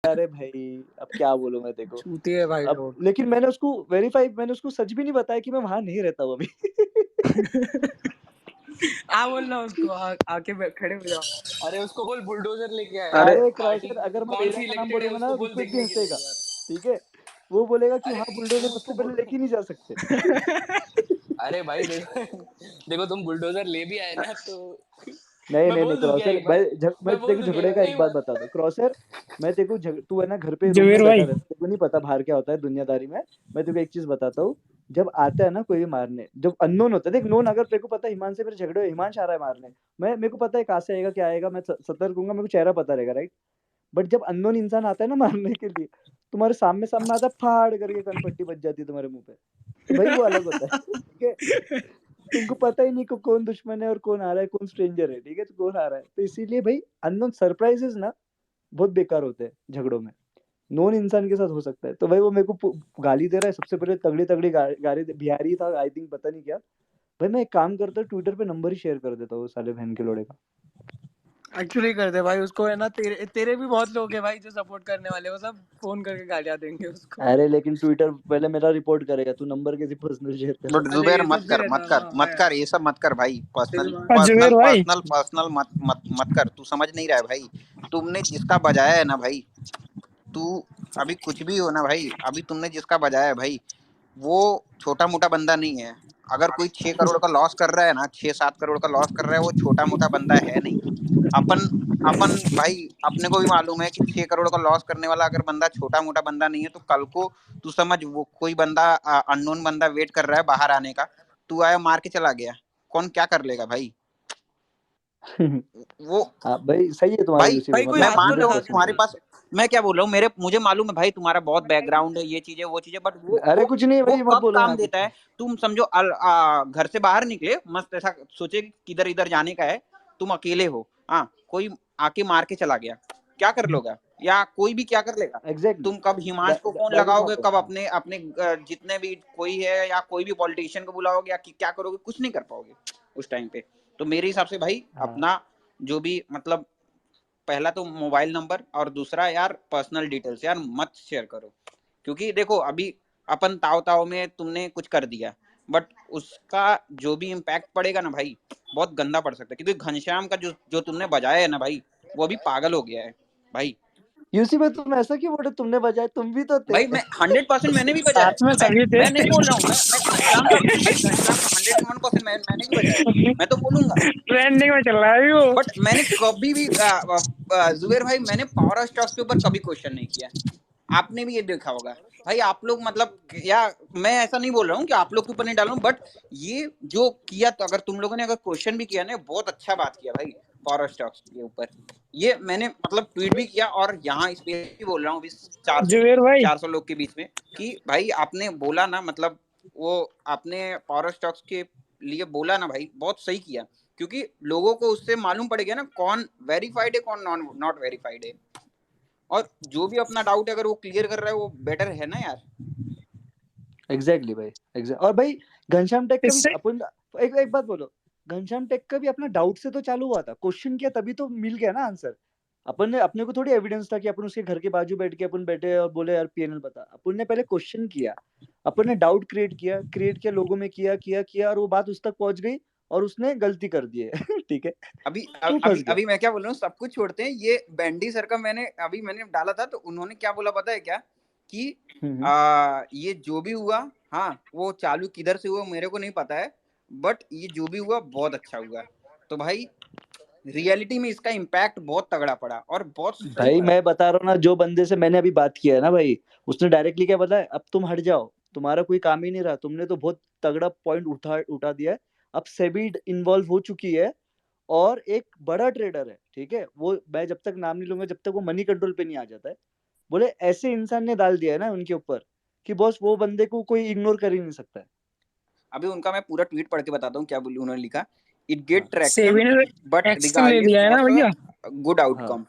अरे भाई अब क्या बोलूं मैं देखो। छूती है भाई अब लोग। लेकिन मैंने उसको सच भी नहीं बताया कि मैं वहां नहीं रहता हूँ अभी। बोलना उसको आके खड़े हो जाओ। अरे उसको बोल बुलडोजर लेके आए अरे यार, अरे पार्टी क्रॉसर अगर मैं कौन एरिया सी का नाम इलेक्टेड है बोलूंगा ना उसको बोल उसको भी देखने के लिए हंसेगा। यार। ठीक है, वो बोलेगा कि अरे हाँ बुलडोजर उसको सबसे पहले लेके नहीं जा सकते। अरे भाई देखो देखो तुम बुलडोजर ले भी आए ना तो नहीं मैं नहीं नहीं बोल दूं क्या क्रॉसर एक बात, मैं मैं तेरे बोल को दूं क्या झगड़े का एक एक बात बात। बता दो क्रॉसर। मैं तेरे को तू है ना घर पे रूम में जवेर बैठा भाई रहता है, तेरे को नहीं पता बाहर क्या होता है दुनियादारी में। मैं तेरे को एक चीज बताता हूँ। जब आता है ना कोई भी मारने, जब अननोन होता है, देख नोन अगर तेरे को पता है हिमांश से मेरे झगड़े हुए, हिमांश आ रहा है मारने, मैं मेरे को पता है कहाँ से आएगा क्या आएगा, मैं सतर्क हूंगा, मेरे को चेहरा पता रहेगा राइट। बट जब अननोन इंसान आता है ना मारने के लिए, तुम्हारे सामने सामने आता है, फाड़ करके कनपट्टी बच जाती है तुम्हारे मुंह पे। तो भाई वो अलग होता है। ठीक है, तुमको पता ही नहीं को कौन दुश्मन है और कौन आ रहा है, कौन स्ट्रेंजर है, ठीक है, तो कौन आ रहा है, तो इसीलिए भाई अननोन सरप्राइजेस ना बहुत बेकार होते हैं झगड़ों में। नोन इंसान के साथ हो सकता है, तो भाई वो मेरे को गाली दे रहा है, सबसे पहले तगड़ी तगड़ी गाली बिहारी था आई थिंक, पता नहीं क्या। भाई मैं एक काम करता हूँ, ट्विटर पे नंबर ही शेयर कर देता हूँ साले बहन के लोड़े का। एक्चुअली कर दे भाई उसको, है ना, तेरे भी बहुत लोग हैं भाई जो सपोर्ट करने वाले, वो सब फोन करके गालियां देंगे उसको। अरे लेकिन ट्विटर पहले मेरा रिपोर्ट करेगा, तू नंबर कैसे पर्सनल शेयर कर बट रहा अच्छा जुबैर ये मत सब भी कर रहता मत है, कर हाँ मत हाँ कर, ये सब मत कर भाई। पर्सनल और पर्सनल जवेर भाई पर्सनल पर्सनल मत मत मत कर, तू समझ नहीं रहा है भाई। तुमने जिसका बजाया है ना भाई, तू अभी कुछ भी हो ना भाई, अभी तुमने जिसका बजाया है भाई, वो छोटा मोटा बंदा नहीं है। अगर कोई 6 करोड़ का लॉस कर रहा है ना, 6-7 करोड़ का लॉस कर रहा है, वो छोटा मोटा बंदा है नहीं। अपन अपन भाई अपने को भी मालूम है कि 6 करोड़ का लॉस करने वाला अगर बंदा छोटा मोटा बंदा नहीं है, तो कल को तू समझ वो कोई बंदा अननोन बंदा वेट कर रहा है बाहर आने का, तू आया मार के चला गया, कौन क्या कर लेगा भाई। वो हाँ भाई सही है तुम्हारा भाई यूसी भाई, भाई कोई मैं हाथ मतलब तो मान हंड्रेड लो लगा परसेंट तुम्हारे सही। दे। पास, मैं क्या बोल रहा हूँ, मुझे मालूम है भाई तुम्हारा बहुत बैकग्राउंड है, ये चीजें वो चीजें, बट अरे कुछ नहीं है वो भाई, मत कब बोलो काम यहाँ कुछ देता है। नहीं। तुम समझो घर से बाहर निकले मस्त, ऐसा सोचे कि किधर इधर जाने का है, तुम अकेले हो, हाँ, कोई आके मार के चला गया, क्या कर लोगा, या कोई भी क्या कर लेगा। एग्जैक्टली, तुम कब हिमांश को फोन दैट इज माय लगाओगे, कब पॉइंट। अपने अपने जितने भी कोई है या कोई भी पॉलिटिशियन को बुलाओगे, या क्या करोगे, कुछ नहीं कर पाओगे उस टाइम पे। तो मेरे हिसाब से भाई हाँ अपना जो भी मतलब, पहला तो मोबाइल नंबर, और दूसरा यार पर्सनल डिटेल्स यार मत शेयर करो। क्योंकि देखो अभी अपन ताव ताव में तुमने कुछ कर दिया, बट उसका जो भी इम्पैक्ट पड़ेगा ना भाई, बहुत गंदा पड़ सकता है। क्योंकि घनश्याम का जो जो तुमने बजाया है ना भाई, वो अभी पागल हो गया है भाई। यूसी भाई तुम ऐसा क्यों बोले, तुमने बजाए, तुम भी तो थे। भाई मैं 100% मैंने भी बजाया है। साथ में सभी थे। मैं नहीं बोल रहा हूँ, मैं घनश्याम का भाई, घनश्याम का 101% मैंने भी बजाया है, मैं तो बोलूंगा। ट्रेंडिंग में चल रहा है अभी वो। बट मैंने कभी भी जुबेर भाई, मैंने पावर स्टॉक्स के ऊपर कभी क्वेश्चन नहीं किया। आपने भी ये देखा होगा भाई, आप लोग मतलब, या मैं ऐसा नहीं बोल रहा हूँ कि आप लोग के ऊपर नहीं डाल रहा हूँ, बट ये जो किया, तो अगर तुम लोगों ने अगर क्वेश्चन भी किया ना, बहुत अच्छा बात किया भाई पावर स्टॉक्स के ऊपर। ये मैंने मतलब ट्वीट भी किया, और यहाँ इस पे भी बोल रहा हूँ 400 जवेर भाई 400 लोग के बीच में, कि भाई आपने बोला ना, मतलब वो आपने पावर स्टॉक्स के लिए बोला ना भाई, बहुत सही किया। क्योंकि लोगों को उससे मालूम पड़ गया ना कौन वेरीफाइड है, कौन नॉट वेरीफाइड है, और जो भी अपना डाउट है अगर वो क्लियर कर रहा है, वो बेटर है ना यार। एग्जैक्टली भाई, एग्जैक्ट। और भाई घनश्याम टेक का भी इससे अपन, एक बात बोलो, घनश्याम टेक का भी अपना डाउट से तो चालू हुआ था, क्वेश्चन किया तभी तो मिल गया ना आंसर। अपन ने, अपने को थोड़ी एविडेंस था कि अपन उसके घर के बाजू बैठ के अपन बैठे और बोले यार पीएनएल बता, अपन ने पहले क्वेश्चन किया, अपन ने डाउट क्रिएट किया लोगों में, किया किया किया, और वो बात उस तक पहुंच गई और उसने गलती कर दी है। ठीक है, अभी तू अभी फंस गया। अभी मैं क्या बोल रहा हूँ, सब कुछ छोड़ते हैं, ये बैंडी सर का मैंने डाला था, तो उन्होंने क्या बोला पता है क्या, कि हम्म। ये जो भी हुआ, हाँ, वो चालू किधर से हुआ मेरे को नहीं पता है, बट ये जो भी हुआ बहुत अच्छा हुआ। तो भाई रियलिटी में इसका इम्पैक्ट बहुत तगड़ा पड़ा, और बहुत सही भाई पड़ा। मैं बता रहा हूँ ना, जो बंदे से मैंने अभी बात किया है ना भाई, उसने डायरेक्टली क्या बताया, अब तुम हट जाओ, तुम्हारा कोई काम ही नहीं रहा, तुमने तो बहुत तगड़ा पॉइंट उठा उठा दिया है। अब सेबी इन्वॉल्व हो चुकी है, और एक बड़ा ट्रेडर है, ठीक है, वो मैं जब तक नाम नहीं लूंगा, जब तक वो मनी कंट्रोल पे नहीं आ जाता है, बोले ऐसे इंसान ने डाल दिया है ना उनके ऊपर, कि बॉस वो बंदे को कोई इग्नोर कर ही नहीं सकता है। अभी उनका मैं पूरा ट्वीट पढ़ के बताता हूँ क्या बोली उन्होंने लिखा। इट गेट हाँ ट्रैक्शन सेबी ने बट एक्शन ले रिगार्डलेस लिया है ना ऑफ अ भैया। गुड हाँ, आउटकम।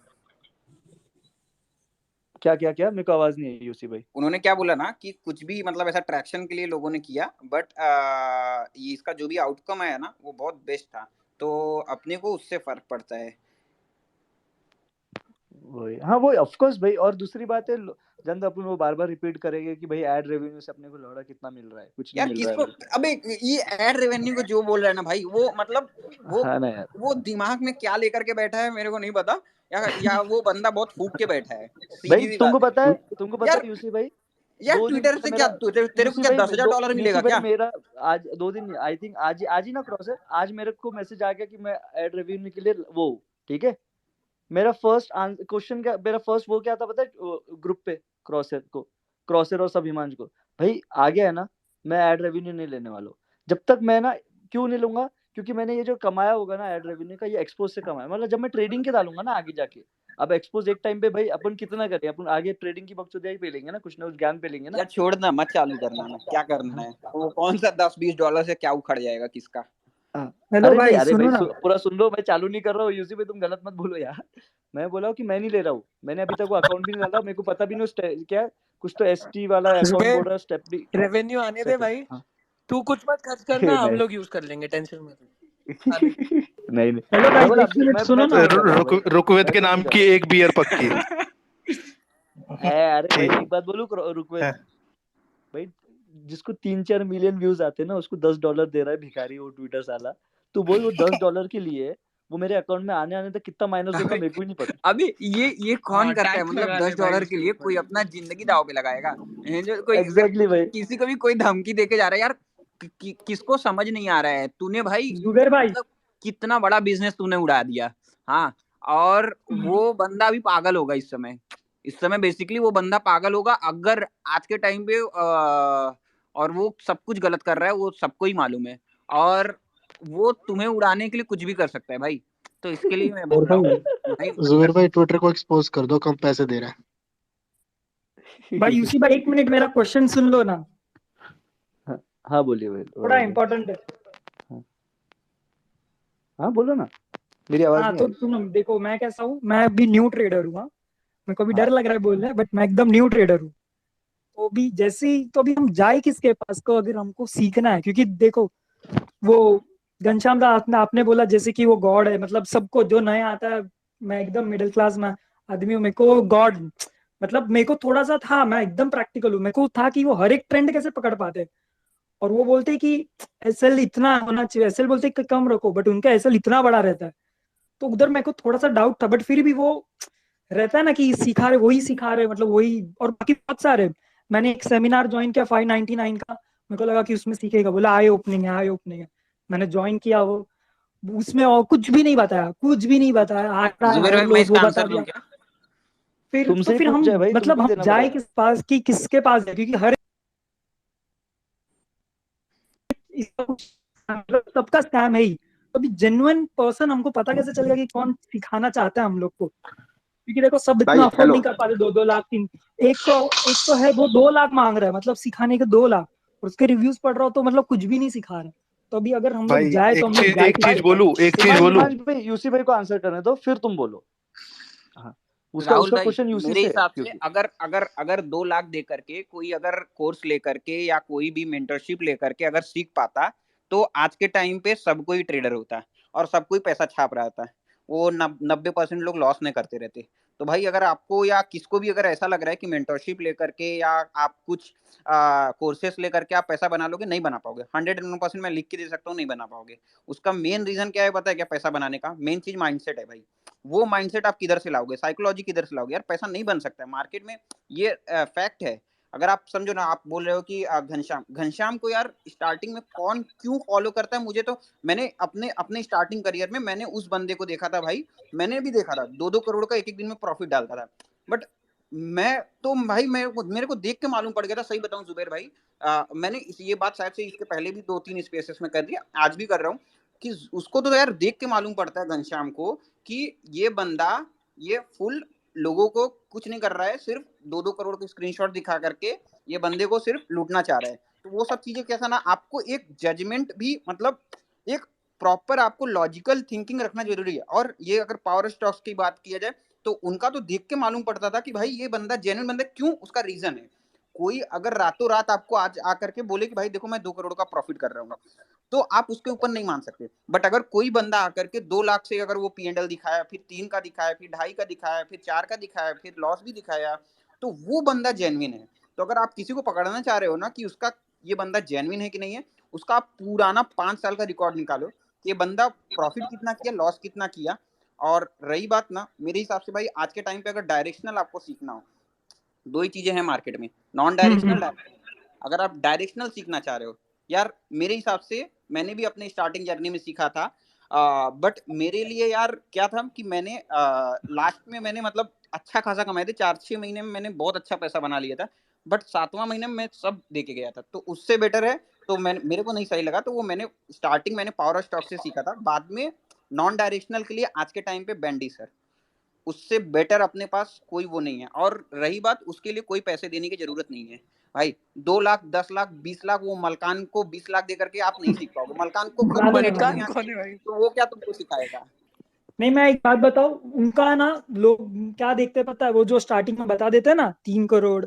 क्या क्या क्या, मेरे को आवाज नहीं आई यूसी भाई। उन्होंने क्या बोला ना, कि कुछ भी मतलब ऐसा ट्रैक्शन के लिए लोगों ने किया, बट ये इसका जो भी आउटकम आया ना, वो बहुत बेस्ट था, तो अपने को उससे फर्क पड़ता है। वही हाँ वो ऑफ कोर्स भाई। और दूसरी बात है जब अपन वो बार बार रिपीट करेंगे कि भाई एड रेवेन्यू से अपने को लौड़ा कितना मिल रहा है, कुछ नहीं यार मिल रहा है किसको, भाई। अबे ये एड रेवेन्यू को जो बोल रहा है ना भाई, वो मतलब हाँ ना यार वो दिमाग में क्या लेकर के बैठा है मेरे को नहीं पता, या वो बंदा बहुत फूक के बैठा है, भाई सीधी सी बात है। तुमको पता यार है यूसी भाई यार 2 दिन ट्विटर पहले से क्या मेरा तेरे को यूसी क्या भाई 10,000 मिलेगा यूसी भाई क्या? मेरा आज 2 दिन आई थिंक आज ही ना क्रॉस है, आज मेरे को मैसेज आ गया कि मैं एड रेवेन्यू के लिए वो ठीक है। मेरा फर्स्ट क्वेश्चन क्या, मेरा फर्स्ट वो क्या था पता है ग्रुप पे क्रॉसर और सब हिमांश को, भाई आ गया है ना, मैं एड रेवेन्यू नहीं लेने वाला हूँ जब तक मैं ना, क्यों नहीं लूंगा, क्योंकि मैंने ये जो कमाया होगा ना एड रेवेन्यू का, ये एक्सपोज से कमाया, मतलब जब मैं ट्रेडिंग के डालूंगा ना आगे जाके। अब एक्सपोज एक टाइम पे भाई अपन कितना करें, अपन आगे ट्रेडिंग की बकचोदियाई पे लेंगे ना, कुछ ना कुछ ज्ञान पे लेंगे ना। यार छोड़ना मत, चालू करना ना, क्या करना है, वो कौन सा $10-20 से क्या उखड़ जाएगा किसका। हेलो अरे नहीं भाई अरे सुनो भाई ना। पूरा सुन लो, मैं चालू नहीं कर रहा हूँ यूसी पे, तुम गलत मत बोलो यार। मैं बोला हूँ कि मैं नहीं ले रहा हूँ, मैंने अभी तक वो अकाउंट भी नहीं डाला, मेरे को पता भी नहीं क्या है, कुछ तो एसटी वाला अकाउंट बोल जुबेर रहा है, स्टेप भी रेवेन्यू आने दे भाई, हाँ। तू कुछ मत खर्च करना, हम नहीं लोग यूज कर लेंगे, टेंशन मत ले। आने दे। नहीं नहीं हेलो मैं गाइस बोला एक मिनट सुनो मैं ना। कुछ नहीं कर रहा हूँ भाई, रुकवेद मैं के कुछ नाम नहीं कर की रहा एक बियर पक्की। अरे भाई ठीक एक बात बोलूं रुकवेद है। भाई, जिसको 3-4 मिलियन व्यूज आते हैं ना उसको $10 दे रहा है भिखारी वो ट्विटर साला। तो बोल वो $10 के लिए वो मेरे अकाउंट में आने आने तक कितना माइनस होगा मेरे को ही नहीं पता। अभी ये कौन हाँ करता है, टैक्स मतलब लगा ले भाई $10 के उसके लिए कोई ऊपर। अपना जिंदगी दाव पे लगाएगा? ये जो कोई अगर एग्जैक्टली भाई किसी को भी कोई धमकी देके जा रहा है यार, किसको समझ नहीं आ रहा है, तूने भाई जुबेर भाई मतलब कितना बड़ा बिजनेस तूने उड़ा दिया। हाँ, और वो बंदा अभी पागल होगा इस समय बेसिकली वो बंदा पागल होगा अगर आज के टाइम पे और वो सब कुछ गलत कर रहा है, वो सबको ही मालूम है, और वो तुम्हें उड़ाने के लिए कुछ भी कर सकता है भाई। तो इसके लिए मैं और बोल रहा हूँ भाई भाई जुबेर भाई ट्विटर को एक्सपोज कर दो, कम पैसे दे रहा है। भाई यूसी भाई एक मिनट मेरा क्वेश्चन सुन लो ना, हाँ हाँ बोलिए भाई थोड़ा इम्पोर्टेंट है। हाँ बोलो ना, मेरी आवाज हाँ नहीं तो आई। सुनो देखो मैं कैसा हूँ, मैं अभी न्यू ट्रेडर हूँ। हाँ, मेरे को भी हाँ डर लग रहा है बोलने, बट मैं एकदम न्यू ट्रेडर हूँ। तो भी जैसे ही तो अभी हम जाए किसके पास को, अगर हमको सीखना है, क्योंकि देखो वो घनश्याम दा आपने बोला जैसे कि वो गॉड है, मतलब सबको जो नया आता है, मैं एकदम मिडिल क्लास में आदमी हूँ, मेरे को गॉड मतलब मेरे को थोड़ा सा था, मैं एकदम प्रैक्टिकल हूँ, मेरे को था कि वो हर एक ट्रेंड कैसे पकड़ पाते हैं। और वो बोलते हैं कि एसएल इतना होना चाहिए, एसएल बोलते हैं कि कम रखो, बट उनका एसएल इतना बड़ा रहता है। तो उधर मेरे को थोड़ा सा डाउट था, बट फिर भी वो रहता है ना कि सिखा रहे वही सिखा रहे, मतलब वही। और बाकी बहुत सारे, मैंने एक सेमिनार ज्वाइन किया 599 का, मेरे को लगा कि उसमें सीखेगा, बोला आई ओपनिंग है, आई ओपनिंग है। मैंने ज्वाइन किया वो, उसमें और कुछ भी नहीं बताया, कुछ भी नहीं बताया, हाई जुबेर हायर भाई मैं लोज वो इसका बता आंसर दूं दिया। क्या? फिर तो तुमसे ही फिर पूछ हम जाए भाई, मतलब तुमको ही हम देना जाए पड़ेगा। किस पास की किसके पास है, क्योंकि हर इसका कुछ मतलब सबका स्कैम है ही। तो अभी जेन्युइन पर्सन हमको पता कैसे चलेगा कि कौन सिखाना चाहता है हम लोग को, क्योंकि देखो सब इतना भाई अफोर्ड हेलो, नहीं कर पाते, 2-2 लाख तीन। एक तो है वो 2 लाख मांग रहा है, मतलब सिखाने के 2 लाख, और उसके रिव्यूज पढ़ रहा हो तो मतलब कुछ भी नहीं सिखा रहा। तो अभी अगर हम लोग भाई जाए तो हम लोग जाए एक चीज किसके पास? बोलूं, एक चीज हिमांश बोलूं। हिमांश भाई यूसी भाई को आंसर करने दो फिर तुम बोलो। हाँ उसका राहुल उसका भाई क्वेश्चन यूसी मेरे से है हिसाब से क्योंकि अगर 2 लाख दे करके कोई अगर कोर्स लेकर के या कोई भी मेंटरशिप लेकर के अगर सीख पाता, तो आज के टाइम पे सब कोई ट्रेडर होता और सब कोई पैसा छाप रहा था, वो 90% लोग लॉस नहीं करते रहते। तो भाई अगर आपको या किसको भी अगर ऐसा लग रहा है कि मेंटरशिप लेकर के या आप कुछ कोर्सेस लेकर के आप पैसा बना लोगे, नहीं बना पाओगे। 100% मैं लिख के दे सकता हूँ, नहीं बना पाओगे। उसका मेन रीजन क्या है पता है क्या? पैसा बनाने का मेन चीज माइंडसेट है भाई। वो माइंडसेट आप किधर से लाओगे, साइकोलॉजी किधर से लाओगे? यार पैसा नहीं बन सकता है मार्केट में, ये फैक्ट है। अगर आप समझो ना, आप बोल रहे हो कि घनश्याम को यार स्टार्टिंग में कौन क्यों फॉलो करता है? मुझे तो मैंने अपने अपने स्टार्टिंग करियर में मैंने उस बंदे को देखा था भाई, मैंने भी देखा था 2-2 करोड़ का एक एक दिन में प्रॉफिट डालता था। बट मैं तो भाई मेरे को देख के मालूम पड़ गया था, सही बताऊं जुबेर भाई, मैंने ये बात शायद से इसके पहले भी 2-3 स्पेसेस में कर दिया, आज भी कर रहा हूँ, कि उसको तो यार देख के मालूम पड़ता है घनश्याम को कि ये बंदा ये फुल लोगों को कुछ नहीं कर रहा है, सिर्फ 2-2 करोड़ के स्क्रीनशॉट दिखा करके ये बंदे को सिर्फ लूटना चाह रहा है। तो वो सब चीजें कैसा ना, आपको एक जजमेंट भी मतलब एक प्रॉपर आपको लॉजिकल थिंकिंग रखना जरूरी है। और ये अगर पावर स्टॉक्स की बात किया जाए तो उनका तो देख के मालूम पड़ता था कि भाई ये बंदा जेन्युइन बंदा, क्यों? उसका रीजन है। कोई अगर रातों रात आपको आज आकर के बोले कि भाई देखो मैं 2 करोड़ का प्रॉफिट कर रहा हूँ, तो आप उसके ऊपर नहीं मान सकते। बट अगर कोई बंदा आकर के 2 लाख से अगर वो P&L दिखाया, फिर 3 का दिखाया, फिर 2.5 का दिखाया, फिर 4 का दिखाया, फिर लॉस भी दिखाया, तो वो बंदा जेन्युइन है। तो अगर आप किसी को पकड़ना चाह रहे हो ना कि उसका ये बंदा जेन्युइन है कि नहीं है, उसका आप पुराना 5 साल का रिकॉर्ड निकालो कि ये बंदा प्रॉफिट कितना किया, लॉस कितना किया। और रही बात ना, मेरे हिसाब से भाई आज के टाइम पे अगर डायरेक्शनल आपको सीखना हो, 2 ही चीजें हैं मार्केट में, नॉन डायरेक्शनल, डायरेक्शनल। अगर आप डायरेक्शनल सीखना चाह रहे हो, यार मेरे हिसाब से मैंने भी अपने स्टार्टिंग जर्नी में सीखा था, बट मेरे लिए यार क्या था कि मैंने लास्ट में मैंने मतलब अच्छा खासा कमाए थे, 4-6 महीने में मैंने बहुत अच्छा पैसा बना लिया था, बट 7वां महीने में मैं सब दे के गया था। तो उससे बेटर है, तो मैंने, मेरे को नहीं सही लगा, तो वो मैंने स्टार्टिंग मैंने पावर स्टॉक से सीखा था, बाद में नॉन डायरेक्शनल के लिए आज के टाइम पे बैंडी सर, उससे बेटर अपने पास कोई वो नहीं है। और रही बात, उसके लिए कोई पैसे देने की जरूरत नहीं है भाई। 2 लाख, 10 लाख, 20 लाख, वो मलकान को 20 लाख दे करके आप नहीं सीख पाओगे। मलकान को खुद मालूम है पॉलिटिक्स मालूम नहीं है। मलकान कौन आती, है भाई? तो वो क्या तुमको सिखाएगा। नहीं, मैं एक बात बताऊं, उनका ना लोग क्या देखते हैं पता है, वो जो स्टार्टिंग में बता देते हैं ना 3 करोड़,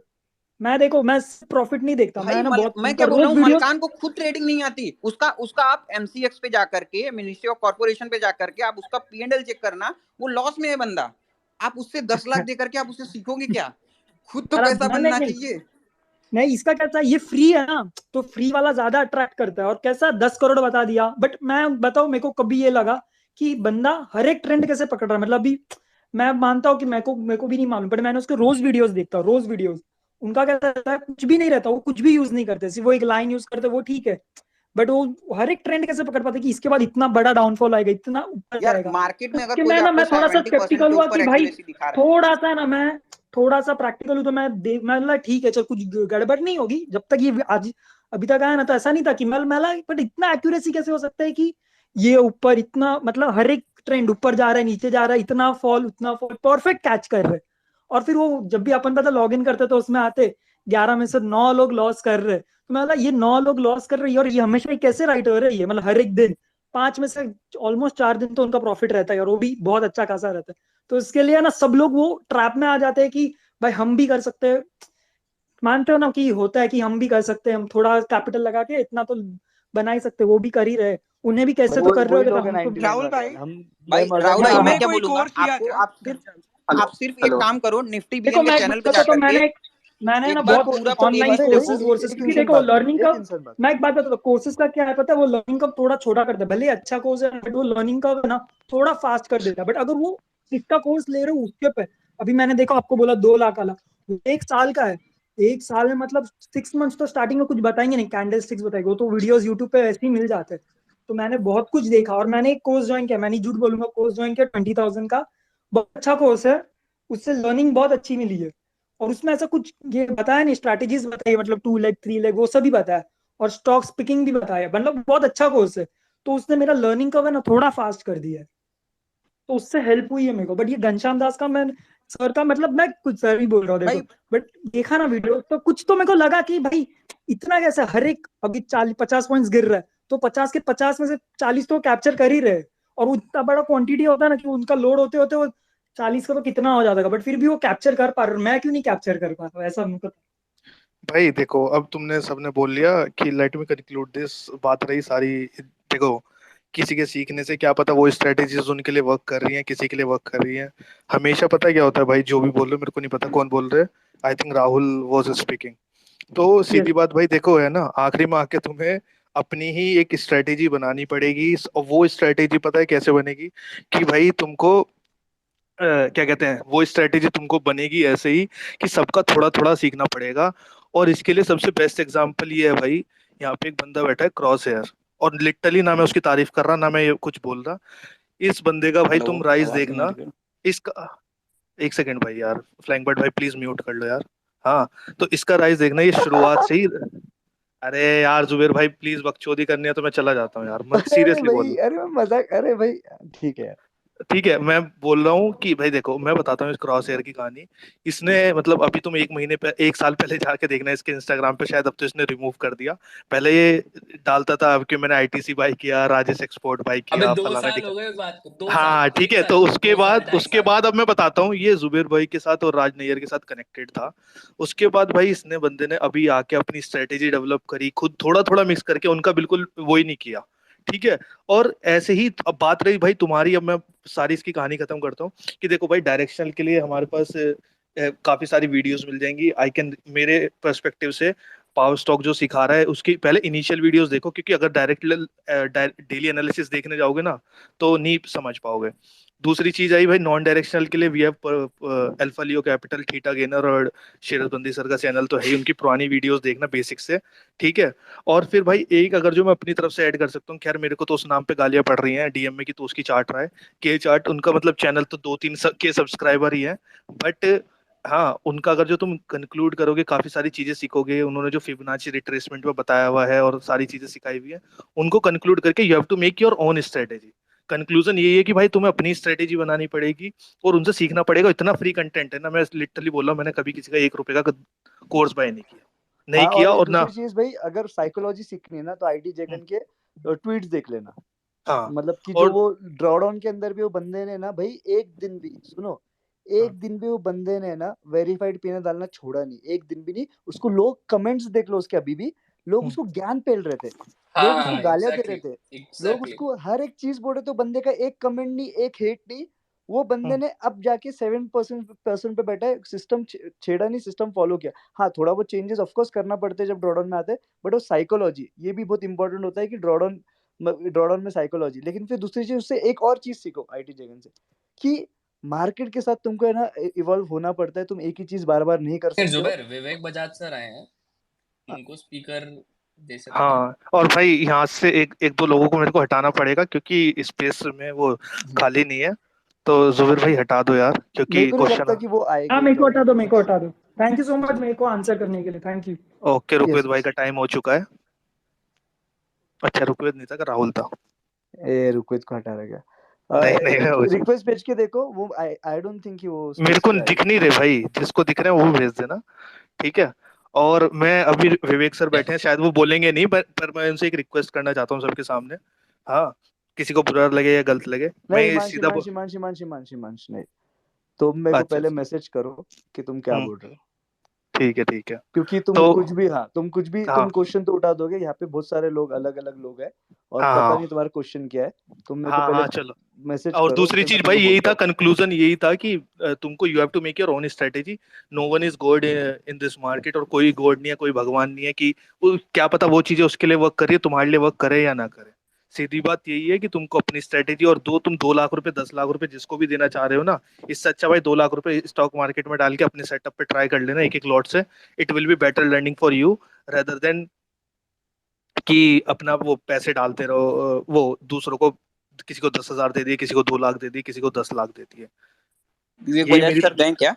मैं देखो मैं प्रॉफिट नहीं देखता, भाई मैं ना बहुत मैं उनका क्या बोल रहा रोज हूँ, वीडियोस। मलकान को खुद ट्रेडिंग नहीं आती। उसका उसका आप MCX पे जाकर के, मिनिस्ट्री ऑफ कॉर्पोरेशन पे जाकर के आप उसका P&L चेक करना, वो लॉस में है बंदा। आप उससे 10 लाख दे करके आप उससे सीखोगे क्या? खुद तो अरे पैसा नहीं नहीं बनना नहीं चाहिए। नहीं, इसका क्या था, ये फ्री है ना, तो फ्री वाला ज्यादा अट्रैक्ट करता है। और कैसा 10 करोड़ बता दिया, बट मैं बताऊं मेरे को कभी ये लगा कि बंदा हर एक ट्रेंड कैसे पकड़ रहा है। मतलब अभी मैं मानता हूँ कि मेरे को भी नहीं मालूम, बट मैंने उसके रोज वीडियोस देखता हूँ, रोज वीडियोस। उनका क्या रहता है, कुछ भी नहीं रहता, वो कुछ भी यूज नहीं करते, सिर्फ वो एक लाइन यूज करते, वो ठीक है। बट वो हर एक ट्रेंड कैसे पकड़ पाते कि इसके बाद इतना बड़ा डाउनफॉल आएगा, इतना ऊपर यार जाएगा। मार्केट तो में अगर उसके कोई मैं ना, आपको मैं थोड़ा सा 70% स्केप्टिकल के हुआ ऊपर कि भाई एक्यूरेसी दिखा रहा है, थोड़ा सा ना, मैं थोड़ा सा प्रैक्टिकल हूँ, तो मैं बोला ठीक है चल, कुछ गड़बड़ नहीं होगी। जब तक ये आज अभी तक आया ना, तो ऐसा नहीं था कि मैं बट इतना एक्यूरेसी कैसे हो सकता है कि ये ऊपर इतना, मतलब हर एक ट्रेंड ऊपर जा रहा है, नीचे जा रहा है, इतना फॉल उतना फॉल, परफेक्ट कैच कर रहे हैं। और फिर वो जब भी अपन पता लॉग इन करते तो उसमें आते 11 में से 9 लोग लॉस कर रहे, तो मैं बोला ये 9 लोग लॉस कर रहे हैं और ये हमेशा ही कैसे राइट हो रहे हैं, ये मतलब हर एक दिन 5 में से ऑलमोस्ट 4 दिन तो उनका प्रॉफिट रहता है, और वो भी बहुत अच्छा खासा रहता है। तो इसके लिए ना सब लोग वो ट्रैप में आ जाते हैं कि भाई हम भी कर सकते हैं। मानते हो ना कि होता है कि हम भी कर सकते हैं, हम थोड़ा कैपिटल लगा के इतना तो बना ही सकते हैं, वो भी कर ही रहे, उन्हें भी भाई कैसे तो वो कर रहे वही होगे, तो लोग है हमको भी। 99 राहुल वाले भाई, यार, हम भाई मजाक राहुल नहीं भाई कर राहुल रहे मैं भाई हैं। क्या कोई बोलूंगा कोर्स लिया आपको, क्या आप सिर्फ घनश्याम से? आप सिर्फ एक हेलो काम करो, निफ्टी देखो बीएन के मैं एक चैनल बात पे जा बताता हूँ, करके मैंने ना एक बार बहुत पूरा एक ऑनलाइन एक बार नहीं कोर्सेज भाई, वोर्सेज, एक क्योंकि इंसान देखो बात लर्निंग एक कर्व, इंसान बात मैं एक बात बताता हूँ, कोर्सेज का क्या है पता है, वो लर्निंग कर्व थोड़ा छोटा करता है, भले ही अच्छा कोर्स है बट वो लर्निंग कर्व ना थोड़ा फास्ट कर देता है। बट अगर वो इसका कोर्स ले रहे हो उसके पे, अभी मैंने देखो आपको बोला 2 लाख वाला, वो 1 साल का है। 1 साल में मतलब 6 मंथ्स तो स्टार्टिंग में कुछ बताएंगे नहीं, कैंडल स्टिक्स बताएंगे, वो तो वीडियोस यूट्यूब पे ऐसे ही मिल जाते हैं। तो मैंने बहुत कुछ देखा, और मैंने एक कोर्स ज्वाइन किया, मैंने झूठ बोलूंगा, कोर्स ज्वाइन किया 20,000 का, बहुत अच्छा कोर्स है, उससे लर्निंग बहुत अच्छी मिली है। और उसमें ऐसा कुछ ये बताया नहीं, स्ट्रैटेजीज बताई, मतलब 2 लेग 3 लेग वो सभी बताया, और स्टॉक पिकिंग भी बताया, मतलब बहुत अच्छा कोर्स है। तो उसने मेरा लर्निंग का ना थोड़ा फास्ट कर दिया है, तो उससे हेल्प हुई है मेरे को। बट ये घनश्याम दास का, मैं सर का मतलब, मैं कुछ सर ही बोल रहा हूँ देखो, भाई बट देखा ना वीडियो तो कुछ तो मेरे को लगा कि भाई इतना कैसे, हर एक अभी 40-50 पॉइंट्स गिर रहा है, तो 50 के 50 में से 40 तो कैप्चर कर ही रहे। और वो इतना बड़ा क्वांटिटी होता है ना कि उनका लोड होते होते वो 40 का तो कितना हो जाता है, बट फिर भी वो कैप्चर कर पा रहे, मैं क्यों नहीं कैप्चर कर पा रहा हूँ, ऐसा मेरे को। भाई देखो, अब तुमने सबने बोल लिया कि लेट मी कंक्लूड दिस, बात रही सारी। देखो, किसी के सीखने से क्या पता वो स्ट्रेटेजीज उनके लिए वर्क कर रही हैं, किसी के लिए वर्क कर रही हैं। हमेशा पता है क्या होता है भाई, जो भी बोल रहे हो, मेरे को नहीं पता कौन बोल रहे हैं, I think Rahul was speaking. तो यस। सीधी बात भाई, देखो है ना, आखिरी में आके तुम्हें अपनी ही एक स्ट्रेटेजी बनानी पड़ेगी। और वो स्ट्रेटेजी पता है कैसे बनेगी, कि भाई तुमको क्या कहते हैं, वो स्ट्रेटेजी तुमको बनेगी ऐसे ही कि सबका थोड़ा थोड़ा सीखना पड़ेगा। और इसके लिए सबसे बेस्ट एग्जांपल ये है भाई, यहाँ पे एक बंदा बैठा है क्रॉस हेयर, और लिटरली ना मैं उसकी तारीफ कर रहा ना मैं ये कुछ बोल रहा, इस बंदे का भाई हेलो, तुम राइज आवाज नहीं आ देखना। रही क्या? इसका एक सेकंड भाई यार, फ्लैंक बर्ड भाई प्लीज म्यूट कर लो यार। हाँ, तो इसका राइज देखना, ये शुरुआत से ही। अरे यार जुबेर भाई प्लीज, बकचोदी करनी है तो मैं चला जाता हूँ यार, मैं अरे सीरियसली बोल भाई, अरे मैं मजाक, अरे भाई ठीक है यार। ठीक है, मैं बोल रहा हूँ कि भाई देखो, मैं बताता हूँ इस क्रॉस हेयर की कहानी। इसने मतलब अभी तुम 1 महीने पे 1 साल पहले जाके देखना इसके इंस्टाग्राम पे, शायद अब तो इसने रिमूव कर दिया। पहले ये डालता था अब कि मैंने आईटीसी बाई किया, राजेश एक्सपोर्ट बाई अबे किया, दो फलाना साल हो टिका। गए उस बात को, 2 साल, हाँ ठीक एक है, तो साल, उसके 2 साल, बाद 2.5 साल। अब मैं बताता हूँ, ये जुबेर भाई के साथ और राज नैयर के साथ कनेक्टेड था। उसके बाद भाई इसने बंदे ने अभी आके अपनी स्ट्रेटेजी डेवलप करी खुद, थोड़ा थोड़ा मिक्स करके, उनका बिल्कुल वो ही नहीं किया। ठीक है। और ऐसे ही अब बात रही भाई तुम्हारी, अब मैं सारी इसकी कहानी खत्म करता हूँ कि देखो भाई, डायरेक्शनल के लिए हमारे पास काफी सारी वीडियोस मिल जाएंगी। आई कैन, मेरे पर्सपेक्टिव से पावर स्टॉक जो सिखा रहा है उसकी पहले इनिशियल वीडियोस देखो, क्योंकि अगर डायरेक्ट डेली एनालिसिस देखने जाओगे ना तो नहीं समझ पाओगे। दूसरी चीज आई भाई, नॉन डायरेक्शनल के लिए we have Alpha Leo Capital, Theta Gainer और शेरबंदी सर का चैनल तो है ही, उनकी पुरानी वीडियोस देखना बेसिक से। ठीक है। और फिर भाई एक अगर जो मैं अपनी तरफ से ऐड कर सकता हूँ, खैर मेरे को तो उस नाम पे गालियां पड़ रही हैं डीएम में कि तू उसकी चाट रहा है, के चार्ट, उनका मतलब चैनल तो 2-3 के सब्सक्राइबर ही है। बट हाँ, उनका अगर जो तुम कंक्लूड करोगे, काफी सारी चीजें सीखोगे। उन्होंने जो फिबोनाची रिट्रेसमेंट में बताया हुआ है और सारी चीजें सिखाई हुई है, उनको कंक्लूड करके you have to make your own strategy. Conclusion यही है कि भाई तुम्हें अपनी स्ट्रेटेजी बनानी पड़ेगी और उनसे सीखना पड़ेगा। इतना फ्री कंटेंट है ना, मैं लिटरली बोल रहा हूँ, मैंने कभी किसी का 1 रुपए का कोर्स बाय नहीं किया, नहीं हाँ, और किया एक और ना। दूसरी चीज भाई, अगर साइकोलॉजी सीखनी है ना तो आईटी हम्म, जगन के ट्वीट्स देख लेना। हाँ। मतलब कि जो और वो ड्रॉडाउन के अंदर भी वो बंदे ने ना भाई, एक दिन भी सुनो, हाँ, एक दिन भी वो बंदे ने ना वेरीफाइड पीने डालना छोड़ा नहीं, एक दिन भी नहीं। उसको लोग कमेंट्स देख लो उसके, अभी भी लोग हम्म, उसको ज्ञान पेल रहे थे, लोग उसको हाँ, हम्म, गालियां दे रहे एग्जैक्टली, थे, लोग एग्जैक्टली। उसको हर एक चीज बोल रहे थे। तो बंदे का एक कमेंट नहीं, एक हेट नहीं। वो बंदे हम्म, ने अब जाके 7% पे बैठा है, सिस्टम छेड़ा नहीं, सिस्टम फॉलो किया। हाँ, थोड़ा बहुत चेंजेस ऑफकोर्स करना पड़ते हैं जब ड्रॉडाउन में आते हैं, बट वो साइकोलॉजी, ये भी बहुत इंपॉर्टेंट होता है कि ड्रॉडाउन में साइकोलॉजी। लेकिन फिर दूसरी चीज, उससे एक और चीज सीखो आईटी जगन से, कि मार्केट के साथ तुमको है ना इवॉल्व होना पड़ता है। तुम एक ही चीज बार बार नहीं कर फिर सकते हो। जुबैर, विवेक बजाज सर आए हैं, उनको स्पीकर दे सकते हैं। हाँ। और भाई यहाँ से एक एक दो लोगों को मेरे को हटाना पड़ेगा, क्योंकि स्पेस में वो खाली नहीं है। तो जुबिर भाई हटा दो यार, मेरे क्योंकि को नहीं लगता क्वेश्चन। कि वो हाँ, आएंगे मेरे को ज्वाइन हटा दो, करने। मेरे को हटा दो। थैंक यू सो मच मेरे को आंसर करने के लिए, थैंक यू। ओके, रुकवेद यस भाई का यस। टाइम हो चुका है। अच्छा, रुकवेद नहीं था, राहुल था। ए रुको, को हटा रहा नहीं नहीं, गया। मैं रिक्वेस्ट भेज के देखो, वो आई आई डोंट थिंक कि वो मेरे स्पेस को पे दिख आएंगे। नहीं रहे भाई, जिसको दिख रहे हैं वो भेज देना। ठीक है। और मैं अभी, विवेक सर बैठे हैं, शायद वो बोलेंगे नहीं, पर मैं उनसे एक रिक्वेस्ट करना चाहता हूँ सबके सामने। हाँ, किसी को बुरा लगे या गलत लगे, नहीं, मैं हिमांश सीधा हिमांश हिमांश हिमांश हिमांश हिमांश नहीं। तुम मेरे को अच्छा पहले अच्छा। मैसेज करो कि तुम क्या हम्म, बोल रहे हो, ठीक है ठीक है। क्योंकि तुम तो कुछ भी, हाँ तुम कुछ भी, तुम हाँ क्वेश्चन तो उठा दोगे। यहाँ पे बहुत सारे लोग, अलग अलग लोग हैं, और हाँ पता हाँ नहीं तुम्हारा क्वेश्चन क्या है। तुम मेरे को हाँ पहले हाँ, चलो। मैसेज और करो, दूसरी फिर मैं चीज भाई तुमको यही बोलता था, हूँ। कंक्लूजन यही था कि तुमको you have to make your own strategy. No one is God in this market, और कोई गॉड नहीं है, कोई भगवान नहीं है कि वो क्या पता वो चीजें उसके लिए वर्क कर रही है, तुम्हारे लिए वर्क करे या ना करे। सीधी बात यही है कि तुमको अपनी स्ट्रेटेजी, और दो तुम 2 लाख रुपए 10 लाख रुपए जिसको भी देना चाह रहे हो ना, इससे अच्छा भाई 2 लाख रुपए स्टॉक मार्केट में डाल के अपने सेटअप पे ट्राई कर लेना एक एक लॉट से। It will be better learning for you, rather than कि अपना वो पैसे डालते रहो, वो दूसरों को, किसी को 10,000 दे दिए, किसी को 2 लाख दे दिए, किसी को 10 लाख दे दिए। विवेक यही बजाज मेरी। सर गए क्या?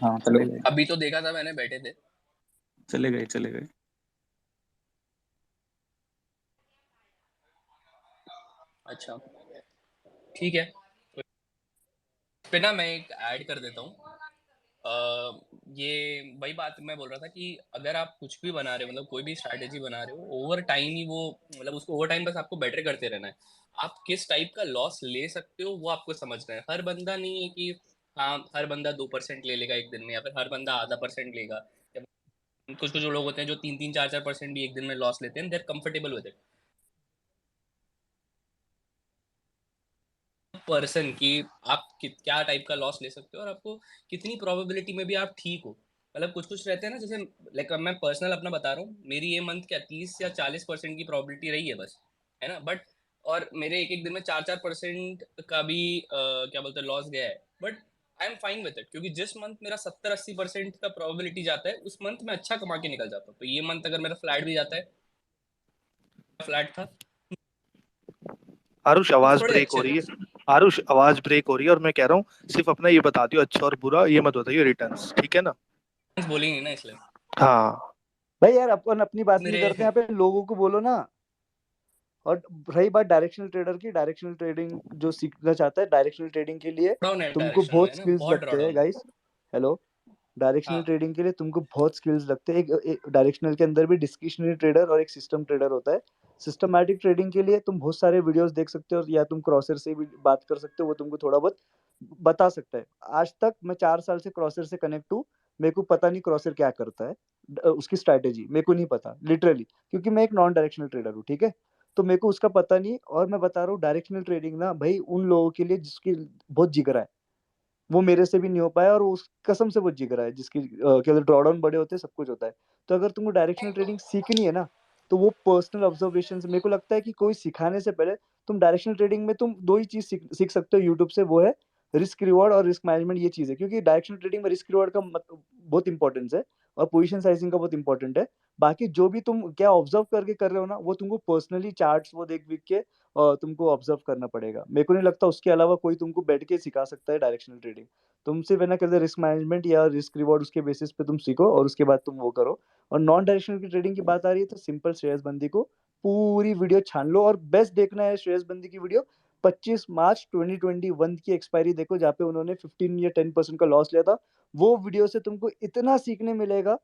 हाँ, हेलो, चले गए, अभी तो देखा था मैंने, बैठे थे। चले गए, चले गए। अच्छा, ठीक है। तो इस पे ना मैं एक ऐड कर देता हूँ। ये वही बात मैं बोल रहा था कि अगर आप कुछ भी बना रहे हो, मतलब कोई भी स्ट्रैटेजी बना रहे हो, ओवर टाइम ही वो, मतलब उसको ओवर टाइम बस आपको बेटर करते रहना है। आप किस टाइप का लॉस ले सकते हो वो आपको समझना है। हर बंदा नहीं है कि, हाँ हर बंदा 2% ले लेगा एक दिन में, या फिर हर बंदा आधा % लेगा। कुछ कुछ लोग होते हैं जो 3-3, 4-4% भी एक दिन में लॉस लेते हैं, देर कंफर्टेबल विद इट। पर्सन कि आप क्या टाइप का लॉस ले सकते हो, और आपको कितनी प्रोबेबिलिटी में भी आप ठीक हो। मतलब कुछ कुछ रहते हैं ना, जैसे लाइक मैं पर्सनल अपना बता रहा हूँ, मेरी ये मंथ क्या 30 या 40% की प्रोबेबिलिटी रही है बस, है ना। बट और मेरे एक एक दिन में 4-4% का भी क्या बोलते हैं लॉस गया है। But I am fine with it, क्योंकि जिस मंथ मेरा 70-80% का प्रोबेबिलिटी जाता है, उस मंथ में अच्छा कमा के निकल जाता हूँ। तो ये मंथ अगर मेरा फ्लैट भी जाता है, फ्लैट था, आरुष, आवाज थोड़े ब्रेक हो अच्छे रही है। थे। आरुष, आवाज ब्रेक हो रही है, और मैं कह रहा हूँ सिर्फ अपना ये बता दियो, अच्छा और बुरा ये मत बताइए, रिटर्न्स, ठीक है ना। बोली नहीं ना इसलिए। हाँ। भाई यार, अपन अपनी बात नहीं मेरे करते यहाँ पे, लोगों को बोलो ना। और रही बात डायरेक्शनल ट्रेडर की, डायरेक्शनल ट्रेडिंग जो सीखना चाहता है, डायरेक्शनल ट्रेडिंग के लिए डाउन है तुमको डायरेक्शन बहुत में ना, स्किल्स बहुत लगते हैं ड्रॉडाउन। गाइस। हेलो, डायरेक्शनल हाँ ट्रेडिंग के लिए तुमको बहुत स्किल्स लगते हैं। एक डायरेक्शनल के अंदर भी डिस्क्रिशनरी ट्रेडर और एक सिस्टम ट्रेडर होता है। सिस्टमैटिक ट्रेडिंग के लिए तुम बहुत सारे वीडियोस देख सकते हो, या तुम क्रॉसर से भी बात कर सकते हो, वो तुमको थोड़ा बहुत बता सकता है। आज तक मैं 4 साल से क्रॉसर से कनेक्ट हूँ, मेरे को पता नहीं क्रॉसर क्या करता है, उसकी स्ट्रैटेजी मेरे को नहीं पता लिटरली, क्योंकि मैं एक नॉन डायरेक्शनल ट्रेडर हूँ, ठीक है। तो मेरे को उसका पता नहीं, और मैं बता रहा हूँ डायरेक्शनल ट्रेडिंग ना भाई उन लोगों के लिए जिसकी बहुत जिगरा है, वो मेरे से भी नहीं हो पाया, और उस कसम से वो जिगरा है जिसकी क्या ड्रॉडाउन बड़े होते हैं, सब कुछ होता है। तो अगर तुमको डायरेक्शनल ट्रेडिंग सीखनी है ना, तो वो पर्सनल ऑब्जर्वेशन से, मेरे को लगता है कि कोई सिखाने से पहले तुम डायरेक्शनल ट्रेडिंग में तुम दो ही चीज सीख सकते हो यूट्यूब से, वो है रिस्क रिवॉर्ड और रिस्क मैनेजमेंट। ये चीज है, क्योंकि डायरेक्शनल ट्रेडिंग में रिस्क रिवॉर्ड का बहुत इंपॉर्टेंस है, और पोजीशन साइजिंग का बहुत इंपॉर्टेंट है। बाकी जो भी तुम क्या ऑब्जर्व करके कर रहे हो ना, वो तुमको पर्सनली चार्ट्स वो देख देख के तुमको ऑब्जर्व करना पड़ेगा। मेरे को नहीं लगता उसके अलावा कोई तुमको बैठ के सिखा सकता है डायरेक्शनल ट्रेडिंग। तुम सिर्फ है ना कहते रिस्क मैनेजमेंट या रिस्क रिवॉर्ड, उसके बेसिस पे तुम सीखो, और उसके बाद तुम वो करो। और नॉन डायरेक्शनल की ट्रेडिंग की बात आ रही है, तो सिंपल श्रेयस बंदी को पूरी वीडियो छान लो, और बेस्ट देखना है श्रेयस बंदी की वीडियो 25 मार्च 2021 की एक्सपायरी देखो, जहाँ पे उन्होंने 15 या 10% का लॉस लिया था। वो वीडियो से तुमको इतना सीखने मिलेगा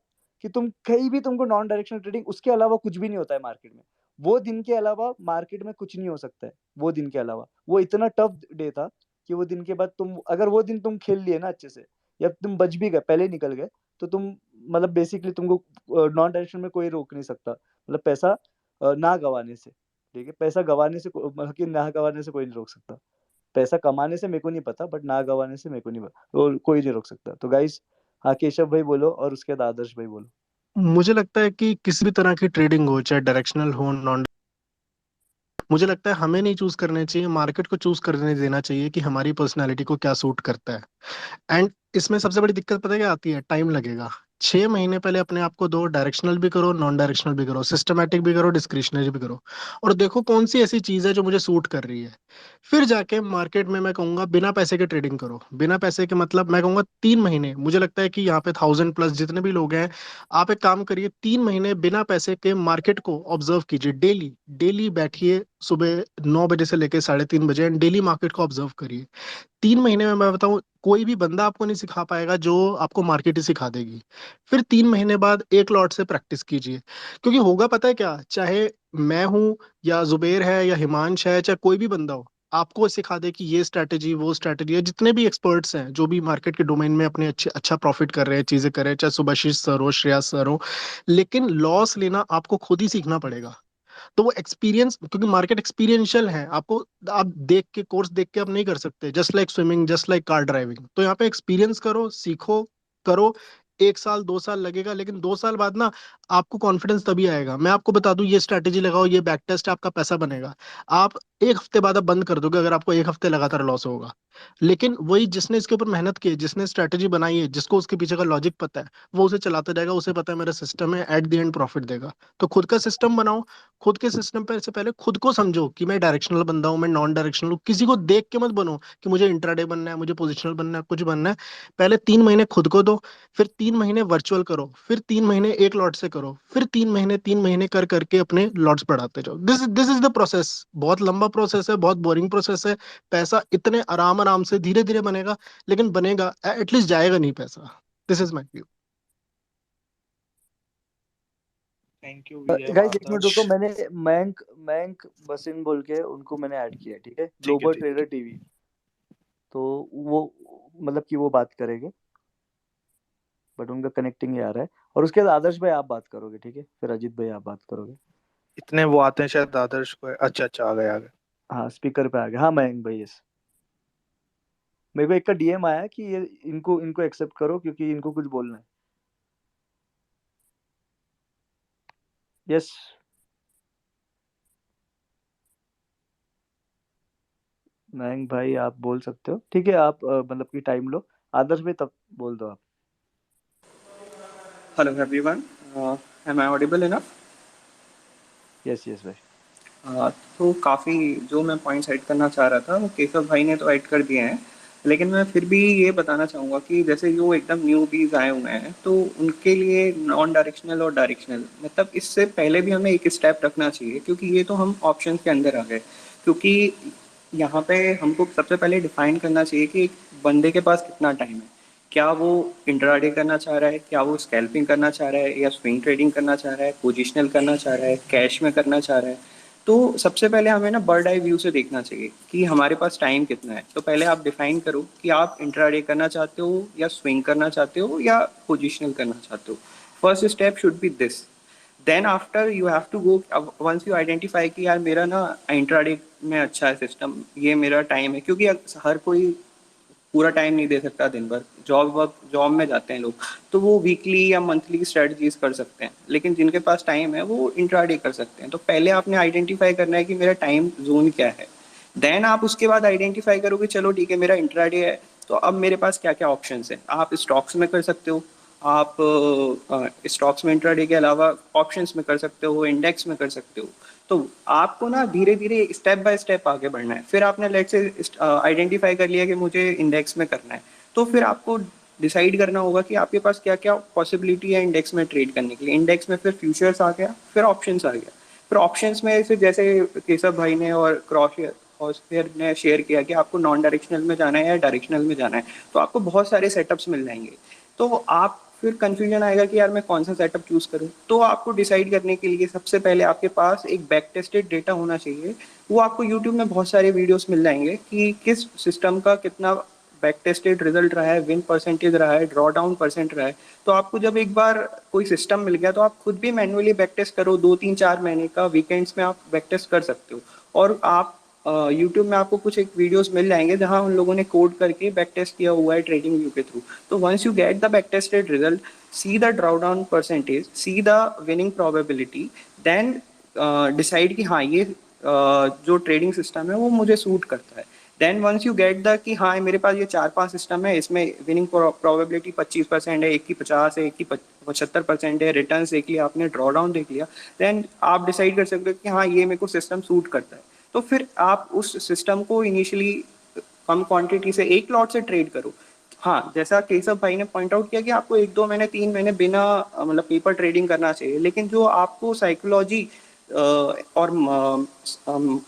कि तुम कहीं भी, तुमको नॉन डायरेक्शनल ट्रेडिंग उसके अलावा कुछ भी नहीं होता है मार्केट में। वो दिन के अलावा मार्केट में कुछ नहीं हो सकता है। वो दिन के अलावा वो इतना टफ डे था कि वो दिन के बाद तुम, अगर वो दिन तुम खेल लिए ना अच्छे से, या तुम बच भी गए, पहले निकल गए, तो तुम मतलब बेसिकली तुमको नॉन डायरेक्शन में कोई रोक नहीं सकता, मतलब पैसा ना गवाने से। ठीक है, पैसा गवाने से मतलब कि ना गवाने से कोई नहीं रोक सकता। पैसा कमाने से मेरे को नहीं पता, बट ना गवाने से मेरे को नहीं पता, और कोई नहीं रोक सकता। तो गाइस, हाँ केशव भाई बोलो, और उसके बाद आदर्श भाई बोलो। मुझे लगता है कि किसी भी तरह की ट्रेडिंग हो, चाहे डायरेक्शनल हो नॉन, मुझे लगता है हमें नहीं चूज करने चाहिए, मार्केट को चूज करने देना चाहिए कि हमारी पर्सनैलिटी को क्या सूट करता है। एंड इसमें सबसे बड़ी दिक्कत पता है क्या आती है? टाइम लगेगा। 6 महीने पहले अपने आप को दो, डायरेक्शनल भी करो, नॉन डायरेक्शनल भी करो, सिस्टमैटिक भी करो, डिस्क्रिशनरी भी करो, और देखो कौन सी ऐसी चीज है जो मुझे सूट कर रही है। फिर जाके मार्केट में मैं कहूंगा बिना पैसे के ट्रेडिंग करो। बिना पैसे के मतलब मैं कहूंगा 3 महीने, मुझे लगता है कि यहाँ पे 1000+ जितने भी लोग हैं, आप एक काम करिए, 3 महीने बिना पैसे के मार्केट को ऑब्जर्व कीजिए। डेली डेली बैठिए, सुबह 9 बजे से लेकर 3:30 बजे, एंड डेली मार्केट को ऑब्जर्व करिए। 3 महीने में मैं बताऊं, कोई भी बंदा आपको नहीं सिखा पाएगा, जो आपको मार्केट ही सिखा देगी। फिर 3 महीने बाद एक लॉट से प्रैक्टिस कीजिए। क्योंकि होगा पता है क्या, चाहे मैं हूं, या जुबेर है, या हिमांश है, चाहे कोई भी बंदा हो, आपको सिखा दे कि ये स्ट्रैटेजी वो स्ट्रैटेजी है। जितने भी एक्सपर्ट्स हैं जो भी मार्केट के डोमेन में अपने अच्छा प्रॉफिट कर रहे हैं, चीजें कर रहे हैं, चाहे सुभाशीष सर हो, श्रेयस सर हो, लेकिन लॉस लेना आपको खुद ही सीखना पड़ेगा। तो वो एक्सपीरियंस, क्योंकि मार्केट एक्सपीरियंशियल है, आपको आप देख के, कोर्स देख के आप नहीं कर सकते। Just like swimming, just like car driving. तो यहाँ पे एक्सपीरियंस करो, सीखो, करो। 1 साल 2 साल लगेगा, लेकिन 2 साल बाद ना आपको कॉन्फिडेंस तभी आएगा। मैं आपको बता दूं, ये स्ट्रैटेजी लगाओ, ये बैक टेस्ट, आपका पैसा बनेगा। आप 1 हफ्ते बाद आप बंद कर दोगे अगर आपको 1 हफ्ते लगातार लॉस होगा। लेकिन वही जिसने इसके ऊपर मेहनत की है, जिसने स्ट्रैटेजी बनाई है, जिसको उसके पीछे का लॉजिक पता है, वो उसे चलाते जाएगा, उसे पता है मेरा सिस्टम है, एट द एंड प्रॉफिट देगा। तो खुद का सिस्टम बनाओ। खुद के सिस्टम पे से पहले खुद को समझो कि मैं डायरेक्शनल बंदा हूँ, मैं नॉन डायरेक्शनल हूँ। किसी को देख के मत बनो कि मुझे इंट्राडे बनना है, मुझे पोजिशनल बनना है, कुछ बनना है। पहले 3 महीने खुद को दो, फिर 3 महीने वर्चुअल करो, फिर 3 महीने एक लॉट से करो, फिर 3 महीने कर करके अपने लॉट्स बढ़ाते जाओ। This is the process. बहुत लंबा प्रोसेस है, बहुत बोरिंग प्रोसेस है। पैसा इतने आराम आराम से धीरे धीरे बनेगा, लेकिन बनेगा, एटलीस्ट जाएगा नहीं पैसा। This is my view. Thank you भैया गाइस एक मिनट आदर्श। रुको, मैंने मयंक मयंक बसिन बोल के उनको मैंने ऐड किया है, ठीक है, ठीक है ग्लोबल ठीक ट्रेडर टीवी। तो वो मतलब कि वो बात करेंगे, बट उनका कनेक्टिंग ही आ रहा है। और उसके बाद आदर्श भाई आप बात करोगे, ठीक है, फिर अजीत भाई आप बात करोगे। इतने वो आते हैं शायद आदर्श को। अच्छा अच्छा, आ गए आ गए। हाँ स्पीकर पे आ गया, हाँ मयंक भाई यस। मेरे को एक का डीएम आया कि ये इनको इनको एक्सेप्ट करो, क्योंकि इनको कुछ बोलना है। यस मयंक भाई आप बोल सकते हो, ठीक है, आप मतलब कि टाइम लो। आदर्श भाई तब बोल दो आप। Hello everyone. Am I audible enough? Yes yes भाई। तो काफ़ी जो मैं पॉइंट्स ऐड करना चाह रहा था वो केशव भाई ने तो ऐड कर दिए हैं। लेकिन मैं फिर भी ये बताना चाहूँगा कि जैसे जो एकदम न्यूबीज आए हुए हैं तो उनके लिए नॉन डायरेक्शनल और डायरेक्शनल मतलब इससे पहले भी हमें एक स्टेप रखना चाहिए, क्योंकि ये तो हम ऑप्शन के अंदर आ गए। क्योंकि यहाँ पे हमको सबसे पहले डिफाइन करना चाहिए कि एक बंदे के पास कितना टाइम है। क्या वो इंट्राडे करना चाह रहा है, क्या वो स्कैल्पिंग करना चाह रहा है, या स्विंग ट्रेडिंग करना चाह रहा है, पोजिशनल करना चाह रहा है, कैश में करना चाह रहा है। तो सबसे पहले हमें ना बर्ड आई व्यू से देखना चाहिए कि हमारे पास टाइम कितना है। तो पहले आप डिफाइन करो कि आप इंट्राडे करना चाहते हो या स्विंग करना चाहते हो या पोजिशनल करना चाहते हो। First step should be this. Then after you have to go, once you identify कि यार मेरा ना इंट्राडे में अच्छा है सिस्टम, ये मेरा टाइम है, क्योंकि हर कोई पूरा टाइम नहीं दे सकता दिन भर, जॉब में जाते हैं लोग, तो वो वीकली या मंथली स्ट्रेटजीज कर सकते हैं। लेकिन जिनके पास टाइम है वो इंट्राडे कर सकते हैं। तो पहले आपने आइडेंटिफाई करना है कि मेरा टाइम जोन क्या है। देन आप उसके बाद आइडेंटिफाई करोगे चलो ठीक है मेरा इंट्राडे है, तो अब मेरे पास क्या क्या ऑप्शंस हैं। आप स्टॉक्स में कर सकते हो, आप स्टॉक्स में इंट्राडे के अलावा ऑप्शंस में कर सकते हो, इंडेक्स में कर सकते हो। तो आपको ना धीरे धीरे स्टेप बाय स्टेप आगे बढ़ना है। फिर आपने लेट से आइडेंटिफाई कर लिया कि मुझे इंडेक्स में करना है, तो फिर आपको डिसाइड करना होगा कि आपके पास क्या क्या पॉसिबिलिटी है इंडेक्स में ट्रेड करने के लिए। इंडेक्स में फिर फ्यूचर्स आ गया, फिर ऑप्शंस आ गया। फिर ऑप्शंस में फिर जैसे केशव भाई ने और क्रॉसफेयर ने शेयर किया कि आपको नॉन डायरेक्शनल में जाना है या डायरेक्शनल में जाना है, तो आपको बहुत सारे सेटअप्स मिल जाएंगे। तो आप फिर कंफ्यूजन आएगा कि यार मैं कौन सा सेटअप चूज करूं। तो आपको डिसाइड करने के लिए सबसे पहले आपके पास एक बैक टेस्टेड डेटा होना चाहिए। वो आपको यूट्यूब में बहुत सारे वीडियोस मिल जाएंगे कि किस सिस्टम का कितना बैक टेस्टेड रिजल्ट रहा है, विन परसेंटेज रहा है, ड्रॉ डाउन परसेंट रहा है। तो आपको जब एक बार कोई सिस्टम मिल गया तो आप खुद भी मैन्युअली बैक टेस्ट करो, 2 3 4 महीने का वीकेंड्स में आप बैक टेस्ट कर सकते हो। और आप यूट्यूब में आपको कुछ एक वीडियोस मिल जाएंगे जहां उन लोगों ने कोड करके बैक टेस्ट किया हुआ है ट्रेडिंग व्यू के थ्रू। तो once you get the back tested result, see the drawdown percentage, see the winning probability, then decide कि हाँ ये जो ट्रेडिंग सिस्टम है वो मुझे सूट करता है। Then once you get the कि हाँ मेरे पास ये 4 5 सिस्टम है, इसमें विनिंग प्रोबेबिलिटी 25% है, एक की 50 है, एक की 75% है, रिटर्न देख लिया आपने, ड्रॉ डाउन देख लिया, देन आप डिसाइड कर सकते हो कि हाँ ये मेरे को सिस्टम सूट करता है। तो फिर आप उस सिस्टम को इनिशियली कम क्वांटिटी से एक लॉट से ट्रेड करो। हाँ, जैसा केशव भाई ने पॉइंट आउट किया कि आपको 1 2 महीने 3 महीने बिना मतलब पेपर ट्रेडिंग करना चाहिए, लेकिन जो आपको साइकोलॉजी और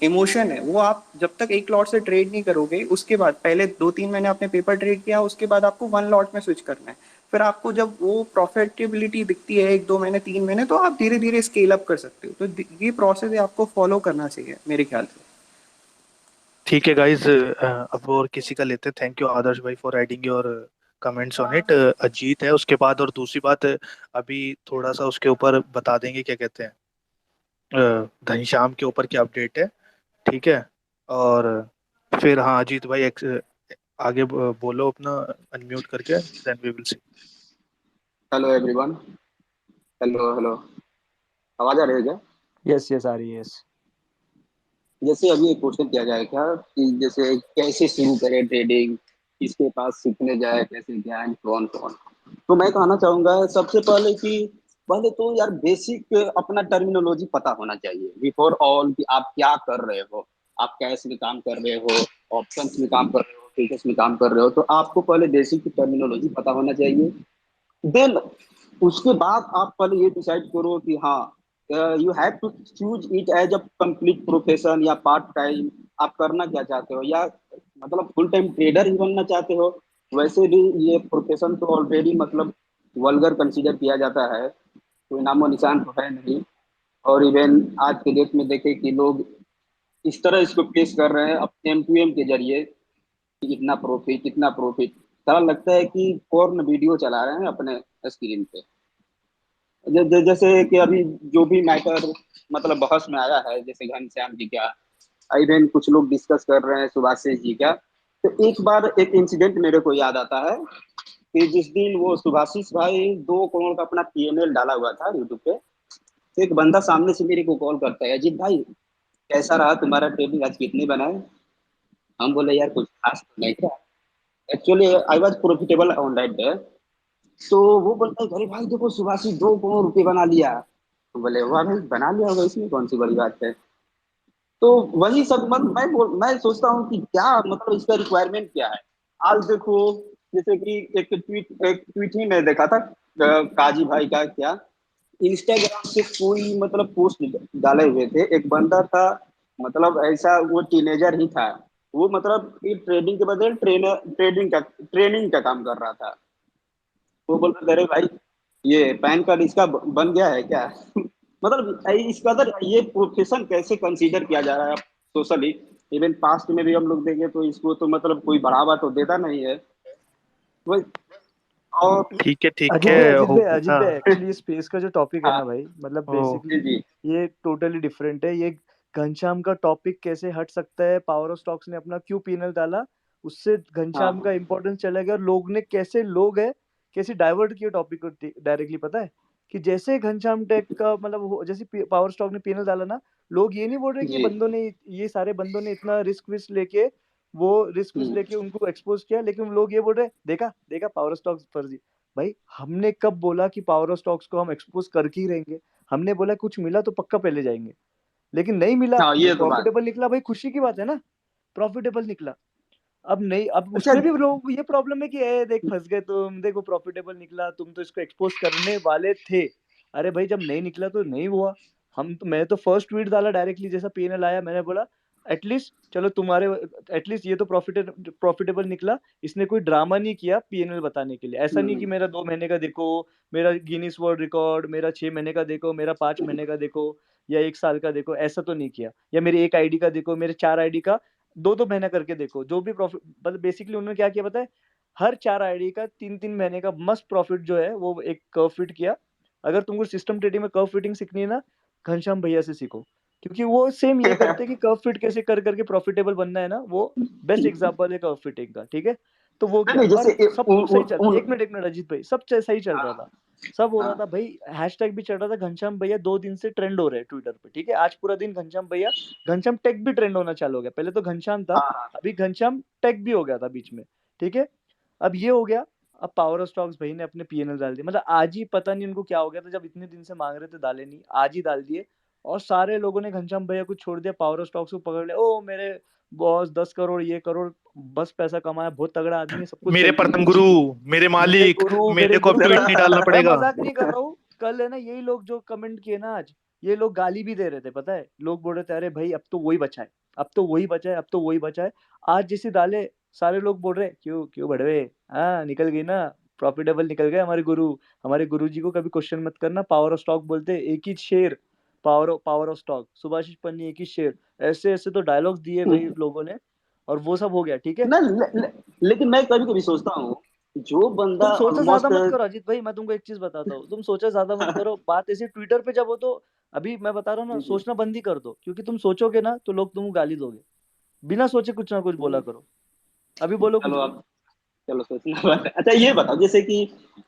इमोशन है वो आप जब तक एक लॉट से ट्रेड नहीं करोगे, उसके बाद पहले 2 3 महीने आपने पेपर ट्रेड किया, उसके बाद आपको 1 लॉट में स्विच करना है। फिर आपको जब वो प्रॉफिटेबिलिटी दिखती है 1 2 महीने 3 महीने, तो आप धीरे धीरे स्केल अप कर सकते हो। तो ये प्रोसेस आपको फॉलो करना चाहिए मेरे ख्याल से। ठीक है गाइज, अब और किसी का लेते हैं। थैंक यू आदर्श भाई for adding your comments on it. Ajit है उसके बाद, और दूसरी बात अभी थोड़ा सा उसके ऊपर बता देंगे, क्या कहते हैं, घनश्याम के ऊपर क्या अपडेट है। ठीक है, और फिर हाँ अजीत भाई आगे बोलो अपना, अनम्यूट करके, then we will see. Hello everyone. Hello hello, आवाज आ रही है क्या? यस यस आ रही है, यस। जैसे अभी एक क्वेश्चन किया जाए क्या कि जैसे कैसे शुरू करें ट्रेडिंग, किसके पास सीखने जाए, कैसे जाए, कौन कौन। तो मैं कहना चाहूंगा सबसे पहले कि पहले तो यार बेसिक अपना टर्मिनोलॉजी पता होना चाहिए बिफोर ऑल, कि आप क्या कर रहे हो। आप कैश में काम कर रहे हो, ऑप्शंस में काम कर रहे हो, फ्यूचर्स में काम कर रहे हो, तो आपको पहले बेसिक टर्मिनोलॉजी पता होना चाहिए। देन उसके बाद आप पहले ये डिसाइड करो कि हाँ you have to choose it as a complete profession या पार्ट टाइम। आप करना क्या चाहते हो, या मतलब फुल टाइम ट्रेडर ही बनना चाहते हो। वैसे भी ये प्रोफेशन तो ऑलरेडी मतलब वल्गर कंसीडर किया जाता है, कोई नामो निशान तो है नहीं। और इवन आज के डेट में देखें कि लोग इस तरह इसको पेश कर रहे हैं अब M2M के जरिए कि इतना प्रॉफिट इतना प्रॉफिट। सारा लगता है कि पोर्न वीडियो चला रहे हैं अपने स्क्रीन पे। जैसे कि अभी जो भी मैटर मतलब बहस में आया है, जैसे घनश्याम जी का, इवन कुछ लोग डिस्कस कर रहे हैं सुभाषिष जी का। तो एक बार एक इंसिडेंट मेरे को याद आता है कि जिस दिन वो सुभाषिष भाई 2 करोड़ का अपना PNL डाला हुआ था यूट्यूब पे, तो एक बंदा सामने से मेरे को कॉल करता है, अजीत भाई कैसा रहा तुम्हारा ट्रेडिंग, आज कितने बनाए। हम बोले यार कुछ खास तो नहीं था, actually I was profitable on that day. तो वो बोलता है अरे भाई देखो सुभाषिष 2 करोड़ रुपए बना लिया। तो बोले वाह भाई बना लिया होगा, इसमें कौन सी बड़ी बात है। तो वही सब मैं सोचता हूँ कि क्या मतलब इसका रिक्वायरमेंट क्या है। आज देखो, जैसे कि एक ट्वीट ही मैं देखा था काजी भाई का, क्या इंस्टाग्राम से कोई मतलब पोस्ट डाले हुए थे, एक बंदा था, मतलब ऐसा वो टीनेजर ही था, वो मतलब ये ट्रेडिंग के बदले ट्रेनिंग का काम कर रहा था। वो बोल रहा था, अरे भाई ये पैन कार्ड इसका बन गया है क्या? मतलब इस कदर ये प्रोफेशन कैसे कंसीडर किया जा रहा है सोशली। इवन पास्ट में भी हम लोग देखें तो इसको तो मतलब कोई बढ़ावा तो देता नहीं है। वही। और ठीक है अजीत भाई एक्चुअली स्पेस का जो टॉपिक है ना भाई, मतलब बेसिकली जी ये टोटली डिफरेंट है। ये घनश्याम का टॉपिक कैसे हट सकता है, पावर ऑफ स्टॉक्स ने अपना क्यों पीनल डाला, उससे घनश्याम हाँ का इंपॉर्टेंस चला गया, और लोग ने कैसे डाइवर्ट किया टॉपिक को डायरेक्टली। पता है कि जैसे घनश्याम टेक का मतलब जैसे पावर स्टॉक ने पीनल डाला ना, लोग ये नहीं बोल रहे कि जी ये सारे बंदों ने इतना रिस्क लेके उनको एक्सपोज किया, लेकिन लोग ये बोल रहे देखा देखा पावर स्टॉक्स फर्जी। भाई हमने कब बोला कि पावर स्टॉक्स को हम एक्सपोज करके ही रहेंगे? हमने बोला कुछ मिला तो पक्का पहले जाएंगे, लेकिन नहीं मिला, हाँ, ये तो बात। प्रॉफिटेबल निकला, भाई खुशी की बात है ना, प्रॉफिटेबल निकला। अब नहीं, अब अच्छा उसमें भी लोग ये प्रॉब्लम है कि देख फंस गए तुम, देखो प्रॉफिटेबल निकला, तुम तो इसको एक्सपोज करने वाले थे। अरे भाई जब नहीं निकला तो नहीं हुआ। मैं तो फर्स्ट ट्वीट डाला डायरेक्टली जैसा पीएनएल आया, मैंने बोला एटलीस्ट चलो तुम्हारे एटलीस्ट ये तो प्रॉफिटेबल निकला, इसने कोई ड्रामा नहीं किया पीएनएल बताने के लिए। ऐसा नहीं कि मेरा 2 महीने का देखो, मेरा गिनीज वर्ल्ड रिकॉर्ड, मेरा 6 महीने का देखो, मेरा 5 महीने का देखो, या 1 साल का देखो, ऐसा तो नहीं किया। या मेरी 1 आईडी का देखो, मेरे 4 आईडी का 2 महीना करके देखो, जो भी प्रॉफिट, मतलब बेसिकली उन्होंने क्या किया पता है, हर 4 आईडी का 3 महीने का मस्ट प्रॉफिट जो है वो एक कर्व फिट किया। अगर तुमको सिस्टम ट्रेडिंग में कर्व फिटिंग सीखनी है ना, घनश्याम भैया से सीखो, क्योंकि वो सेम ये करते हैं कि कर्व फिट कैसे कर करके प्रॉफिटेबल बनना है ना, वो बेस्ट एग्जांपल है कर्व फिटिंग का। ठीक है, तो वो क्या, नहीं, और जैसे सब कुछ सही चल, एक मिनट अजीत भाई, सब सही चल रहा था, सब हो रहा था भाई, हैशटैग भी चल रहा था, घनश्याम भैया 2 दिन से ट्रेंड हो रहे हैं ट्विटर पे। ठीक है, आज पूरा दिन घनश्याम टेक भी ट्रेंड होना चालू हो गया। पहले तो घनश्याम था, अभी घनश्याम टेक भी हो गया था बीच में। ठीक है, अब ये हो गया। अब पावर ऑफ स्टॉक्स भाई ने अपने पीएनएल डाल दिए, मतलब आज ही पता नहीं उनको क्या हो गया था, जब इतने दिन से मांग रहे थे डाले नहीं, आज ही डाल दिए। और सारे लोगों ने घनश्याम भैया को छोड़ दिया, पावर ऑफ स्टॉक्स को पकड़ लिया, ओ मेरे बॉस 10 करोड़ ये करोड़ बस पैसा कमाया, बहुत तगड़ा आदमी है, सब कुछ मेरे सही है। परम गुरु, मेरे मालिक, मेरे को अब ट्वीट नहीं डालना मैं पड़ेगा। मजाक नहीं कर रहा हूँ। कल है ना, यही लोग जो कमेंट किए ना आज, ये लोग गाली भी दे रहे थे। पता है, लोग बोल रहे थे अरे भाई अब तो वही बचा है, अब तो वही बचा है, अब तो वही बचा है। आज जैसे डाले सारे लोग बोल रहे क्यों क्यों बढ़वे, हाँ निकल गई ना, प्रॉफिटेबल निकल गए हमारे गुरु जी को कभी क्वेश्चन मत करना। पावर ऑफ स्टॉक बोलते एक ही शेर, पावर ऑफ स्टॉक, सुभाषिस पन्नी एक ही शेर, ऐसे ऐसे तो डायलॉग्स दिए भाई लोगों ने, और वो सब हो गया। ठीक है, लेकिन मैं कभी कभी सोचता हूँ, जो बंदा तुम सोचा ज्यादा ऑलमोस्ट मत करो अजीत भाई, मैं तुमको एक चीज बताता हूँ, तुम सोचा ज्यादा मत करो। बात ऐसी ट्विटर पे जब हो तो, अभी मैं बता रहा हूँ ना, सोचना बंद ही कर दो, क्योंकि तुम सोचोगे ना तो लोग तुमको गाली दोगे। बिना सोचे कुछ ना कुछ बोला करो। अभी बोलो कुछ। चलो अब, चलो सोचना बात है। अच्छा ये बताओ, जैसे कि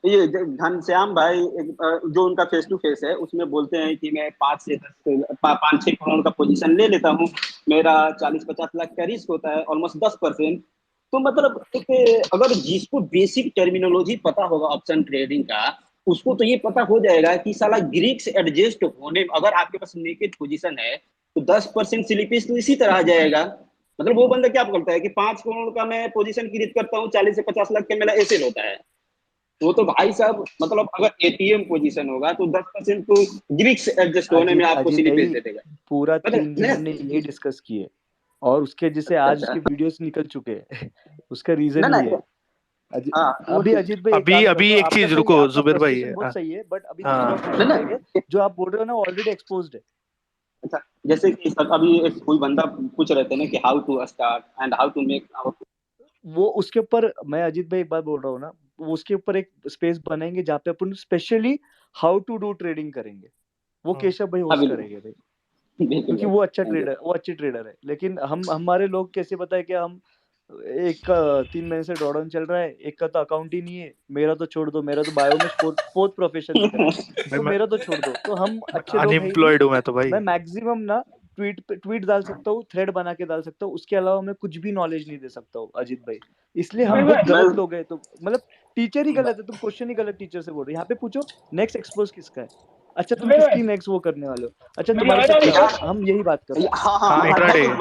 ये घनश्याम भाई जो उनका फेस टू फेस है उसमें बोलते हैं कि मैं 5-6 करोड़ का पोजीशन ले लेता हूँ, मेरा 40-50 लाख का रिस्क होता है, ऑलमोस्ट 10%। तो मतलब अगर जिसको बेसिक टर्मिनोलॉजी पता होगा ऑप्शन ट्रेडिंग का, उसको तो ये पता हो जाएगा कि साला ग्रीक से एडजस्ट होने, अगर आपके पास नेकेड पोजीशन है तो 10% स्लिपेज तो इसी तरह आ जाएगा। मतलब वो बंदा क्या करता है कि 5 करोड़ का मैं पोजीशन क्रिएट करता हूँ, 40 से 50 लाख का मेरा एसेट होता है। वो तो भाई साहब, मतलब अगर एटीएम पोजीशन होगा तो 10% तो ग्रीक से एडजस्ट होने में आपको स्लिपेज दे देगा। पूरा 3 दिन हमने ये डिस्कस किए, और उसके जिसे आज उसके वीडियोस निकल चुके हैं उसका रीजन ये है। अभी अजीत भाई अभी एक चीज रुको जुबेर भाई, बहुत सही है, बट अभी दूसरा क्वेश्चन लेंगे जो आप बोल रहे हो ना, ऑलरेडी एक्सपोज्ड है। अच्छा, जैसे कि अभी कोई बंदा पूछ रहे थे ना कि how to start and how to make, वो उसके ऊपर मैं अजीत भाई एक बात बोल रहा हूँ ना, वो उसके ऊपर एक स्पेस बनाएंगे जहाँ पे अपन specially how to do trading करेंगे, वो केशव भाई होस्ट करेंगे भाई, क्योंकि वो अच्छे ट्रेडर है। लेकिन हमारे लोग कैसे पता है कि हम एक का 3 महीने से ड्रॉडाउन चल रहा है, एक का तो अकाउंट ही नहीं है, मेरा तो छोड़ दो, मेरा तो बायो में फोर्थ प्रोफेशन दिख रहा है, तो मेरा तो छोड़ दो। तो हम अच्छे लोग अनएम्प्लॉयड हूं मैं तो भाई, मैं मैक्सिमम ना ट्वीट डाल सकता हूँ, थ्रेड बना के डाल सकता हूँ, उसके अलावा मैं कुछ भी नॉलेज नहीं दे सकता हूँ अजीत भाई। इसलिए हम बहुत गलत लोग हैं। तो मतलब टीचर ही गलत है, तुम क्वेश्चन ही गलत टीचर से बोल रहे हो। यहाँ पे पूछो नेक्स्ट एक्सपोज किसका है, अच्छा तुम किसकी नेक्स्ट वो करने वाले हो, अच्छा तुम्हारे साथ हम यही बात कर रहे हैं।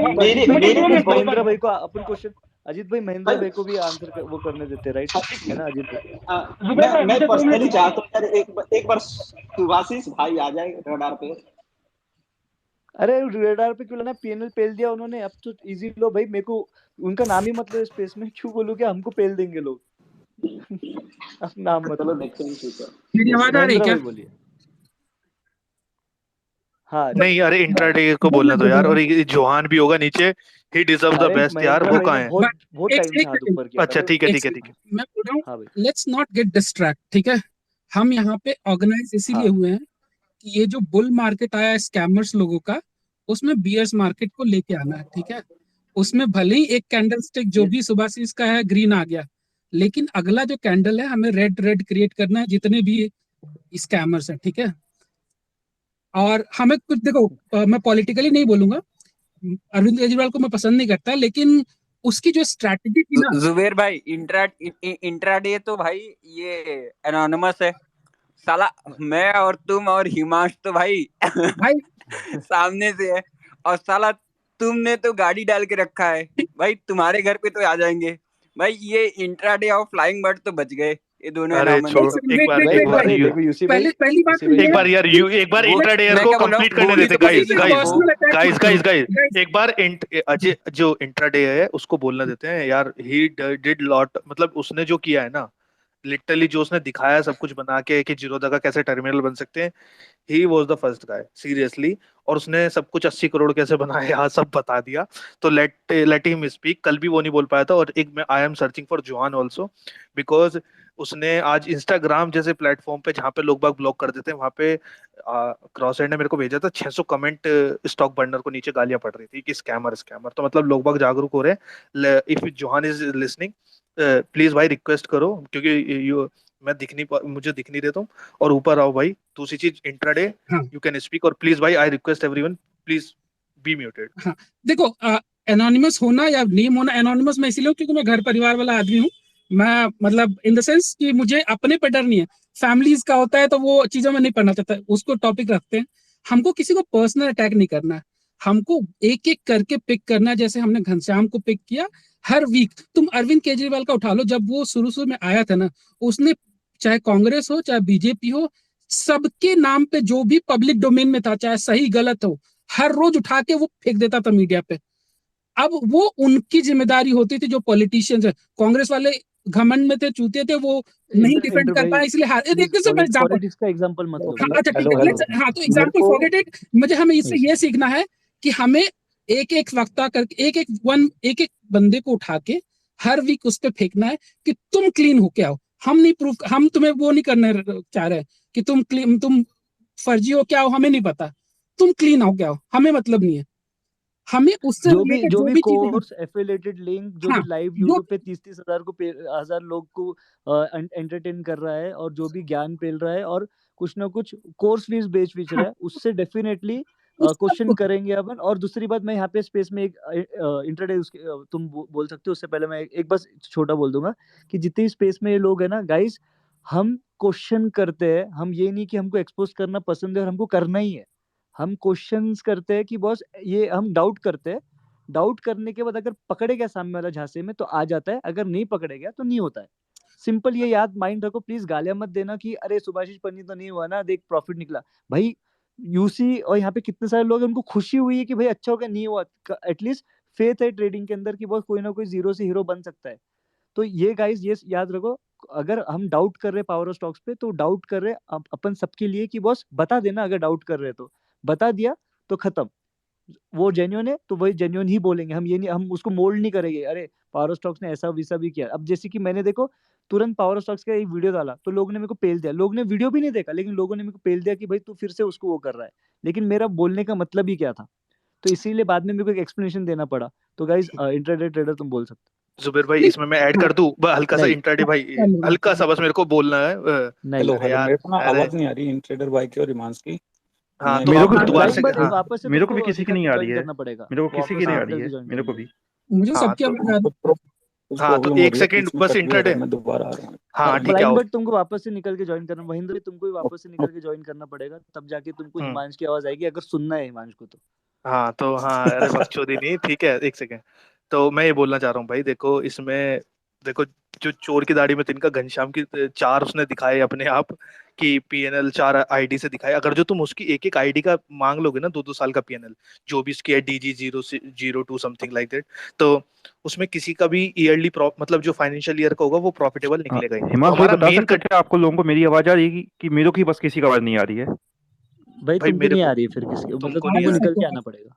महेंद्र भाई को अपन क्वेश्चन, अजीत भाई महेंद्र भाई को भी आंसर वो करने देते, राइट है ना अजीत भाई? मैं पर्सनली चाहता हूँ यार एक बार सुभाषिस भाई आ जाए रडार पे। अरे रेडार पे क्यों लाना, पीएनएल पेल दिया उन्होंने, अब तो इजी लो भाई, मेरे को उनका नाम ही मत लो स्पेस में, क्यों बोलूं कि हमको पेल देंगे लोग। अब नाम मत चलो लो। देखते हैं, ठीक है। मेरी आवाज आ रही है महेंद्र क्या? भाई बोलिए। हाँ नहीं अरे इंट्राडे को बोलना तो यार, और ये जोहान भी होगा नीचे, ही डिजर्व द अरे बेस्ट यार, महेंद्र वो भाई कहाँ ने है? बहुत एक टाइम से एक हाथ सेकंड, ऊपर किया था अच्छा भाई। ठीक है एक ठीक है सेकंड, ठीक है। मैं बोल रहा हूँ, हाँ भाई। लेट्स नॉट गेट डिस्ट्रैक्ट, ठीक है? हम यहाँ पे ऑर्गेनाइज इसीलिए हाँ हुए हैं कि ये जो बुल मार्केट आया है स्कैमर्स लोगों का, उसमें बियर्स मार्केट को लेके आना है, ठीक है? उसमें भले ही एक कैंडल स्टिक जो ये भी सुभाषिस का है ग्रीन आ गया, लेकिन अगला जो कैंडल है हमें रेड रेड क्रिएट करना है, जितने भी स्कैमर्स हैं, ठीक है? और हमें कुछ देखो, मैं पॉलिटिकली नहीं बोलूंगा, अरविंद केजरीवाल को मैं पसंद नहीं करता, लेकिन उसकी जो स्ट्रैटेजी थी ना, जुबेर भाई इंट्राडे तो भाई ये एनोनिमस है साला, मैं और तुम और हिमांश तो भाई भाई सामने से है, और साला तुमने तो गाड़ी डाल के रखा है भाई, तुम्हारे घर पे तो आ जाएंगे भाई। ये इंट्राडे और फ्लाइंग बर्ड तो बच गए, ये दोनों अरे एनोनिमस। छोड़, एक बार भाई एक बार वैसे यू देखो यूसी भाई, पहली बात यूसी तो भाई ये एक है, बार यार यू एक बार वो इंट्राडे मैं को क्या बोल रहा हूँ, कंप्लीट करने गोली देते तो गाइस किसी पे को गाइस वो पर्सनल अटैक गाइस मत गाइस करो गाइस गाइस। एक बार अजय जो इंट्राडे है उसको बोलना देते हैं यार, ही डिड लॉट, मतलब उसने जो किया है ना, लिटरली जो उसने दिखाया सब कुछ बना के कि जीरोधा का कैसे टर्मिनल बन सकते हैं, he was the first guy seriously. और उसने सब कुछ 80 करोड़ कैसे बनाया सब बता दिया। तो लेट हिम स्पीक। कल भी वो नहीं बोल पाया था। और एक मैं I am searching for Johan also, because उसने आज इंस्टाग्राम जैसे प्लेटफॉर्म पे जहाँ पे लोग बाग ब्लॉक कर देते हैं, वहां पे क्रॉस एंड ने मेरे को भेजा था 600 कमेंट, स्टॉक बर्नर को नीचे गालियां पड़ रही थी कि स्कैमर स्कैमर। तो मतलब लोग बाग जागरूक हो रहे हैं। If Johan is listening, please भाई रिक्वेस्ट करो, क्योंकि मुझे दिख नहीं रहे तुम, और ऊपर आओ भाई। दूसरी चीज इंट्राडे हाँ यू कैन स्पीक, और प्लीज भाई I request everyone please be muted. हाँ, देखो एनोनिमस होना या नेम होना, एनोनिमस मैं इसीलिए हूं क्योंकि मैं घर परिवार वाला आदमी हूँ। मैं मतलब इन द सेंस कि मुझे अपने पे डर नहीं है, फैमिलीज का होता है तो वो चीजों में नहीं पढ़ना चाहता, उसको टॉपिक रखते हैं। हमको किसी को पर्सनल अटैक नहीं करना है, हमको एक एक करके पिक करना है, जैसे हमने घनश्याम को पिक किया। हर वीक तुम अरविंद केजरीवाल का उठा लो, जब वो शुरू शुरू में आया था ना, उसने चाहे कांग्रेस हो चाहे बीजेपी हो, सबके नाम पे जो भी पब्लिक डोमेन में था, चाहे सही गलत हो, हर रोज उठा के वो फेंक देता था मीडिया पे। अब वो उनकी जिम्मेदारी होती थी, जो पॉलिटिशियंस है, कांग्रेस वाले घमंड में थे, चूते थे, वो नहीं डिफेंड कर पाए, इसलिए हार। एक एग्जांपल, पॉलिटिक्स का एग्जांपल मत लो हाँ भाई। अच्छा ठीक हेलो है, हेलो हाँ तो मेरे एग्जांपल को फॉरगेट इट। मुझे हमें इससे ये सीखना है कि हमें एक एक वक्ता करके एक एक बंदे को उठा के हर वीक उस पे फेंकना है कि तुम क्लीन होके आओ। हम नहीं प्रूफ, हम तुम्हें वो नहीं करना चाह रहे कि तुम फर्जी हो क्या हो, हमें नहीं पता, तुम क्लीन हो क्या हो, हमें मतलब नहीं है। हमें उससे जो रिलेटेड भी जो भी चीजें हैं, कोर्स एफिलिएटेड लिंक जो हाँ भी लाइव जो यूट्यूब पे 30-30 हजार को हजार लोग को एंटरटेन कर रहा है, और जो भी ज्ञान पेल रहा है और कुछ ना कुछ कोर्स फीस बेच रहा है, उससे डेफिनेटली उस क्वेश्चन सबको करेंगे अपन। और दूसरी बात, मैं यहाँ पे स्पेस में एक इंट्रोडे उसके तुम बोल सकते हो, उससे पहले मैं एक बस छोटा बोल दूंगा कि जितनी स्पेस में ये लोग है ना गाइस, हम क्वेश्चन करते हैं। हम ये नहीं कि हमको एक्सपोज करना पसंद है और हमको करना ही है, हम क्वेश्चंस करते हैं कि बॉस ये हम डाउट करते हैं। डाउट करने के बाद अगर पकड़े गया सामने वाला झांसे में तो आ जाता है, अगर नहीं पकड़े गया तो नहीं होता है। सिंपल ये याद माइंड रखो, प्लीज गालियां मत देना कि अरे सुभाषिस पन्नी तो नहीं हुआ ना, देख प्रॉफिट निकला। भाई यूसी और यहाँ पे कितने सारे लोग हैं, उनको खुशी हुई है कि भाई अच्छा हो गया, नहीं हुआ, एटलीस्ट फेथ है ट्रेडिंग के अंदर कि बॉस कोई ना कोई जीरो से हीरो बन सकता है। तो ये गाइस ये याद रखो, अगर हम डाउट कर रहे पावर ऑफ स्टॉक्स पे तो डाउट कर रहे अपन सबके लिए कि बॉस बता देना, अगर डाउट कर रहे तो बता दिया तो खत्म। वो जेन्युइन है तो वही जेन्युइन ही बोलेंगे, हम ये नहीं, हम उसको मोल्ड नहीं करेंगे अरे पावर ऑफ स्टॉक्स ने ऐसा वैसा भी किया। अब जैसे कि मैंने देखो तुरंत पावर ऑफ स्टॉक्स का एक वीडियो डाला तो लोगों ने मेरे को पेल दिया, लोगों ने वीडियो भी नहीं देखा लेकिन लोगों ने मेरे को पेल दिया कि भाई तू फिर से उसको वो कर रहा है। लेकिन मेरा बोलने का मतलब ही क्या था, तो इसीलिए बाद में मेरे को एक एक्सप्लेनेशन देना पड़ा। तो गाइस इंट्राडे ट्रेडर तुम बोल सकते जुबेर भाई इसमें मैं ऐड कर दूं हल्का सा नहीं इंट्राडे भाई, हल्का सा बस मेरे को बोलना है। नहीं हेलो अरे हेलो, यार मेरे को ना अरे आवाज नहीं आ रही इंट्रेडर भाई की और हिमांश की। हाँ मैं तो मेरे आप को दोबारा फ्लाइंग से बर्ड हाँ वापस से मेरे को भी तुमको किसी की निकल नहीं के आ ज्वाइन रही है, करना पड़ेगा, मेरे को किसी वापस की से नहीं आ निकल रही के है, ज्वाइन मेरे करना को भी। मुझे हाँ सबकी तो आवाज आ रही हाँ तो प्रॉब्लम हो एक रही है, सेकंड बीच में बस कट गया इंट्राडे। था, मैं दोबारा आ रहा हूँ। हाँ ठीक है फ्लाइंग आओ। बर्ड तुमको वापस से निकल के ज्वाइन करना, महेंद्र भाई तुमको भी वापस से निकल के ज्वाइन करना पड़ेगा, तब जाके तुमको हम्म हिमांश की आवाज आएगी, अगर सुनना है हिमांश को तो। हाँ तो हाँ अरे बकचोदी नहीं, ठीक है एक सेकंड। तो मैं ये बोलना चाह रहा हूँ भाई, देखो इसमें, देखो जो चोर की दाढ़ी में तिनका घनश्याम की चार उसने दिखाए अपने आप कि पीएनएल चार आईडी से दिखाए। अगर जो तुम उसकी एक एक आईडी का मांग लोगे ना, 2-2 साल का पीएनएल, जो भी उसकी है DG002 समथिंग लाइक दैट, तो उसमें किसी का भी ईयरली मतलब जो फाइनेंशियल ईयर का होगा वो प्रॉफिटेबल निकलेगा ही नहीं। तो हिमांशु भाई हमारा बता मेन सकते हैं क्या आपको लोगों को मेरी आवाज आ रही है कि मेरे को ही बस किसी की आवाज नहीं आ रही है? भाई भाई तुमको मेरे नहीं को, आ रही है फिर किसकी, मतलब तुमको तुमको नहीं आ, निकल के आना पड़ेगा।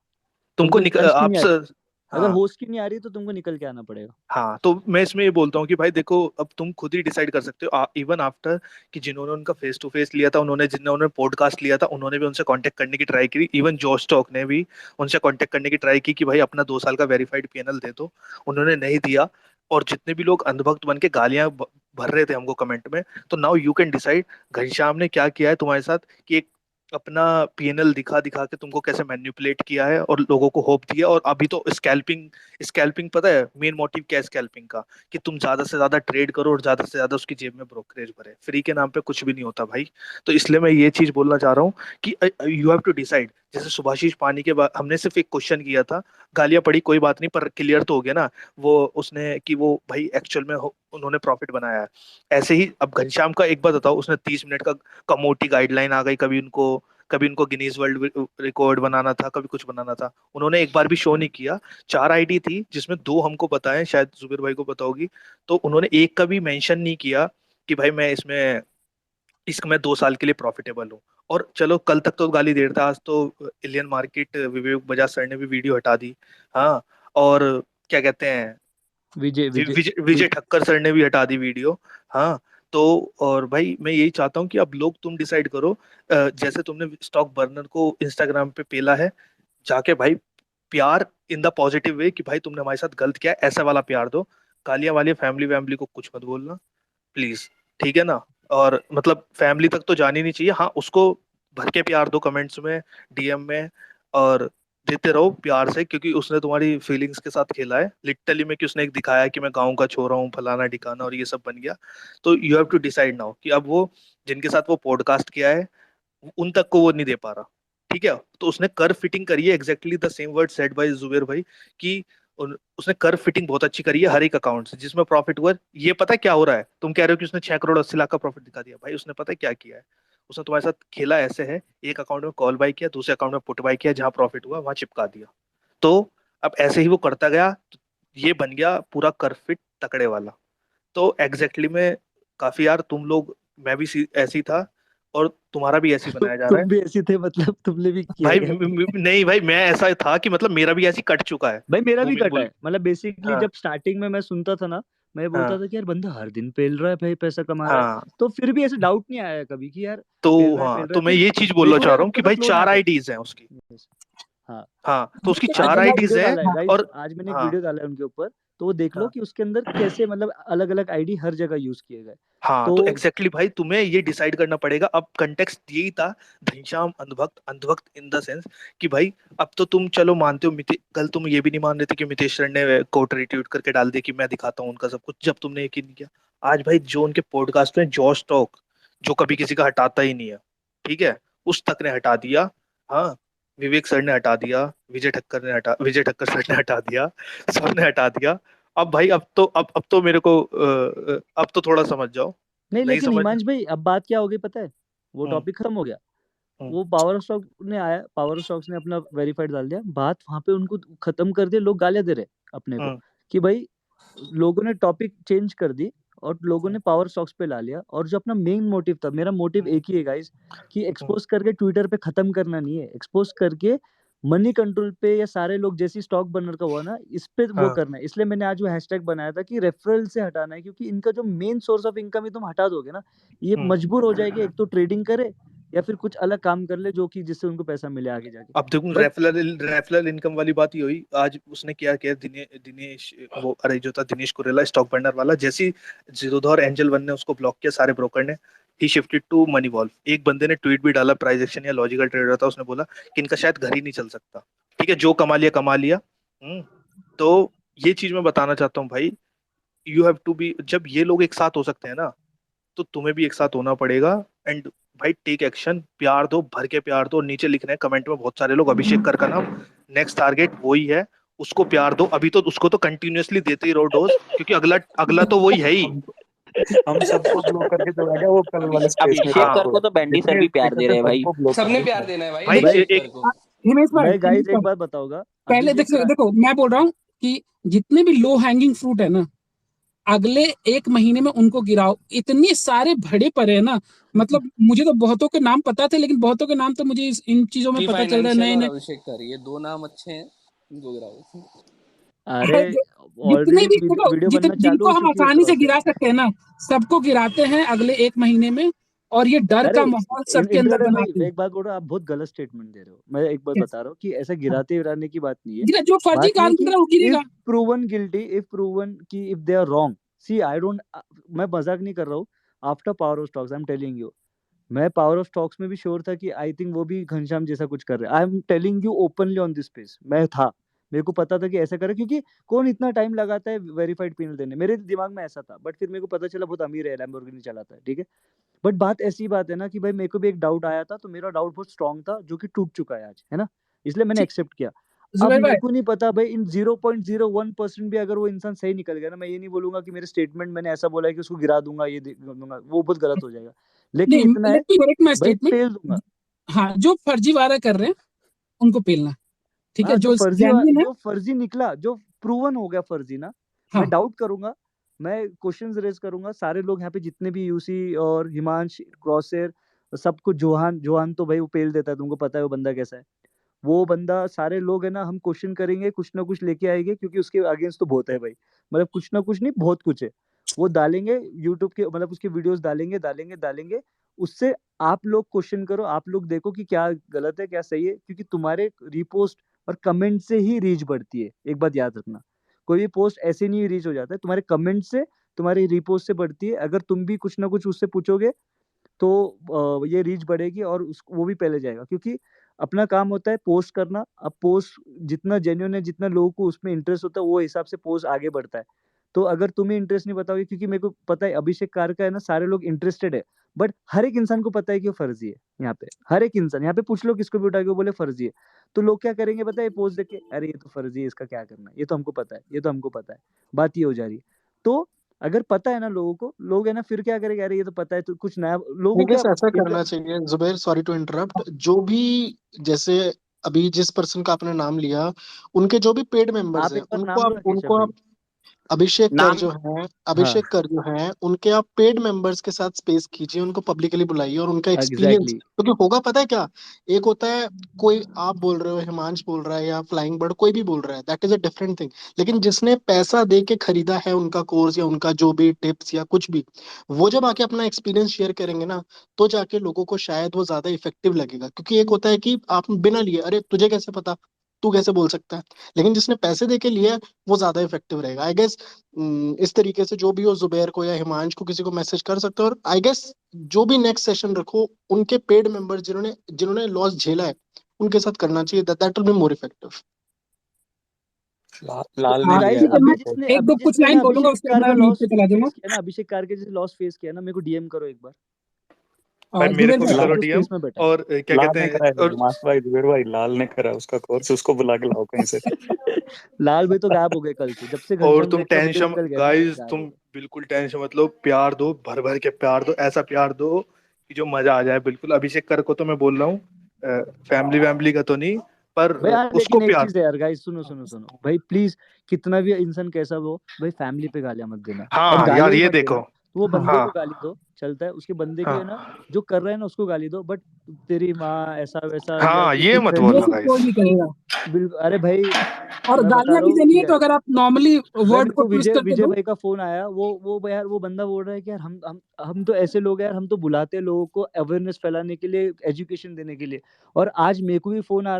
तुमको तुमको पंच की आप नहीं आ रही, अगर हाँ होस्ट की नहीं आ रही तो तुमको निकल के आना पड़ेगा। हाँ, तो मैं इसमें ये बोलता हूँ कि भाई देखो, अब तुम खुद ही डिसाइड कर सकते हो, इवन आफ्टर कि जिन्होंने उनका फेस टू फेस लिया था, जिन्होंने पॉडकास्ट लिया था, उन्होंने भी उनसे कांटेक्ट करने की ट्राई की। इवन जॉश टॉक ने भी उनसे कांटेक्ट करने की ट्राई की कि भाई अपना 2 साल का वेरीफाइड पीएनएल दे दो, उन्होंने नहीं दिया। और जितने भी लोग अंधभक्त बन के गालियां भर रहे थे हमको कमेंट में, तो now you can decide Ghanshyam ने क्या किया है तुम्हारे साथ, कि एक अपना पीएनएल दिखा दिखा के तुमको कैसे मैनिपुलेट किया है और लोगों को होप दिया। और अभी तो स्कैल्पिंग, स्कैल्पिंग पता है मेन मोटिव क्या है स्कैल्पिंग का, कि तुम ज्यादा से ज्यादा ट्रेड करो और ज्यादा से ज्यादा उसकी जेब में ब्रोकरेज भरे। फ्री के नाम पे कुछ भी नहीं होता भाई। तो इसलिए मैं ये चीज बोलना चाह रहा हूँ कि यू हैव टू डिसाइड। जैसे सुभाषीष पानी के बाद हमने सिर्फ एक क्वेश्चन किया था, गालियां पड़ी कोई बात नहीं, पर क्लियर तो हो गया ना वो उसने, कि वो भाई एक्चुअल में उन्होंने प्रॉफिट बनाया है। ऐसे ही अब घनश्याम का एक बात बताओ, उसने 30 मिनट का कमोटी गाइडलाइन आ गई, कभी उनको गिनीज वर्ल्ड रिकॉर्ड बनाना था, कभी कुछ बनाना था, उन्होंने एक बार भी शो नहीं किया। 4 आईडी थी जिसमें 2 हमको पता है, शायद जुबेर भाई को पता होगी, तो उन्होंने एक का भी मेंशन नहीं किया कि भाई मैं इसमें 2 साल के लिए प्रॉफिटेबल हूँ। और चलो कल तक तो गाली दे रहा था, आज तो इंडियन मार्केट विवेक बजाज सर ने भी वीडियो हटा दी। हाँ, और क्या कहते हैं, विजय विजय विजय ठक्कर सर ने भी हटा दी वीडियो। हाँ, तो और भाई मैं यही चाहता हूँ कि अब लोग तुम डिसाइड करो। जैसे तुमने स्टॉक बर्नर को इंस्टाग्राम पे पेला है, जाके भाई प्यार इन द पॉजिटिव वे कि भाई तुमने हमारे साथ गलत किया है, ऐसा वाला प्यार दो। कालिया वाली फैमिली वैमिली को कुछ मत बोलना प्लीज, ठीक है ना। और मतलब फैमिली तक तो जानी नहीं चाहिए, हाँ उसको भर के प्यार दो कमेंट्स में, डीएम में, और देते रहो प्यार से, क्योंकि उसने तुम्हारी फीलिंग्स के साथ खेला है लिटरली में, कि उसने एक दिखाया कि मैं गाँव का छोरा हूँ, फलाना ठिकाना, और ये सब बन गया। तो you have to decide now कि अब वो जिनके साथ वो पॉडकास्ट किया है उन तक को वो नहीं दे पा रहा, ठीक है। तो उसने कर फिटिंग करी है, exactly the same word said by Zuber भाई, कि उसने कर फिटिंग बहुत अच्छी करी है हर एक अकाउंट से जिसमें प्रॉफिट हुआ है। ये पता है क्या हो रहा है, तुम कह रहे हो कि उसने 6 करोड़ 80 लाख का प्रॉफिट दिखा दिया, भाई उसने पता है क्या किया है, उसने तुम्हारे साथ खेला ऐसे है, एक अकाउंट में कॉल बाय किया, दूसरे अकाउंट में पुट बाय किया, जहां प्रॉफिट हुआ वहां चिपका दिया। तो अब ऐसे ही वो करता गया, तो ये बन गया पूरा कर फिट तकड़े वाला। तो एग्जैक्टली में काफी यार तुम लोग, मैं भी ऐसी था, और तुम्हारा भी ऐसी बनाया जा रहा है तुम भी ऐसे थे, मतलब तुमने भी किया भाई। क्या? नहीं भाई, मैं ऐसा था कि मतलब मेरा भी ऐसी कट चुका है। भाई मेरा वो भी भी कटा बोल, है, मतलब बेसिकली हाँ जब स्टार्टिंग में मैं सुनता था ना, मैं बोलता हाँ था कि यार बंदा हर दिन पेल रहा है भाई, पैसा कमा रहा है। हाँ, तो फिर भी ऐसे डाउट नहीं आया कभी कि यार तो पेल हाँ, रहा तो है। मैं फिर ये चीज बोलना चाह देखोगे रहा हूँ आपको कि तो भाई फ्लो में 4 आता है। आईडीज हैं उसकी। Yes. हाँ, हाँ, तो उसकी आज 4 मैंने एक आईडीज वीडियो हैं। डाला है गाइस, और आज मैंने एक हाँ वीडियो डाला है उनके ऊपर, तो वो देख लो हाँ कि उसके अंदर कैसे मतलब अलग अलग आईडी हर जगह यूज किए गए। हाँ, तो तो एग्जैक्टली भाई तुम्हें ये डिसाइड करना पड़ेगा। अब कंटेक्स्ट यही था, घनश्याम अंधभक्त, अंधभक्त इन द सेंस कि भाई अब तो तुम चलो मानते हो, कल तुम ये भी नहीं मान रहे थे कि मितेश सर ने कोट रिट्वीट करके डाल दिया कि मैं दिखाता हूँ उनका सब कुछ, जब तुमने यकीन नहीं किया। आज भाई जो उनके पॉडकास्ट में जॉश टॉक, जो कभी किसी का हटाता ही नहीं है, ठीक है, उस तक ने हटा दिया। हाँ, विवेक सर ने हटा दिया, विजय ठक्कर सर ने हटा दिया, सबने हटा दिया। अब भाई अब तो मेरे को अब तो थोड़ा समझ जाओ। नहीं, नहीं लेकिन समझ। हिमांश भाई अब बात क्या हो गई पता है, वो हम्म टॉपिक खत्म हो गया। हम्म वो पावर ऑफ स्टॉक ने आया, पावर ऑफ स्टॉक्स ने अपना वेरीफाइड डाल दिया, बात वहां पे उनको खत्म कर दिया। लोग गालियां दे रहे अपने को हम्म कि भाई लोगों ने टॉपिक चेंज कर दी और लोगों ने पावर स्टॉक्स पे ला लिया। और जो अपना मेन मोटिव था, मेरा मोटिव हम्म एक ही है गाइस, कि हम्म एक्सपोज करके ट्विटर पे खत्म करना नहीं है, एक्सपोज करके मनी कंट्रोल पे या सारे लोग जैसी स्टॉक बनर का हुआ ना, इस पे वो हाँ करना है। इसलिए मैंने आज वो हैशटैग बनाया था कि रेफरल से हटाना है, क्योंकि इनका जो मेन सोर्स ऑफ इनकम ही तुम हटा दोगे ना, ये हम्म मजबूर हो जाएगी एक तो ट्रेडिंग करे या फिर कुछ अलग काम कर ले जो कि जिससे उनको पैसा मिले आगे जाके। अब देखो, बट रेफरल इनकम वाली बात ही हुई। आज उसने क्या किया, दिनेश, वो अरे जो था दिनेश कुरेला स्टॉक बर्नर वाला, जैसी जीरोधा और एंजल वन ने उसको ब्लॉक किया सारे ब्रोकर ने, ही शिफ्टेड टू मनी वॉल्व। एक बंदे ने ट्वीट भी डाला, प्राइस एक्शन या लॉजिकल ट्रेडर था, उसने बोला कि इनका शायद घर ही नहीं चल सकता, ठीक है, जो कमा लिया कमा लिया। तो ये चीज मैं बताना चाहता हूँ भाई, यू हैव टू बी, जब ये लोग एक साथ हो सकते हैं ना, तो तुम्हें भी एक साथ होना पड़ेगा। एंड भाई टेक एक्शन, प्यार दो, भर के प्यार दो। नीचे लिख रहे हैं कमेंट में बहुत सारे लोग, अभिषेक कर का नाम, नेक्स्ट टारगेट वही है। उसको प्यार दो, अभी तो उसको तो कंटिन्यूअसली देते ही रहो डोज, क्योंकि अगला तो वही है ही। हम सबको ब्लॉक करके चला गया वो कल वाले स्पेस में। अभिषेक कर को तो बैंडी सर भी प्यार दे रहे हैं भाई। सबको ब्लॉक कर सबने दिया। प्यार देना है भाई भाई अभिषेक एक सर को। हिमेश भाई, मैं गाइस हिमेश एक भाई, बात बताऊंगा, पहले अभिषेक का देखो मैं बोल रहा हूँ कि जितने भी लो हैंगिंग फ्रूट है ना, अगले 1 महीने में उनको गिराओ। इतने सारे भरे पड़े हैं ना, मतलब मुझे तो बहुतों के नाम पता थे, लेकिन बहुतों के नाम तो मुझे इन चीजों में की पता चल रहा है फाइनेंशियल नए और नए। अभिषेक कर, ये 2 नाम अच्छे हैं, इनको गिराओ। अरे जितने ऑलरेडी भी देखो, वीडियो बनना चालू जिनको हो हम चुकी है आसानी से क्रॉस गिरा है। सकते हैं ना, सबको गिराते हैं अगले 1 महीने में, और ये डर अरे का माहौल सबके अंदर इंट्राडे भाई, बनाते मैं हैं। एक बात बोल रहा हूँ, आप बहुत गलत स्टेटमेंट दे रहे हो। मैं एक बात Yes. बता रहा हूँ कि ऐसा गिराते गिराने की बात नहीं है। गिरा, जो फर्जी बात ये काम कि कर रहा है वो गिरेगा। If proven guilty, if proven कि if they are wrong, see I don't, मैं मजाक नहीं कर रहा हूँ। After power of stocks I am telling you, मैं पावर ऑफ स्टॉक्स में भी श्योर था कि आई थिंक वो भी घनश्याम जैसा कुछ कर रहे हैं। आई am telling you openly on this space, मैं था, मेरे को पता था कि ऐसा करे, क्योंकि कौन इतना टाइम लगाता है वेरीफाइड पिनल देने, मेरे दिमाग में ऐसा था। बट फिर मेरे को पता चला बहुत अमीर है, लैम्बोर्गिनी चलाता है, ठीक है। बट बात ऐसी बात है ना कि भाई मेरे को भी एक डाउट आया था, तो मेरा डाउट बहुत स्ट्रांग था, जो कि टूट चुका है आज, है ना, इसलिए मैंने एक्सेप्ट किया। अब जुबैर भाई, मेरे को नहीं पता भाई, इन 0.01% भी अगर वो इंसान सही निकल गया ना, मैं ये नहीं बोलूंगा कि मेरे स्टेटमेंट मैंने ऐसा बोला है कि उसको गिरा दूंगा, ये दूंगा, वो बहुत गलत हो जाएगा। लेकिन नहीं, इतना है लेट मी करेक्ट माय भाई, स्टेटमेंट। पेल दूंगा। हाँ, जो फर्जीवाड़ा कर रहे हैं उनको पेलना, ठीक है। हाँ, जो जेन्युइन है, जो फर्जी निकला, जो प्रूवन हो गया फर्जी ना, हाँ, मैं डाउट करूंगा, मैं क्वेश्चंस रेज करूंगा। सारे लोग यहाँ पे जितने भी यूसी और हिमांश, क्रॉसर, सबको, जोहान तो भाई वो पेल देता है, तुमको पता है वो बंदा कैसा है। वो बंदा, सारे लोग है ना, हम क्वेश्चन करेंगे, कुछ ना कुछ लेके आएंगे, क्योंकि उसके अगेंस्ट तो बहुत है भाई, मतलब कुछ ना कुछ नहीं, बहुत कुछ है। वो डालेंगे यूट्यूब के, मतलब उसके वीडियोस डालेंगे डालेंगे डालेंगे। उससे आप लोग क्वेश्चन करो, आप लोग देखो कि क्या गलत है क्या सही है, क्योंकि तुम्हारे रिपोस्ट और कमेंट से ही रीच बढ़ती है। एक बात याद रखना, कोई भी पोस्ट ऐसे नहीं रीच हो जाता है, तुम्हारे कमेंट से, तुम्हारी रिपोस्ट से बढ़ती है। अगर तुम भी कुछ ना कुछ उससे पूछोगे तो ये रीच बढ़ेगी, और वो भी पहले जाएगा, क्योंकि अपना काम होता है पोस्ट करना। अब पोस्ट जितना जेन्युइन है, जितना लोगों को उसमें इंटरेस्ट होता है, वो हिसाब से पोस्ट आगे बढ़ता है। तो अगर तुम्हें इंटरेस्ट नहीं बताओगे, क्योंकि मेरे को पता है अभिषेक कार का है ना, सारे लोग इंटरेस्टेड है, बट हर एक इंसान को पता है कि वो फर्जी है। यहाँ पे हर एक इंसान, यहाँ पे पूछ लो किसको भी उठा के, वो बोले फर्जी है। तो लोग क्या करेंगे पता है, पोस्ट देख के, अरे ये तो फर्जी है, इसका क्या करना है, ये तो हमको पता है, ये तो हमको पता है। बात ये हो जा रही है। तो अगर पता है ना लोगों को, लोग है ना फिर क्या करेंगे, अरे ये तो पता है, तो कुछ नया लोगों आई को गेस क्या ऐसा करना चाहिए जुबैर, सॉरी टू इंटरप्ट, जो भी, जैसे अभी जिस पर्सन का आपने नाम लिया, उनके जो भी पेड मेंबर्स आप हैं एक बार नाम लो ना केशव उनको भाई। आप अभिषेक कर नाम जो है, हाँ, अभिषेक कर जो है, उनके आप पेड मेंबर्स के साथ स्पेस कीजिए, उनको पब्लिकली बुलाइए और उनका एक्सपीरियंस, एग्जैक्टली। क्योंकि होगा पता है क्या, एक होता है कोई आप बोल रहे हो, हिमांश बोल रहा है या फ्लाइंग बर्ड कोई भी बोल रहा है, that is a different thing. लेकिन जिसने पैसा दे के खरीदा है उनका कोर्स या उनका जो भी टिप्स या कुछ भी, वो जब आके अपना एक्सपीरियंस शेयर करेंगे ना, तो जाके लोगों को शायद वो ज्यादा इफेक्टिव लगेगा। क्योंकि एक होता है कि आप बिना लिए, अरे तुझे कैसे पता, तू कैसे बोल सकता है, लेकिन जिसने पैसे दे के लिया है, वो ज्यादा इफेक्टिव रहेगा आई गेस। इस तरीके से जो भी हो, जुबैर को या हिमांश को किसी को मैसेज कर सकते हो, और आई गेस जो भी नेक्स्ट सेशन रखो, उनके पेड मेंबर जिन्होंने जिन्होंने लॉस झेला है, उनके साथ करना चाहिए, that will be more effective. लाल तो ने हाँ, लिया गाइस, है ठीक है। मैं अभी अभी तो। जिसने एक दो अभी कुछ जिसने लाइन ना बोलूंगा, अभिषेक उसके कार बाद का मैं म्यूट लॉस पे चला जाऊंगा। फेस किया ना, अभिषेक कार के जैसे लॉस फेस किया ना, मेरे को डीएम करो एक बार। भाई मेरे जुबैर को भी भाई, मैं करो उस डीएम, फेस में बैठा और क्या लाल कहते ने हैं, करा है और हिमांश भाई, जुबैर भाई, लाल ने करा है उसका कोर्स, उसको बुला के लाओ कहीं से। लाल भाई तो गायब हो गए कल से, जब से और घनश्याम तुम सेठ का वीडियो टेंशन निकल गया ना, गाइस, गायब तुम हो गए। बिल्कुल टेंशन मत लो, प्यार दो, भर भर के प्यार दो, ऐसा प्यार दो कि जो मजा आ जाए। बिल्कुल अभिषेक कर को तो मैं बोल रहा हूँ, फैमिली वैमिली का तो नहीं, पर भाई यार, उसको लेकिन एक प्यार चीज है यार गाइस, सुनो सुनो सुनो भाई, प्लीज, कितना भी इंसान कैसा भी हो भाई, फैमिली पे गालियां मत देना, और हाँ यार गालियां ही ये मत देना। देखो। तो वो बंदे हाँ को गाली दो, चलता है, उसके बंदे को है ना, हाँ जो कर रहा है ना उसको गाली दो, बट तेरी माँ ऐसा वैसा या हाँ, ये उसके मत फ्रेंड ये बोलना सब गाइस। कोई नहीं करेगा। बिल्कुल। अरे भाई, और मैं बता गालियां रहा भी हूँ देनी कि है तो अगर आप नॉर्मली भाई, वर्ड मेरे को को ट्विस्ट विजय करके विजय दो। भाई का फोन आया, वो यार, वो बंदा बोल रहा है कि यार हम तो ऐसे लोग हैं यार, हम तो बुलाते हैं लोगों को अवेयरनेस फैलाने के लिए, एजुकेशन देने के लिए, और आज मेरे को ही फोन आ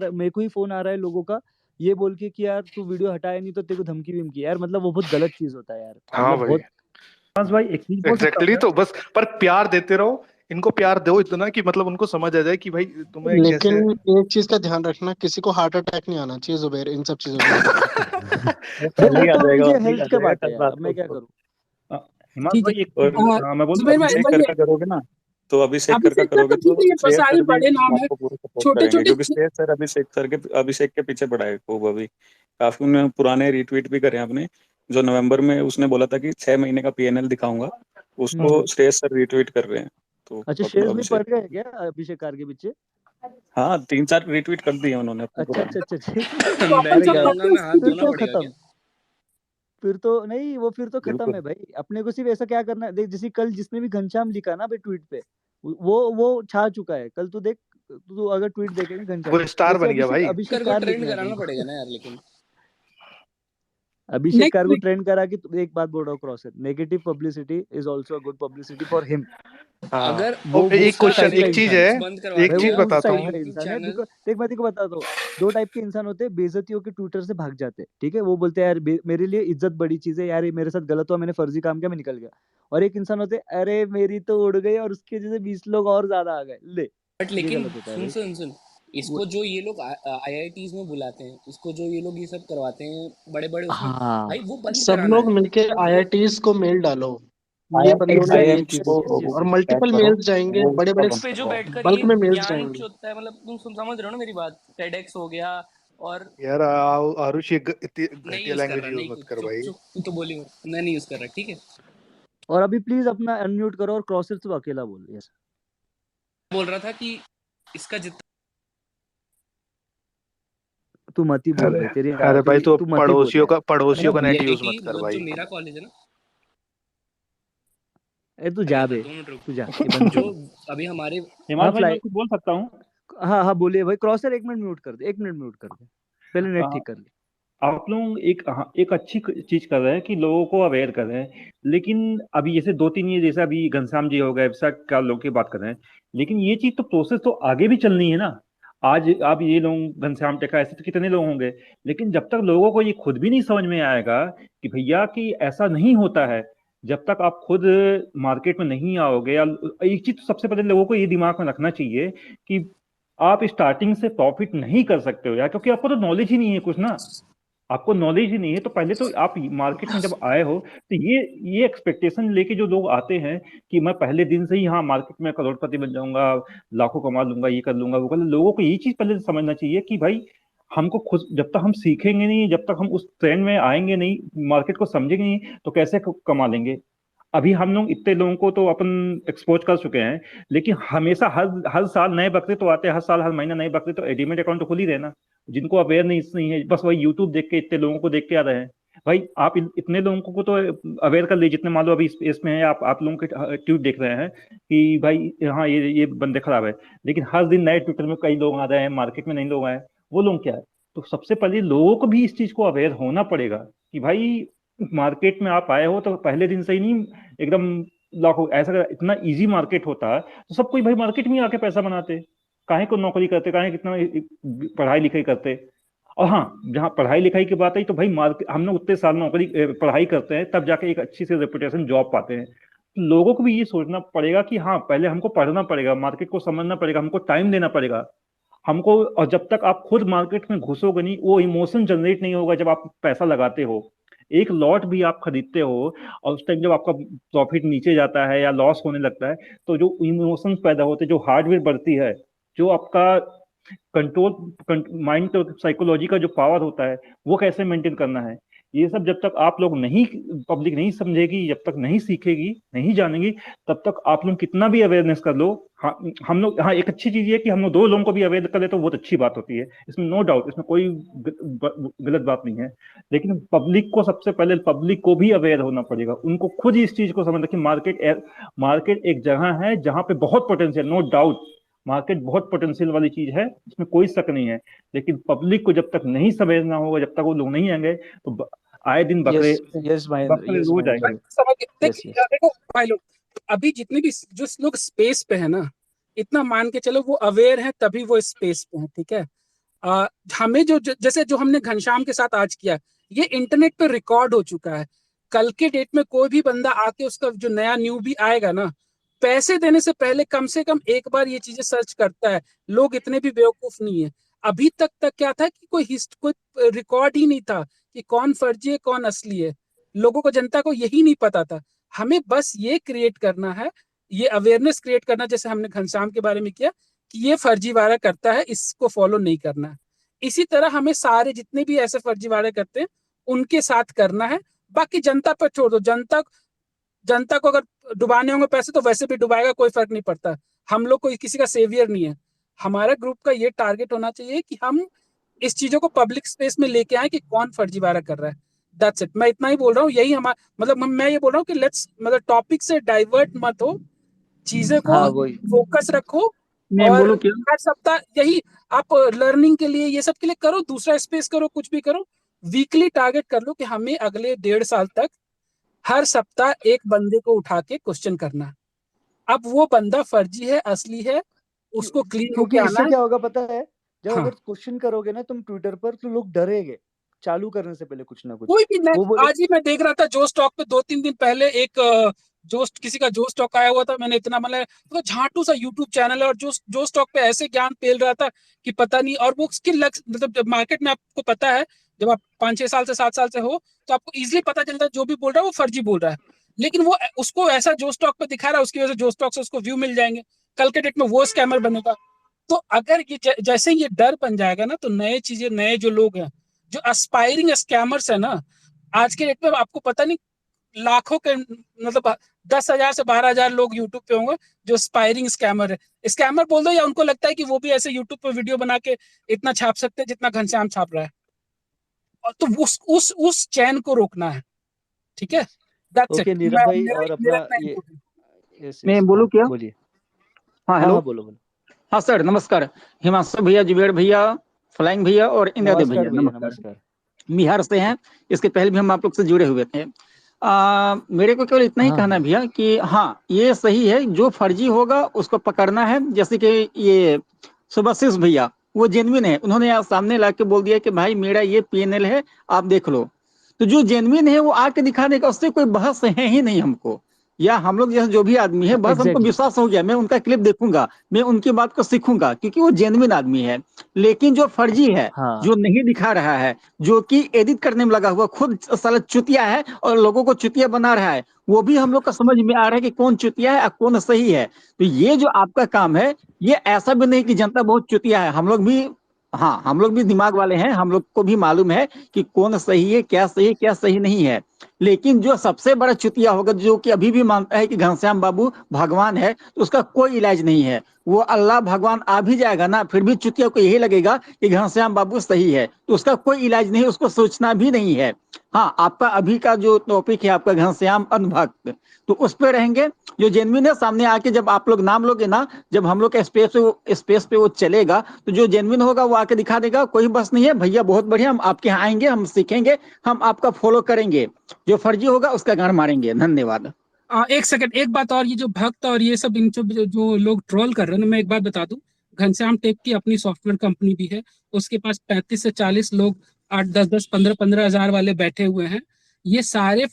रहा है लोगों का, ये बोल के कि यार तू वीडियो हटाया नहीं तो तेरे को धमकी विमकी। यार मतलब वो बहुत गलत चीज होता है यार, हाँ मतलब भाई, बहुत। बस भाई एक चीज बोल सकता हूँ एग्जैक्टली, मैं। तो बस पर प्यार देते रहो, इनको प्यार दो इतना कि मतलब उनको समझ आ जाए कि भाई तुम्हें लेकिन कैसे। एक चीज का ध्यान रखना, किसी को हार्ट अटैक नहीं आना चाहिए जुबैर, इन सब चीजों के बाद। वो भाई कल वो ही आ तो जाएगा, उनके अभी आ हेल्थ का जाएगा बात है कल यार, रात अब को मैं क्या उसको। करूँ। हिमांश ठीक है। भाई एक चीज मैं बोल जुबैर सकता भाई, अभिषेक कर का करोगे ना, तो अभिषेक कर का अभिषेक सर करोगे तो ठीक तो है, ये श्रेयस सारे सर भी बड़े नाम है, आपको पूरा सपोर्ट छोटे करेंगे, छोटे। क्योंकि श्रेयस सर अभिषेक के पीछे पड़ा है खूब अभी, काफी उन्होंने पुराने रिट्वीट भी करे आपने। जो नवंबर में उसने बोला था कि 6 महीने का पीएनएल दिखाऊंगा, उसको श्रेयस सर रिट्वीट कर रहे हैं। तो अच्छा, पकड़ो शेयर्स भी अभिषेक। पड़ गए क्या अभिषेक कार के पीछे? हाँ 3-4 रिट्वीट कर दिए उन्होंने अपने अच्छा पुराने। अच्छा अच्छा अच्छा। तो अपन अरे सब गाइस, गंगा में हाथ फिर धोना तो पड़ेगा खत्म, क्या? फिर तो नहीं, वो फिर तो खत्म बिल्कुल। है भाई। अपने को सिर्फ ऐसा क्या करना है, देख जैसे कल जिसने भी घनश्याम लिखा ना भाई ट्वीट पे, वो छा चुका है। कल तू देख, तू अगर ट्वीट देखेगा घनश्याम, वो स्टार जैसे बन गया भाई। अभिषेक कर को कार ट्रेंड लिखना है कराना तुमको। पड़ेगा ना यार, लेकिन अभिषेक कार को नेक्स्ट ट्रेंड करा कि एक बात बोल रहा हूँ क्रॉसर, negative publicity is also a good publicity for him. हाँ अगर वो एक उस उसका क्वेश्चन, टाइप का एक चीज इंसान है, है एनालिटिक्स बंद करवा एक भाई, चीज दिया वो उस बताता उसका टाइप हूँ। का यूट्यूब इंसान है। चैनल। देख मैं तेरे को बताता हूँ, दो टाइप के इंसान होते हैं। बेइज्जती होकर ट्विटर से भाग जाते हैं, ठीक है, वो बोलते हैं यार मेरे लिए इज्जत बड़ी चीज है यार, ये मेरे साथ गलत हुआ, मैंने फर्जी काम किया, मैं निकल गया। और एक इंसान होते हैं, अरे मेरी तो उड़ गई और उसके जैसे 20 लोग और ज्यादा आ गए, ले बट ये लेकिन गलत होता है सुन भाई। सुन सुन, इसको जो ये लोग आईआईटीज में बुलाते हैं, इसको जो ये लोग ये सब करवाते हैं बड़े बड़े उसमें, हाँ भाई वो बंद सब कराना लोग है। मिलके वो आईआईटीज को मेल डालो, ये बंदों ने ये एग्जैक्टली, चीज यस की यस और यस। टैग मल्टीपल करो, मेल्स जाएंगे, वो बड़े उसका बड़े बंद पे जो करवाओ। बैठकर बल्क ये में मेल्स ज्ञान जाएंगे। चोदता है, मतलब तुम समझ रहे हो ना मेरी बात? टेडेक्स हो गया, और यार आरुषि इतनी नहीं घटिया यूज कर लैंग्वेज रहा, यूज नहीं मत कुछ, कर चुप भाई। चुप, तू तो बोली मत, मैं नहीं यूज कर रहा, ठीक है? और अभी प्लीज अपना अनम्यूट करो और क्रॉसर तो अकेला बोल। यस, बोल रहा था कि इसका जितना तू मत ही बोल अरे भाई, तेरी अरे भाई, तो तू मत ही बोल यार। पड़ोसियों का मतलब नेट ये है यूज कि मत कर वो जो भाई। मेरा कॉलेज है ना, ए तू मैं जा कहता बे, 2 मिनट रुक। तू जा, ये बंद जो करो। अभी हमारे हिमांश हाँ भाई, मैं फ्लाई, कुछ बोल सकता हूँ? हाँ हाँ बोलिए भाई। क्रॉसर 1 मिनट म्यूट कर दे, 1 मिनट म्यूट कर दे, पहले नेट आ, ठीक कर ले। आप लोग एक अच्छी चीज कर रहे हैं कि लोगों को अवेयर कर रहे हैं, लेकिन अभी जैसे 2-3 ये जैसे अभी घनश्याम जी हो गए, ऐसा क्या लोग की बात कर रहे हैं, लेकिन ये चीज तो प्रोसेस तो आगे भी चलनी है ना। आज आप ये लोग घनश्याम टेका ऐसे तो कितने लोग होंगे, लेकिन जब तक लोगों को ये खुद भी नहीं समझ में आएगा कि भैया कि ऐसा नहीं होता है, जब तक आप खुद मार्केट में नहीं आओगे, या एक चीज तो सबसे पहले लोगों को ये दिमाग में रखना चाहिए कि आप स्टार्टिंग से प्रॉफिट नहीं कर सकते हो यार, क्योंकि आपको तो नॉलेज ही नहीं है कुछ ना। आपको नॉलेज ही नहीं है, तो पहले तो आप मार्केट में जब आए हो तो ये एक्सपेक्टेशन लेके जो लोग आते हैं कि मैं पहले दिन से ही हाँ मार्केट में करोड़पति बन जाऊंगा, लाखों कमा लूंगा, ये कर लूंगा वो कर लूंगा, लोगों को ये चीज पहले समझना चाहिए कि भाई हमको खुद जब तक हम सीखेंगे नहीं, जब तक हम उस ट्रेंड में आएंगे नहीं, मार्केट को समझेंगे नहीं, तो कैसे कमा लेंगे। अभी हम लोग इतने लोगों को तो अपन एक्सपोज कर चुके हैं, लेकिन हमेशा हर हर साल नए बकरे तो आते हैं, हर साल हर महीना नए बकरे, तो एडीमेट अकाउंट तो खुल ही रहे ना। जिनको अवेयरनेस नहीं है, बस वही यूट्यूब देख के इतने लोगों को देख के आ रहे हैं। भाई आप इतने लोगों को तो अवेयर कर लीजिए, जितने मान लो अभी स्पेस में है, आप लोगों के ट्वीट देख रहे हैं कि भाई हाँ ये बंदे खराब है, लेकिन हर दिन नए ट्विटर में कई लोग आ रहे हैं, मार्केट में नए लोग आए, वो लोग क्या है। तो सबसे पहले लोगों को भी इस चीज को अवेयर होना पड़ेगा कि भाई मार्केट में आप आए हो तो पहले दिन से ही नहीं एकदम लाखों, ऐसा अगर इतना इजी मार्केट होता तो सब कोई भाई मार्केट में आके पैसा बनाते, काहे को नौकरी करते, काहे कितना पढ़ाई लिखाई करते। और हाँ, जहाँ पढ़ाई लिखाई की बात आई तो भाई मार्केट हम लोग उतने साल नौकरी पढ़ाई करते हैं, तब जाके एक अच्छी से रेपुटेशन जॉब पाते हैं। तो लोगों को भी ये सोचना पड़ेगा कि हाँ पहले हमको पढ़ना पड़ेगा, मार्केट को समझना पड़ेगा, हमको टाइम देना पड़ेगा हमको। और जब तक आप खुद मार्केट में घुसोगे नहीं, वो इमोशन जनरेट नहीं होगा। जब आप पैसा लगाते हो, एक लॉट भी आप खरीदते हो, और उस टाइम जब आपका प्रॉफिट नीचे जाता है या लॉस होने लगता है, तो जो इमोशंस पैदा होते हैं, जो हार्डवेयर बढ़ती है, जो आपका कंट्रोल माइंड तो साइकोलॉजी का जो पावर होता है, वो कैसे मेंटेन करना है, ये सब जब तक आप लोग नहीं, पब्लिक नहीं समझेगी, जब तक नहीं सीखेगी, नहीं जानेगी, तब तक आप लोग कितना भी अवेयरनेस कर लो। हाँ, हम लोग, हाँ एक अच्छी चीज ये है कि हम लोग 2 लोगों को भी अवेयर कर ले तो बहुत अच्छी बात होती है, इसमें नो डाउट, इसमें कोई गलत बात नहीं है। लेकिन पब्लिक को सबसे पहले पब्लिक को भी अवेयर होना पड़ेगा, उनको खुद इस चीज को समझना कि मार्केट एक जगह है जहां पे बहुत पोटेंशियल, नो डाउट मार्केट बहुत पोटेंशियल वाली चीज है, इसमें कोई शक नहीं है। लेकिन पब्लिक को जब तक नहीं समझना होगा, जब तक वो लोग नहीं आएंगे, तो आए दिन बकरे यस यस महेंद्र, बकरे यस रोज महेंद्र, आएंगे। समझ गए। यस देखिए यस। देखो भाई लोग, अभी जितने भी जो लोग स्पेस पे है ना, इतना मान के चलो वो अवेयर है तभी वो स्पेस पे है, ठीक है। हमें जैसे जो हमने घनश्याम के साथ आज किया, ये इंटरनेट पे रिकॉर्ड हो चुका है। कल के डेट में कोई भी बंदा आके उसका जो नया न्यू भी आएगा ना, पैसे देने से पहले कम से कम एक बार ये चीजें सर्च करता है। लोग इतने भी बेवकूफ नहीं है। अभी तक क्या था कि कोई रिकॉर्ड ही नहीं था कि कौन फर्जी है कौन असली है। लोगों को, जनता को यही नहीं पता था। हमें बस ये क्रिएट करना है, ये अवेयरनेस क्रिएट करना, जैसे हमने घनश्याम के बारे में किया कि ये फर्जीवाड़ा करता है, इसको फॉलो नहीं करना है। इसी तरह हमें सारे जितने भी ऐसे फर्जीवाड़े करते हैं उनके साथ करना है। बाकी जनता पर छोड़ दो, जनता को अगर डुबाने होंगे पैसे तो वैसे भी डुबाएगा, कोई फर्क नहीं पड़ता। हम लोग कोई किसी का सेवियर नहीं है। हमारा ग्रुप का ये टारगेट होना चाहिए कि हम इस चीजों को पब्लिक स्पेस में लेके आए कि कौन फर्जीवाड़ा कर रहा है। That's it. मैं इतना ही बोल रहा हूँ, यही हमारा मतलब मैं ये बोल रहा हूँ कि लेट्स मतलब टॉपिक से डाइवर्ट मत हो, चीजें को हाँ वही फोकस रखो। मैं और बोलूं क्या? हर सप्ताह यही आप लर्निंग के लिए ये सब के लिए करो, दूसरा स्पेस करो, कुछ भी करो। वीकली टारगेट कर लो कि हमें अगले 1.5 साल तक हर सप्ताह एक बंदे को उठा के क्वेश्चन करना है। अब वो बंदा फर्जी है असली है उसको क्लीन होके क्योंकि आना इससे है। क्या होगा पता है, जब हाँ। अगर क्वेश्चन करोगे ना तुम ट्विटर पर तो लोग डरेंगे चालू करने से पहले कुछ ना कुछ। कोई भी वो बोले आज ही मैं देख रहा था जो स्टॉक पे 2-3 दिन पहले एक किसी का जो स्टॉक आया हुआ था, मैंने इतना मतलब तो झाटू सा यूट्यूब चैनल है और जो स्टॉक पे ऐसे ज्ञान पेल रहा था कि पता नहीं। और वो स्किल मतलब जब मार्केट में आपको पता है, जब आप 5-6 साल से 7 साल से हो तो आपको इजिली पता चलता है जो भी बोल रहा है वो फर्जी बोल रहा है। लेकिन वो उसको ऐसा जो स्टॉक पे दिखा रहा है उसकी वजह से जो स्टॉक से उसको व्यू मिल जाएंगे, कल के डेट में वो स्कैमर बनेगा। तो अगर ये जैसे ये डर बन जाएगा ना, तो नए चीजें नए जो लोग हैं जो एस्पायरिंग स्कैमर्स है ना, आज के डेट में आपको पता नहीं लाखों के मतलब 10,000 से 12,000 लोग यूट्यूब पे होंगे जो एस्पायरिंग स्कैमर है। स्कैमर बोल दो या उनको लगता है कि वो भी ऐसे यूट्यूब पे वीडियो बना के इतना छाप सकते हैं जितना घनश्याम छाप रहा है। और तो उस चैन को रोकना है। ठीक है, दैट्स इट। ओके नीरव भाई, और अपना ये yes, मैं yes, बोलूं क्या? बोलिए। हाँ हाँ हेलो। हाँ बोलो बोलो। हाँ सर नमस्कार। हिमांशु भैया, जुबेर भैया, फ्लाइंग भैया और इंद्रदेव भैया, नमस्कार भैया नमस्कार। नमस्कार। बिहार से हैं, इसके पहले भी हम आप लोग से जुड़े हुए थे। मेरे को केवल इतना ही हाँ कहना है हाँ भैया कि हाँ ये सही है, जो फर्जी होगा उसको पकड़ना है। जैसे कि ये सुभाषिष भैया वो जेन्युइन है, उन्होंने आज सामने ला के बोल दिया कि भाई मेरा ये पीएनएल है आप देख लो। तो जो जेन्युइन है वो आके दिखा देगा, उससे कोई बहस है ही नहीं हमको, या हम लोग जैसे जो भी आदमी है बस हमको एग्जैक्टली विश्वास हो गया, मैं उनका क्लिप देखूंगा, मैं उनकी बात को सीखूंगा क्योंकि वो जेन्युइन आदमी है। लेकिन जो फर्जी है, हाँ जो नहीं दिखा रहा है, जो कि एडिट करने में लगा हुआ, खुद साला चुतिया है और लोगों को चुतिया बना रहा है, वो भी हम लोग का समझ में आ रहा है कि कौन चुतिया है और कौन सही है। तो ये जो आपका काम है, ये ऐसा भी नहीं कि जनता बहुत चुतिया है, हम लोग भी, हाँ हम लोग भी दिमाग वाले हैं, हम लोग को भी मालूम है कि कौन सही है, क्या सही नहीं है। लेकिन जो सबसे बड़ा चुतिया होगा, जो कि अभी भी मानता है कि घनश्याम बाबू भगवान है, तो उसका कोई इलाज नहीं है। वो अल्लाह भगवान आ भी जाएगा ना, फिर भी चुतिया को यही लगेगा कि घनश्याम बाबू सही है, तो उसका कोई इलाज नहीं, उसको सोचना भी नहीं है। हाँ आपका अभी का जो टॉपिक है आपका घनश्याम अनभक्त, तो उस पर रहेंगे। जो जेन्युइन है सामने आके जब आप लोग नाम लोगे ना, जब हम लोग के स्पेस पे वो चलेगा, तो जो जेन्युइन होगा वो आके दिखा देगा, कोई बस नहीं है भैया, बहुत बढ़िया, हम आपके यहाँ आएंगे, हम सीखेंगे, हम आपका फॉलो करेंगे। जो फर्जी होगा उसका गाड़ मारेंगे। धन्यवाद। एक सेकंड, एक बात और, ये जो भक्त और ये सब इन जो लोग ट्रोल कर रहे हैं ना, मैं एक बात बता दूं, घनश्याम टेक की अपनी सॉफ्टवेयर कंपनी भी है, उसके पास 35 से 40 लोग 8-10 15 हजार वाले बैठे हुए हैं। ये सारे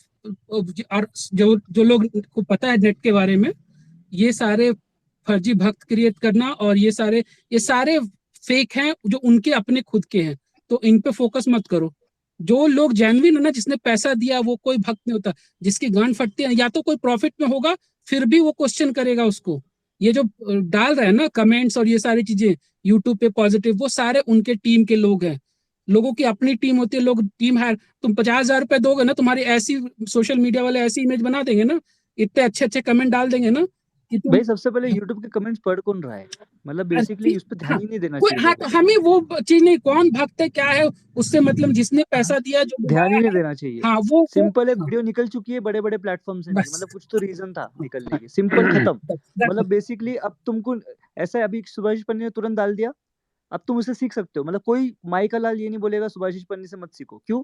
और जो लोग को पता है नेट के बारे में, ये सारे फर्जी भक्त क्रिएट करना और ये सारे फेक हैं जो उनके अपने खुद के हैं। तो इन पे फोकस मत करो। जो लोग जेन्युइन है ना, जिसने पैसा दिया वो कोई भक्त नहीं होता। जिसकी गांड फटती है या तो कोई प्रॉफिट में होगा, फिर भी वो क्वेश्चन करेगा उसको। ये जो डाल रहे हैं ना कमेंट्स और ये सारी चीजें यूट्यूब पे पॉजिटिव, वो सारे उनके टीम के लोग हैं। लोगों की अपनी टीम होती है, लोग टीम हायर। तुम 50,000 रुपए दोगे ना, तुम्हारी ऐसी सोशल मीडिया वाले ऐसी इमेज बना देंगे ना, इतने अच्छे अच्छे कमेंट डाल देंगे ना कि तुम भाई सबसे पहले यूट्यूब के कमेंट्स पढ़ कौन रहा है, मतलब बेसिकली उस पर ध्यान ही नहीं देना चाहिए हाँ, लोगों तो हमें वो चीज नहीं, कौन भक्त है क्या है उससे मतलब, जिसने पैसा दिया जो को, ध्यान ही डुबाया नहीं है। देना चाहिए। हाँ वो सिंपल है, हाँ, वीडियो निकल चुकी है बड़े बड़े प्लेटफॉर्म से, नहीं बस मतलब कुछ तो रीजन था निकलने की, सिंपल खत्म। मतलब बेसिकली अब तुमको ऐसा है, अभी सुभाषिष पन्नी ने तुरंत डाल दिया, अब तुम उसे सीख सकते हो। मतलब कोई माई का लाल ये नहीं बोलेगा सुभाषिष पन्नी से मत सीखो, क्यों?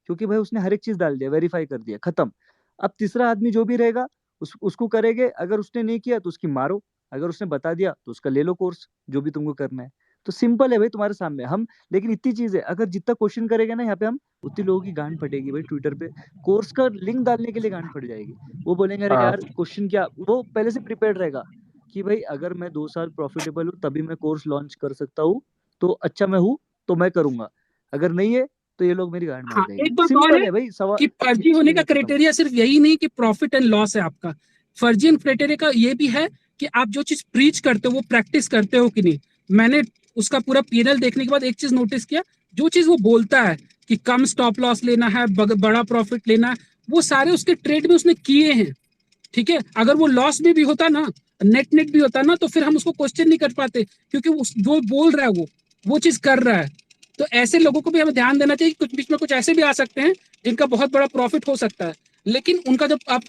क्योंकि भाई उसने हर एक चीज डाल दिया, वेरीफाई कर दिया, खत्म। अब तीसरा आदमी जो भी रहेगा उसको करेंगे, अगर उसने नहीं किया तो उसकी मारो, अगर उसने बता दिया तो उसका ले लो कोर्स, जो भी तुमको करना है। तो सिंपल है भाई तुम्हारे सामने हम। लेकिन इतनी चीज है, अगर जितना क्वेश्चन करेंगे ना यहाँ पे हम, उतनी लोगों की गांड फटेगी भाई। ट्विटर पे कोर्स का लिंक डालने के लिए गांड फट जाएगी। वो बोलेंगे अरे यार क्वेश्चन क्या, वो पहले से प्रिपेयर्ड रहेगा कि भाई अगर मैं 2 साल प्रॉफिटेबल हूँ तभी मैं कोर्स लॉन्च कर सकता हूँ, तो अच्छा मैं हूँ तो मैं करूंगा, अगर नहीं है तो ये लोग मेरी गांड मार हाँ, देंगे। एक बात और सिंपल है है भाई, सवाल कि फर्जी कुछ होने नहीं का है, खत्म। क्राइटेरिया सिर्फ यही नहीं कि प्रॉफिट एंड लॉस है आपका। फर्जी एंड क्राइटेरिया का ये भी है कि आप जो चीज प्रीच करते हो वो प्रैक्टिस करते हो कि नहीं। मैंने उसका पूरा पीएनएल देखने के बाद एक चीज नोटिस किया, जो चीज वो बोलता है कि कम स्टॉप लॉस लेना है, बड़ा प्रॉफिट लेना है, वो सारे उसके ट्रेड में उसने किए हैं। ठीक है, अगर वो लॉस में भी होता ना, नेट नेट भी होता ना, तो फिर हम उसको क्वेश्चन नहीं कर पाते, क्योंकि जो बोल रहा है वो चीज कर रहा है। तो ऐसे लोगों को भी हमें ध्यान देना चाहिए। कुछ बीच में कुछ ऐसे भी आ सकते हैं जिनका बहुत बड़ा प्रॉफिट हो सकता है, लेकिन उनका जब आप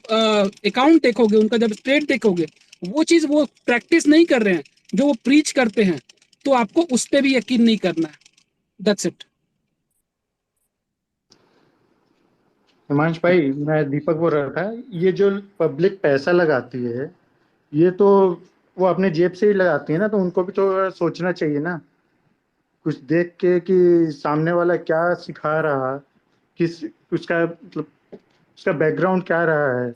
अकाउंट देखोगे, उनका जब ट्रेड देखोगे, वो चीज वो प्रैक्टिस नहीं कर रहे हैं जो वो प्रीच करते हैं, तो आपको उस पर भी यकीन नहीं करना है। That's it. हिमांश भाई, मैं दीपक बोल रहा था, ये जो पब्लिक पैसा लगाती है, ये तो वो अपने जेब से ही लगाती है ना, तो उनको भी तो सोचना चाहिए ना, कुछ देख के कि सामने वाला क्या सिखा रहा, किस उसका मतलब उसका बैकग्राउंड क्या रहा है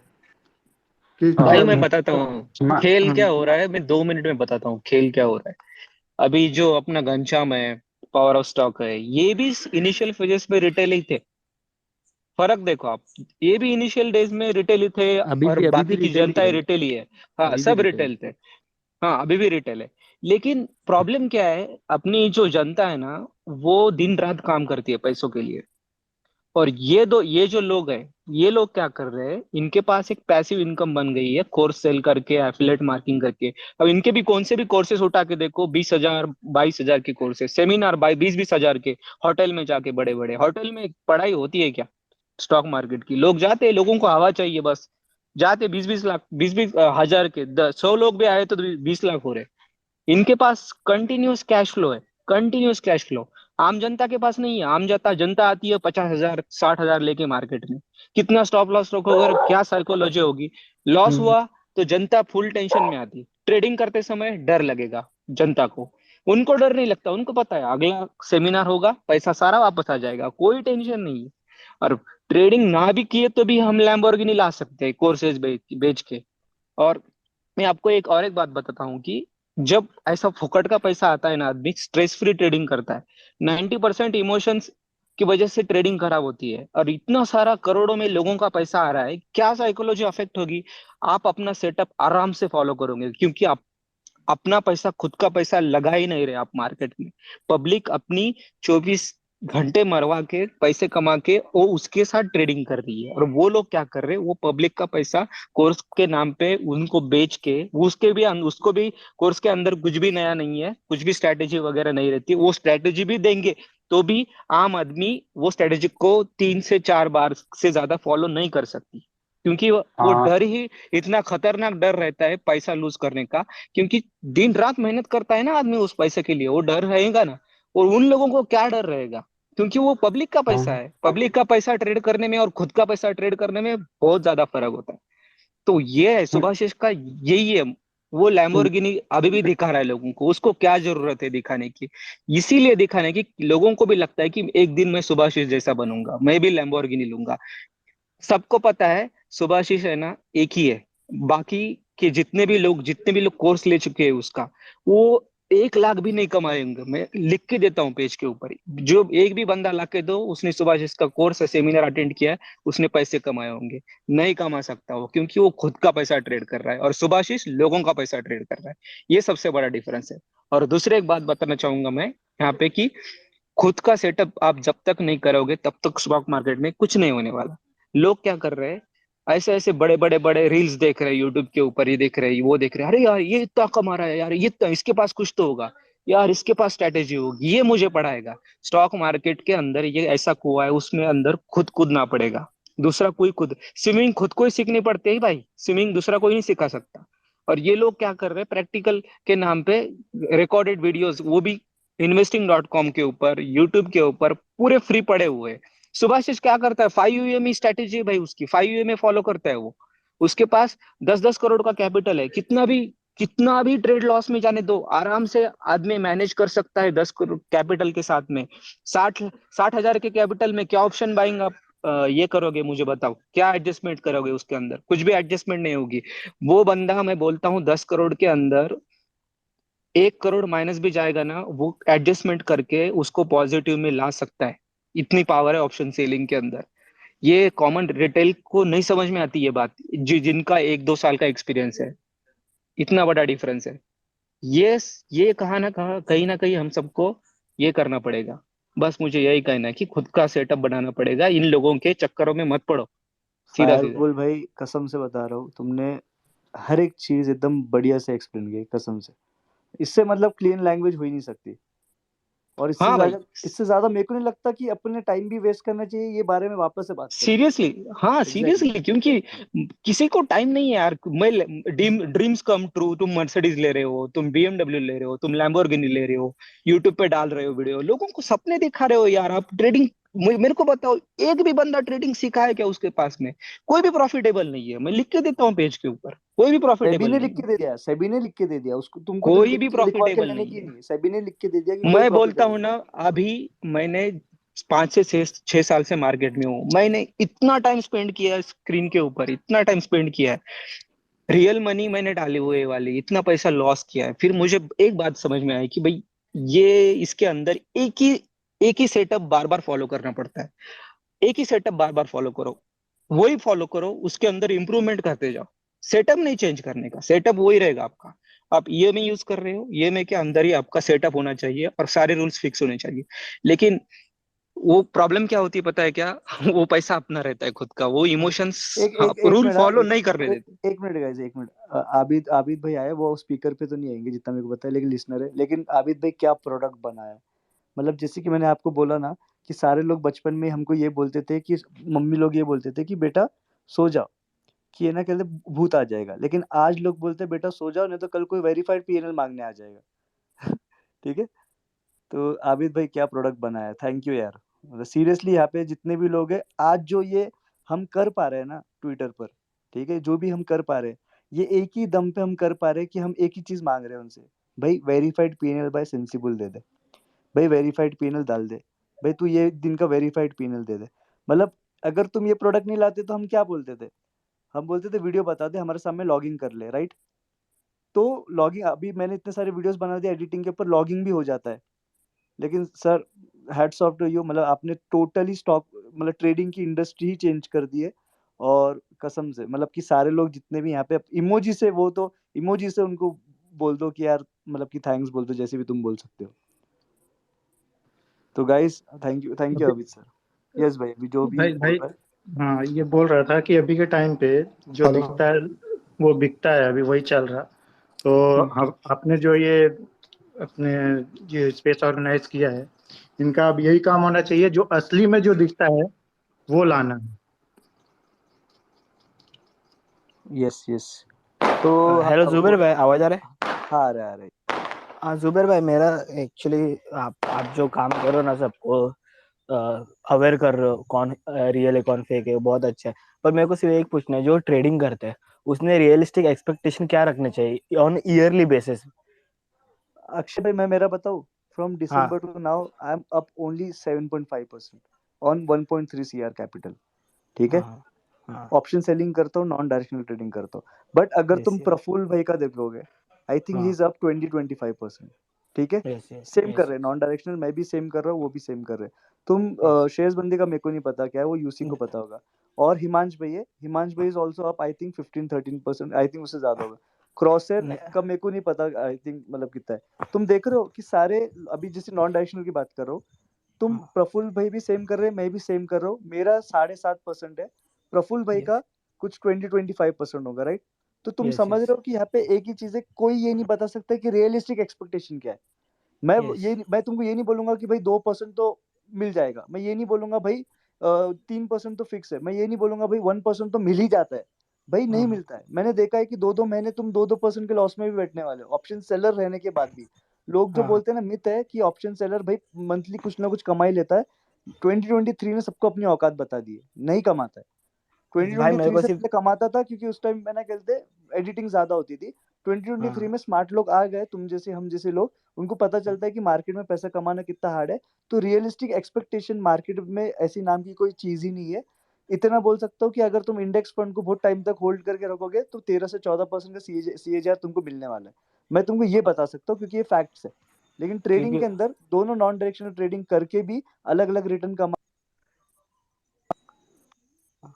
कि भाई क्या। मैं बताता हूँ खेल क्या हो रहा है, मैं 2 मिनट में बताता हूँ खेल क्या हो रहा है। अभी जो अपना घनश्याम है, पावर ऑफ स्टॉक है, ये भी इनिशियल फेजेस में रिटेल ही थे। फर्क देखो आप, ये भी इनिशियल डेज में रिटेल ही थे और अभी भी बाकी की रिटेल ही जनता है, रिटेल ही है। हाँ, अभी भी सब रिटेल। रिटेल थे। हाँ, अभी भी रिटेल है। लेकिन प्रॉब्लम क्या है, अपनी जो जनता है ना, वो दिन रात काम करती है पैसों के लिए। और ये जो लोग हैं, ये लोग क्या कर रहे हैं, इनके पास एक पैसिव इनकम बन गई है, कोर्स सेल करके, एफिलेट मार्केटिंग करके। अब इनके भी कौन से भी कोर्सेज उठा के देखो, 20,000 22,000 के कोर्सेज, सेमिनार 20,000 के, होटल में जाके, बड़े बड़े होटल में पढ़ाई होती है क्या स्टॉक मार्केट की? लोग जाते हैं, लोगों को हवा चाहिए बस, जाते 20-20 लाख, 20-20 हजार के 100 लोग भी आए तो 20 लाख हो रहे। इनके पास कंटिन्यूअस कैश फ्लो है, कंटिन्यूअस कैश फ्लो। आम जनता के पास नहीं है। आम जनता जनता आती है 50,000 60,000 लेके मार्केट में, कितना स्टॉप लॉस रखोगे और क्या साइकोलॉजी होगी? लॉस हुआ तो जनता फुल टेंशन में आती। ट्रेडिंग करते समय डर लगेगा जनता को, उनको डर नहीं लगता, उनको पता है अगला सेमिनार होगा, पैसा सारा वापस आ जाएगा, कोई टेंशन नहीं है। और ट्रेडिंग ना भी किए तो भी हम लैम्बोर्गिनी ला सकते हैं कोर्सेज बेच के। और मैं आपको एक बात बताता हूँ कि जब ऐसा फुकट का पैसा आता है ना, आदमी स्ट्रेस फ्री ट्रेडिंग करता है। 90% इमोशंस की वजह से ट्रेडिंग खराब होती है, और इतना सारा करोड़ों में लोगों का पैसा आ रहा है, क्या साइकोलॉजी अफेक्ट होगी? आप अपना सेटअप आराम से फॉलो करोगे, क्योंकि आप अपना पैसा, खुद का पैसा लगा ही नहीं रहे आप मार्केट में। पब्लिक अपनी 24 घंटे मरवा के पैसे कमा के वो उसके साथ ट्रेडिंग कर रही है, और वो लोग क्या कर रहे हैं, वो पब्लिक का पैसा कोर्स के नाम पे उनको बेच के, उसको भी कोर्स के अंदर कुछ भी नया नहीं है, कुछ भी स्ट्रैटेजी वगैरह नहीं रहती, वो स्ट्रैटेजी भी देंगे तो भी आम आदमी वो स्ट्रैटेजी को 3 से 4 बार से ज्यादा फॉलो नहीं कर सकती, क्योंकि वो हाँ डर ही, इतना खतरनाक डर रहता है पैसा लूज करने का। क्योंकि दिन रात मेहनत करता है ना आदमी उस पैसे के लिए, वो डर रहेगा ना। और उन लोगों को क्या डर रहेगा, क्योंकि वो पब्लिक का पैसा हाँ है। पब्लिक का पैसा ट्रेड करने में और खुद का पैसा ट्रेड करने में बहुत ज्यादा फर्क होता है। तो ये है सुभाषिस का, यही है। वो लैम्बोर्गिनी अभी भी दिखा रहा है लोगों को, उसको क्या जरूरत है दिखाने की? इसीलिए दिखाने की लोगों को भी लगता है कि एक दिन मैं सुभाषिस जैसा बनूंगा, मैं भी लैम्बोर्गिनी लूंगा। सबको पता है सुभाषिस है ना एक ही है, बाकी के जितने भी लोग कोर्स ले चुके हैं उसका, वो 1 लाख भी नहीं कमाए होंगे। मैं लिख के देता हूँ पेज के ऊपर, जो एक भी बंदा ला के दो, उसने सुभाषिस का कोर्स है, सेमिनार अटेंड किया है, उसने पैसे कमाए होंगे। नहीं कमा सकता वो, क्योंकि वो खुद का पैसा ट्रेड कर रहा है और सुभाषिस लोगों का पैसा ट्रेड कर रहा है। ये सबसे बड़ा डिफरेंस है। और दूसरे एक बात बताना चाहूंगा मैं यहाँ पे कि खुद का सेटअप आप जब तक नहीं करोगे तब तक स्टॉक मार्केट में कुछ नहीं होने वाला। लोग क्या कर रहे हैं, ऐसे ऐसे बड़े बड़े बड़े रील्स देख रहे हैं यूट्यूब के ऊपर, ये देख रहे हैं, वो देख रहे हैं, अरे यार ये इतना कमा रहा है, यार ये इतना, इसके पास कुछ तो होगा, यार इसके पास स्ट्रैटेजी होगी, ये मुझे पढ़ाएगा। स्टॉक मार्केट के अंदर ये ऐसा कुआ है, उसमें अंदर खुद कूदना पड़ेगा। दूसरा कोई खुद स्विमिंग खुद को ही सीखनी पड़ती है भाई, स्विमिंग दूसरा कोई नहीं सिखा सकता। और ये लोग क्या कर रहे हैं, प्रैक्टिकल के नाम पे रिकॉर्डेड वीडियोस, वो भी investing.com के ऊपर, यूट्यूब के ऊपर पूरे फ्री पड़े हुए हैं। सुभाषिस क्या करता है, 5 UM स्ट्रेटेजी भाई उसकी, 5 UM फॉलो करता है वो। उसके पास 10-10 करोड़ का कैपिटल है, कितना भी ट्रेड लॉस में जाने दो, आराम से आदमी मैनेज कर सकता है 10 करोड़ कैपिटल के साथ में। 60,000 के कैपिटल में क्या ऑप्शन बाइंग आप ये करोगे, मुझे बताओ, क्या एडजस्टमेंट करोगे उसके अंदर? कुछ भी एडजस्टमेंट नहीं होगी। वो बंदा, मैं बोलता हूँ 10 करोड़ के अंदर 1 करोड़ माइनस भी जाएगा ना, वो एडजस्टमेंट करके उसको पॉजिटिव में ला सकता है। इतनी पावर है ऑप्शन सेलिंग के अंदर। ये कॉमन रिटेल को नहीं समझ में आती ये बात, जिनका 1-2 साल का एक्सपीरियंस है। इतना बड़ा डिफरेंस है। ये कहाँ ना कहीं हम सबको ये करना पड़ेगा। बस मुझे यही कहना है कि खुद का सेटअप बनाना पड़ेगा, इन लोगों के चक्करों में मत पड़ो, सीधा सीधा। फायरबोल भाई कसम से बता रहा हूँ, तुमने हर एक चीज एकदम बढ़िया से एक्सप्लेन की कसम से। इससे मतलब क्लीन लैंग्वेज हो ही नहीं सकती। और हाँ भाई, इससे ज्यादा मेरे को नहीं लगता कि अपने टाइम भी वेस्ट करना चाहिए ये बारे में वापस से बात करने में। सीरियसली, हाँ एग्जैक्टली। सीरियसली, क्योंकि किसी को टाइम नहीं है यार। मैं ड्रीम्स कम ट्रू, तुम मर्सिडीज ले रहे हो, तुम बीएमडब्ल्यू ले रहे हो, तुम लैम्बोर्गिनी ले रहे हो, यूट्यूब पे डाल रहे हो वीडियो, लोगों को सपने दिखा रहे हो यार। आप ट्रेडिंग, मेरे को बताओ, एक भी बंदा ट्रेडिंग सीखा है क्या उसके पास में? कोई भी प्रॉफिटेबल नहीं है, मैं लिख के देता हूँ पेज के ऊपर, कोई भी सेबी प्रॉफिटेबल ने नहीं लिख है, के दे दिया, सेबी ने लिख के दे दिया उसको, तुमको तो कोई भी लिखवा के प्रॉफिटेबल लेने नहीं की है। नहीं, सेबी ने लिख के दे दिया कि कोई मैं बोलता प्रॉफिटेबल हूँ नहीं। ना, अभी मैंने 5 से 6 साल से मार्केट में हूँ, मैंने इतना टाइम स्पेंड किया है स्क्रीन के ऊपर, इतना टाइम स्पेंड किया है, रियल मनी मैंने डाली हुई वाली, इतना पैसा लॉस किया है। फिर मुझे एक बात समझ में आई कि भाई ये इसके अंदर एक ही सेटअप बार बार फॉलो करना पड़ता है। एक ही सेटअप बार बार फॉलो करो, वही फॉलो करो, उसके अंदर इंप्रूवमेंट करते जाओ। सेटअप नहीं चेंज करने का, सेटअप वही रहेगा आपका। आप ये में यूज कर रहे हो, ये में के अंदर ही आपका सेटअप होना चाहिए और सारे रूल्स फिक्स होने चाहिए। लेकिन वो प्रॉब्लम क्या होती है पता है क्या? वो पैसा अपना रहता है खुद का, वो इमोशंस एक एक एक रूल मिनट फॉलो नहीं करने देते। एक मिनट गाइस, एक मिनट। आबिद आबिद भाई आए, वो स्पीकर पे तो नहीं आएंगे जितना मेरे को पता है, लेकिन लिसनर है। लेकिन आबिद भाई क्या प्रोडक्ट बनाया, मतलब जैसे कि मैंने आपको बोला ना कि सारे लोग बचपन में हमको ये बोलते थे कि मम्मी लोग ये बोलते थे कि बेटा सो जाओ, कि ये ना कहते भूत आ जाएगा। लेकिन आज लोग बोलते हैं बेटा सो जाओ, नहीं तो कल कोई वेरीफाइड पीएनएल मांगने आ जाएगा। ठीक है। तो आबिद भाई क्या प्रोडक्ट बनाया, थैंक यू यार। मतलब सीरियसली यहाँ पे जितने भी लोग हैं आज जो ये हम कर पा रहे हैं ना ट्विटर पर, ठीक है, जो भी हम कर पा रहे हैं, ये एक ही दम पे हम कर पा रहे हैं कि हम एक ही चीज मांग रहे हैं उनसे, भाई वेरीफाइड पीएनएल बाय सेंसिबल दे दे, भाई वेरीफाइड पीएनएल डाल दे, भाई तू ये दिन का वेरीफाइड पीएनएल दे दे। मतलब अगर तुम ये प्रोडक्ट नहीं लाते तो हम क्या बोलते थे? हम बोलते थे वीडियो बता दे, हमारे सामने लॉगिंग कर ले, राइट? तो लॉगिंग, अभी मैंने इतने सारे वीडियोस बना दिए एडिटिंग के ऊपर, लॉगिंग भी हो जाता है। लेकिन sir hats off to you, मतलब आपने टोटली स्टॉक, मतलब ट्रेडिंग की इंडस्ट्री ही चेंज कर दी है। और कसम से मतलब कि सारे लोग जितने भी यहाँ पे इमोजी से, वो तो इमोजी से उनको बोल दो कि यार, मतलब कि थैंक्स बोल दो, जैसे भी तुम बोल सकते हो। तो guys thank you Amit sir. Yes भाई, अभी जो भी भाई बोल भाई रहा है। हाँ, ये बोल रहा था कि अभी के टाइम पे जो हेलो। दिखता है वो बिकता है, अभी वही चल रहा। तो आपने जो ये अपने ये स्पेस ऑर्गेनाइज किया है, इनका अब यही काम होना चाहिए, जो असली में जो दिखता है वो लाना है। Yes yes. तो हेलो अब जुबेर भाई, आवाज आ रहा है? हाँ आ रहा है। हाँ जुबेर भाई, मेरा एक्चुअली आप जो काम कर रहे हो ना, सबको अवेयर कर रहे हो कौन रियल है कौन फेक है, बहुत अच्छा है। पर मेरे को सिर्फ एक पूछना है, जो ट्रेडिंग करते हैं उसने रियलिस्टिक एक्सपेक्टेशन क्या रखने चाहिए ऑन ईयरली बेसिस? अक्षय भाई मैं मेरा बताऊं, फ्रॉम हाँ December two now I am up only 7.5% on 1.3 CR capital. ठीक है। हाँ हाँ। ऑप्शन सेलिंग करता हूँ, नॉन डायरेक्शनल ट्रेडिंग करता हूँ। बट अगर यस तुम यस। प्रफुल्ल भाई का देखोगे, आई थिंक ही हाँ इज अप 20-25%। ठीक है। यस यस सेम कर यस रहे हैं, नॉन डायरेक्शनल मैं भी सेम कर रहा हूँ, वो भी सेम कर रहे हैं। तुम यस। शेयर्स बंदी का मेरे को नहीं पता क्या है, वो यूसी को पता होगा। और हिमांश भाई है, हिमांश भाई is also up I think 15-13%, I think उससे ज्यादा होगा। क्रॉसर का मेरे को नहीं पता, आई थिंक मतलब कितना है। तुम देख रहे हो कि सारे, अभी जैसे नॉन डायरेक्शनल की बात कर रहा हूँ, तुम प्रफुल्ल भाई भी सेम कर रहे हैं, मैं भी सेम कर रहा हूँ। मेरा 7.5% है, प्रफुल्ल भाई का कुछ 20-25% होगा, राइट? तो तुम यस समझ यस रहे हो कि यहाँ पे एक ही चीज है, कोई ये नहीं बता सकता कि रियलिस्टिक एक्सपेक्टेशन क्या है। यस। मैं तुमको ये नहीं बोलूंगा कि भाई 2% तो मिल जाएगा, मैं ये नहीं बोलूंगा भाई 3% तो फिक्स है, मैं ये नहीं बोलूंगा भाई 1% तो मिल ही जाता है। भाई नहीं हाँ मिलता है, मैंने देखा है कि 2-2 महीने तुम 2-2% के लॉस में भी बैठने वाले हो, ऑप्शन सेलर रहने के बाद भी। लोग जो हाँ बोलते हैं ना, मिथ है कि ऑप्शन सेलर भाई मंथली कुछ ना कुछ कमाई लेता है। 2023 ने सबको अपनी औकात बता दी है, नहीं कमाता है। भाई मेरे 2023 को से सिर्फ पहले कमाता था, क्योंकि उस टाइम मैंने कहते एडिटिंग ज्यादा होती थी। 2023 हाँ में स्मार्ट लोग आ गए, तुम जैसे हम जैसे लोग, उनको पता चलता है कि मार्केट में पैसा कमाना कितना हार्ड है। तो रियलिस्टिक एक्सपेक्टेशन मार्केट में ऐसी नाम की कोई चीज ही नहीं है। इतना बोल सकता हूँ कि अगर तुम इंडेक्स फंड को बहुत टाइम तक होल्ड करके रखोगे तो 13 से 14% का सीएजीआर तुमको मिलने वाला है। मैं तुमको ये बता सकता हूँ, क्योंकि ये फैक्ट्स है। लेकिन ट्रेडिंग क्योंकि के अंदर दोनों नॉन डायरेक्शनल ट्रेडिंग करके भी अलग अलग रिटर्न कमा।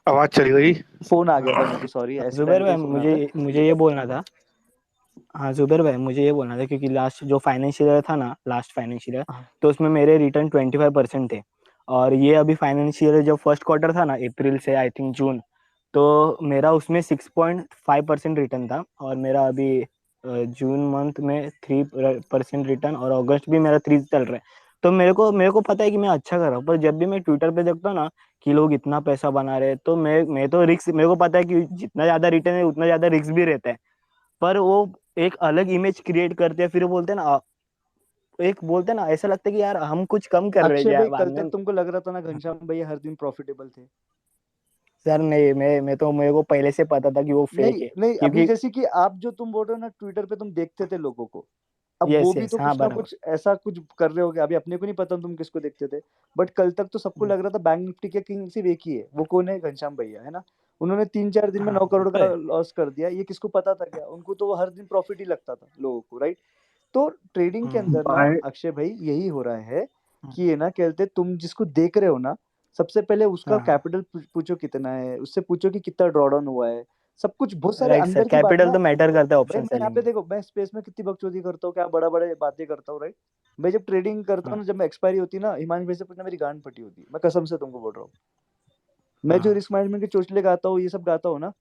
आवाज चली गई। फोन आ गया था मेरे को, सॉरी, ऐसे जुबेर टाइम पे भाई, ही फोन आता है। मुझे मुझे ये बोलना था हाँ जुबेर भाई, मुझे ये बोलना था क्योंकि लास्ट जो फाइनेंशियल ईयर था ना, लास्ट फाइनेंशियल ईयर, हाँ। तो उसमें मेरे रिटर्न 25% थे। और ये अभी फाइनेंशियल ईयर जो फर्स्ट क्वार्टर था ना, अप्रैल से आई थिंक जून, तो मेरा उसमें 6.5% रिटर्न था। और मेरा अभी जून मंथ में 3% रिटर्न, और अगस्त भी मेरा 3 चल रहा है। तो मेरे को पता है कि मैं अच्छा कर रहा हूँ, पर जब भी मैं ट्विटर पे देखता हूँ ना कि लोग इतना पैसा बना रहे हैं, तो मैं तो रिस्क, मेरे को पता है कि जितना ज्यादा रिटर्न है उतना ज्यादा रिस्क भी रहता है। पर वो एक अलग इमेज क्रिएट करते हैं, फिर वो बोलते हैं ना, एक बोलते हैं ना, ऐसा लगता है कि यार हम कुछ कम कर रहे हैं अक्षय क्या भाई, बाद कल में। तक तुमको लग रहा था ना घनश्याम भैया हर दिन प्रॉफिटेबल थे? सर नहीं, मैं तो, मेरे को पहले से पता था कि वो फेक नहीं है, नहीं, अभी क्योंकि जैसे कि आप जो तुम बोल रहे हो ना ट्विटर पे तुम देखते थे लोगों को, अब वो यस भी यस, तो हाँ कुछ ना बराबर। कुछ ऐसा कुछ कर रहे होगे। अभी अपने को नहीं पता तुम किसको देखते थे, बट कल तक तो सबको लग रहा था बैंक निफ्टी के किंग सिर्फ एक ही है, वो कौन है? घनश्याम भैया है ना। उन्होंने 3-4 दिन में हाँ 9 वो करोड़ तो का है। लॉस कर दिया, ये किसको पता था क्या? उनको तो वो हर दिन प्रॉफिट ही लगता था लोगों को, राइट? तो ट्रेडिंग के अंदर ना भाई अक्षय भाई यही हो रहा है कि ये ना कहते तुम जिसको देख रहे हो ना, सबसे पहले उसका हाँ कैपिटल पूछो कितना है, उससे पूछो कि कितना ड्रॉडाउन हुआ है, सब कुछ बहुत सारे राइट सर, अंदर की बात कैपिटल ना। तो मैटर करता है भाई ऑप्शन मैं यहाँ सेलिंग पे में। देखो, मैं स्पेस में कितनी बकचोदी करता हूँ, क्या बड़ा बड़े बातें करता हूँ, राइट? मैं जब ट्रेडिंग करता हूँ हाँ ना, जब मैं एक्सपायरी होती है ना, हिमांशु भाई से पूछना, मेरी गांड फटी होती है, मैं कसम से तुमको बोल रहा हूँ। मैं जो हाँ। रिस्क मैनेजमेंट के चोचले गाता हूँ, ये सब गाता हूँ ना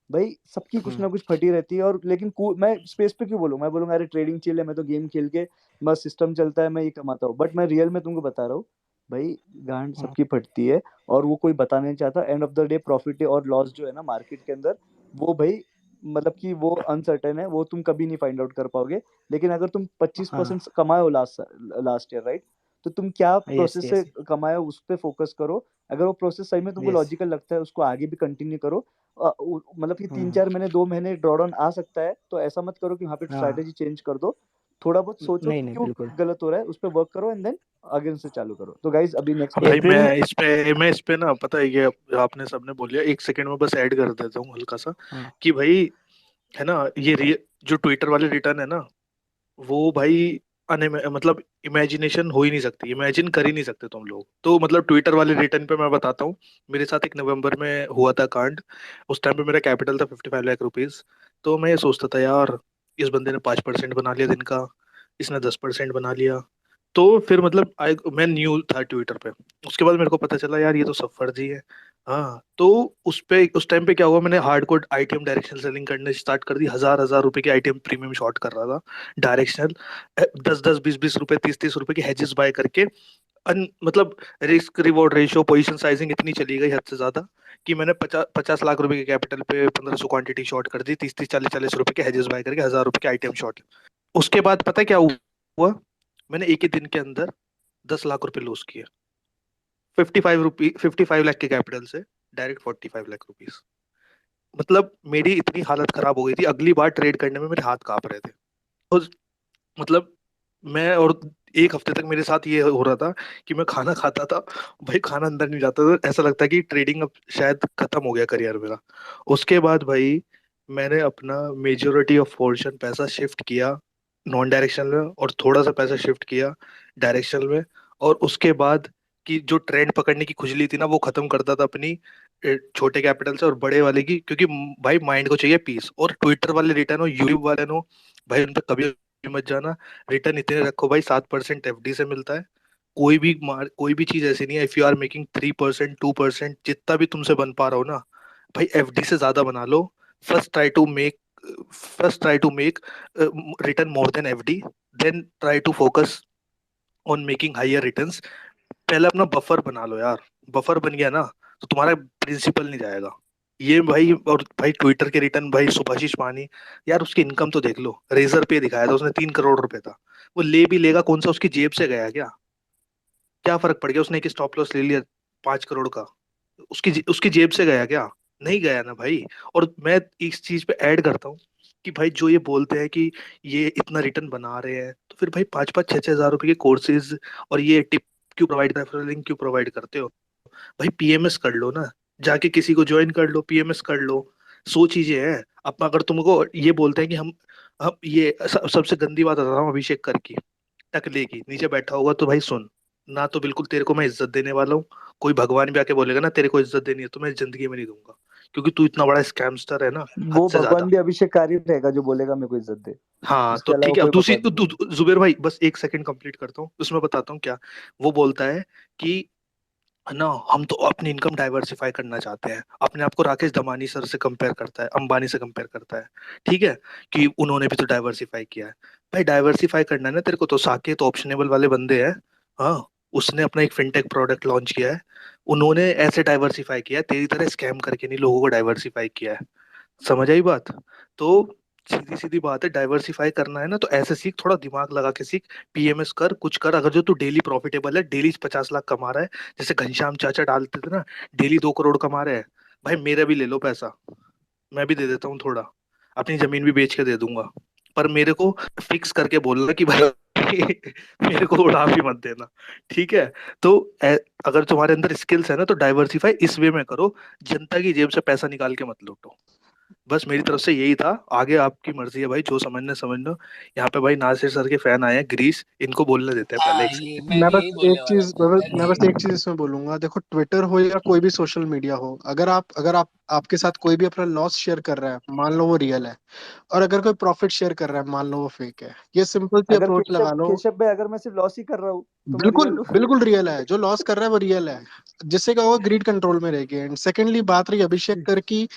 भाई, सबकी कुछ ना कुछ फटी रहती है। और लेकिन मैं स्पेस पे क्यों बोलूँ? मैं बोलूंगा अरे ट्रेडिंग चिल है, मैं तो गेम खेल के बस सिस्टम चलता है, मैं ये कमाता हूँ। बट मैं रियल में तुमको बता रहा हूँ भाई, गांड हाँ सबकी फटती है। और वो कोई बताना नहीं चाहता। End of the day profit और लॉस जो है ना मार्केट के अंदर, वो भाई मतलब कि वो अनसर्टेन है, वो तुम कभी नहीं फाइंड आउट कर पाओगे। लेकिन अगर तुम 25% हाँ। कमाए हो लास्ट ईयर, राइट, तो तुम क्या यस प्रोसेस से यस कमाए हो उस पर फोकस करो। अगर वो प्रोसेस सही में तुमको यस। लॉजिकल लगता है, उसको आगे भी कंटिन्यू करो। मतलब कि तीन हाँ चार महीने 2 महीने ड्रॉडाउन आ सकता है, तो ऐसा मत करो कि वहाँ पे हाँ। स्ट्रैटेजी चेंज कर दो। थोड़ा बहुत सोचो नहीं कि नहीं क्यों बिल्कुल। गलत हो रहा है, उस पर वर्क करो, एंड देन अगेन से चालू करो। तो गाइज अभी नेक्स्ट भाई क्वेश्चन। अप्रैल में। मैं इस पे ना, पता है ये आपने सबने बोल लिया, एक सेकंड में बस ऐड कर देता हूँ हल्का सा, हाँ कि भाई है ना, जो ट्विटर वाले रिटर्न है ना, वो भाई मतलब इमेजिनेशन हो ही नहीं सकती, इमेजिन कर ही नहीं सकते तुम लोग। तो मतलब ट्विटर वाले रिटर्न पे मैं बताता हूँ। मेरे साथ एक नवंबर में हुआ था कांड। उस टाइम पे मेरा कैपिटल था 55 लाख रुपीज। तो मैं ये सोचता था यार, इस बंदे ने 5% बना लिया दिन का, इसने 10% बना लिया। तो फिर मतलब मैं न्यू था ट्विटर पे। उसके बाद मेरे को पता चला यार ये तो सब फर्जी है। हाँ, तो उस टाइम पे क्या हुआ, मैंने हार्डकोर आईटीएम डायरेक्शनल सेलिंग करने स्टार्ट कर दी। हजार हजार रुपए की आईटीएम प्रीमियम शॉर्ट कर रहा था डायरेक्शनल। 10-10 20-20 रुपए 30-30 रुपए की हेजेस बाय करके। मतलब risk reward ratio, position sizing इतनी चली गई हद से ज्यादा, कि मैंने 50 50 लाख रुपए के कैपिटल पे 1500 क्वांटिटी शॉर्ट कर दी, 30-30 40-40 रुपए के हेजेस बाय करके, 1000 रुपए के आईटीएम शॉर्ट। उसके बाद पता है क्या हुआ? मैंने एक ही दिन के अंदर 10 लाख रुपए लॉस किए। 55 लाख के कैपिटल से डायरेक्ट 45 लाख रुपीज। मतलब मेरी इतनी हालत खराब हो गई थी, अगली बार ट्रेड करने में मेरे हाथ कांप रहे थे। तो मतलब मैं और एक हफ्ते तक मेरे साथ ये हो रहा था कि मैं खाना खाता था, भाई खाना अंदर नहीं जाता था, ऐसा लगता कि ट्रेडिंग अब शायद खत्म हो गया करियर मेरा। उसके बाद भाई मैंने अपना मेजोरिटी ऑफ पोर्शन पैसा शिफ्ट किया नॉन डायरेक्शनल में, और थोड़ा सा पैसा शिफ्ट किया डायरेक्शनल में। और उसके बाद की जो ट्रेंड पकड़ने की खुजली थी ना, वो खत्म करता था अपनी छोटे कैपिटल से और बड़े वाले की, क्योंकि भाई माइंड को चाहिए पीस। और ट्विटर वाले रिटर्न हो, यूट्यूब वाले हो, भाई उन पर कभी मत जाना। रिटर्न इतने रखो भाई, 7% एफडी से मिलता है। कोई भी चीज ऐसी नहीं है, इफ यू आर मेकिंग 3% 2%, जितना भी तुमसे बन पा रहा हो ना, भाई एफडी से ज्यादा बना लो। First try to make first try to make return more than FD, then try to focus on making higher returns. पहले अपना बफर बना लो यार। बफर बन गया ना, तो तुम्हारा प्रिंसिपल नहीं जाएगा। ये भाई, और भाई ट्विटर के रिटर्न, भाई सुभाषिश पानी, यार उसकी इनकम तो देख लो, रेजर पे दिखाया था उसने 3 करोड़ रुपए था। वो ले भी लेगा कौन सा, उसकी जेब से गया क्या? क्या फर्क पड़ गया, उसने एक स्टॉप लॉस ले लिया 5 करोड़ का, उसकी जेब से गया क्या? नहीं गया ना भाई। और मैं इस चीज पे ऐड करता हूँ कि भाई जो ये बोलते हैं कि ये इतना रिटर्न बना रहे हैं, तो फिर भाई 5-5 6 6 हजार रुपए के कोर्सेज और ये टिप क्यों प्रोवाइड, रेफरल लिंक क्यों प्रोवाइड करते हो? भाई पीएमएस कर लो ना, जाके किसी को ज्वाइन कर लो, पीएमएस कर लो। 100 चीजें हैं। अब अगर तुमको ये बोलते हैं कि हम ये सबसे गंदी बात बताता हूँ अभिषेक कर की, टकले की, नीचे बैठा होगा तो भाई सुन, ना तो बिल्कुल तेरे को मैं इज्जत देने वाला हूँ। कोई भगवान भी आके बोलेगा ना तेरे को इज्जत देनी है, तो मैं जिंदगी में नहीं दूंगा। क्योंकि तू इतना बड़ा स्कैमस्टर है ना, वो हद से ज्यादा। भगवान भी अभिषेक कारी रहेगा जो बोलेगा मेरे को इज्जत दे, हाँ उसके तो अलावा ठीक है, अब कोई दूसरी बकवास नहीं। जुबेर भाई बस एक सेकंड कंप्लीट करता हूँ, उसमें बताता हूँ क्या वो बोलता है कि ना हम तो अपनी इनकम डाइवर्सिफाई करना चाहते हैं, अपने आप को राकेश दमानी सर से कंपेयर करता है, अंबानी से कंपेयर करता है, ठीक है, कि उन्होंने भी तो डाइवर्सिफाई किया है। भाई डाइवर्सिफाई करना है ना तेरे को तो साकेत ऑप्शनेबल वाले बंदे हैं, हाँ, उसने अपना एक फिनटेक प्रोडक्ट लॉन्च किया है, उन्होंने ऐसे डाइवर्सिफाई किया है, तेरी तरह स्कैम करके नहीं लोगों को डाइवर्सिफाई किया है। समझ आई बात? तो सीधी सीधी बात है, डाइवर्सिफाई करना है ना तो ऐसे सीख, थोड़ा दिमाग लगा के सीख, पीएमएस कर, कुछ कर। अगर जो तू डेली प्रॉफिटेबल है, डेली 50 लाख कमा रहा है, जैसे घनश्याम चाचा डालते थे ना, डेली 2 करोड़ कमा रहे हैं, भाई मेरा भी ले लो पैसा, मैं भी दे देता हूँ थोड़ा, अपनी जमीन भी बेच के दे दूंगा, पर मेरे को फिक्स करके बोलना कि भाई मेरे को उड़ा भी मत देना, ठीक है? तो अगर तुम्हारे अंदर स्किल्स है ना तो डाइवर्सिफाई इस वे में करो, जनता की जेब से पैसा निकाल के मत लूटो। बस मेरी तरफ से यही था, आगे आपकी मर्जी है भाई, जो समझना समझ लो। यहाँ पे भाई नासिर सर के फैन आए हैं, ग्रीस, इनको बोलने देते हैं पहले हाँ, एक ये सेकंड। मैं मैं भी बस यही बोलने एक वाला चीज था यार, मैं बस ये एक चीज इसमें बोलूंगा, देखो ट्विटर हो या कोई भी सोशल मीडिया हो, अगर आप आपके साथ कोई भी अपना लॉस शेयर कर रहा है, मान लो वो रियल है, और अगर कोई प्रॉफिट शेयर कर रहा है, मान लो वो फेक है, ये सिंपल सी अगर अप्रोच लगा लो। केशव भाई अगर मैं सिर्फ लॉस ही कर रहा हूँ तो मैं बिल्कुल रियल हूँ। बिल्कुल रियल है, जो लॉस कर रहा है वो रियल है, जिससे क्या होगा, ग्रीड कंट्रोल में रहेगी। एंड सेकेंडली बात रही अभिषेक कर की,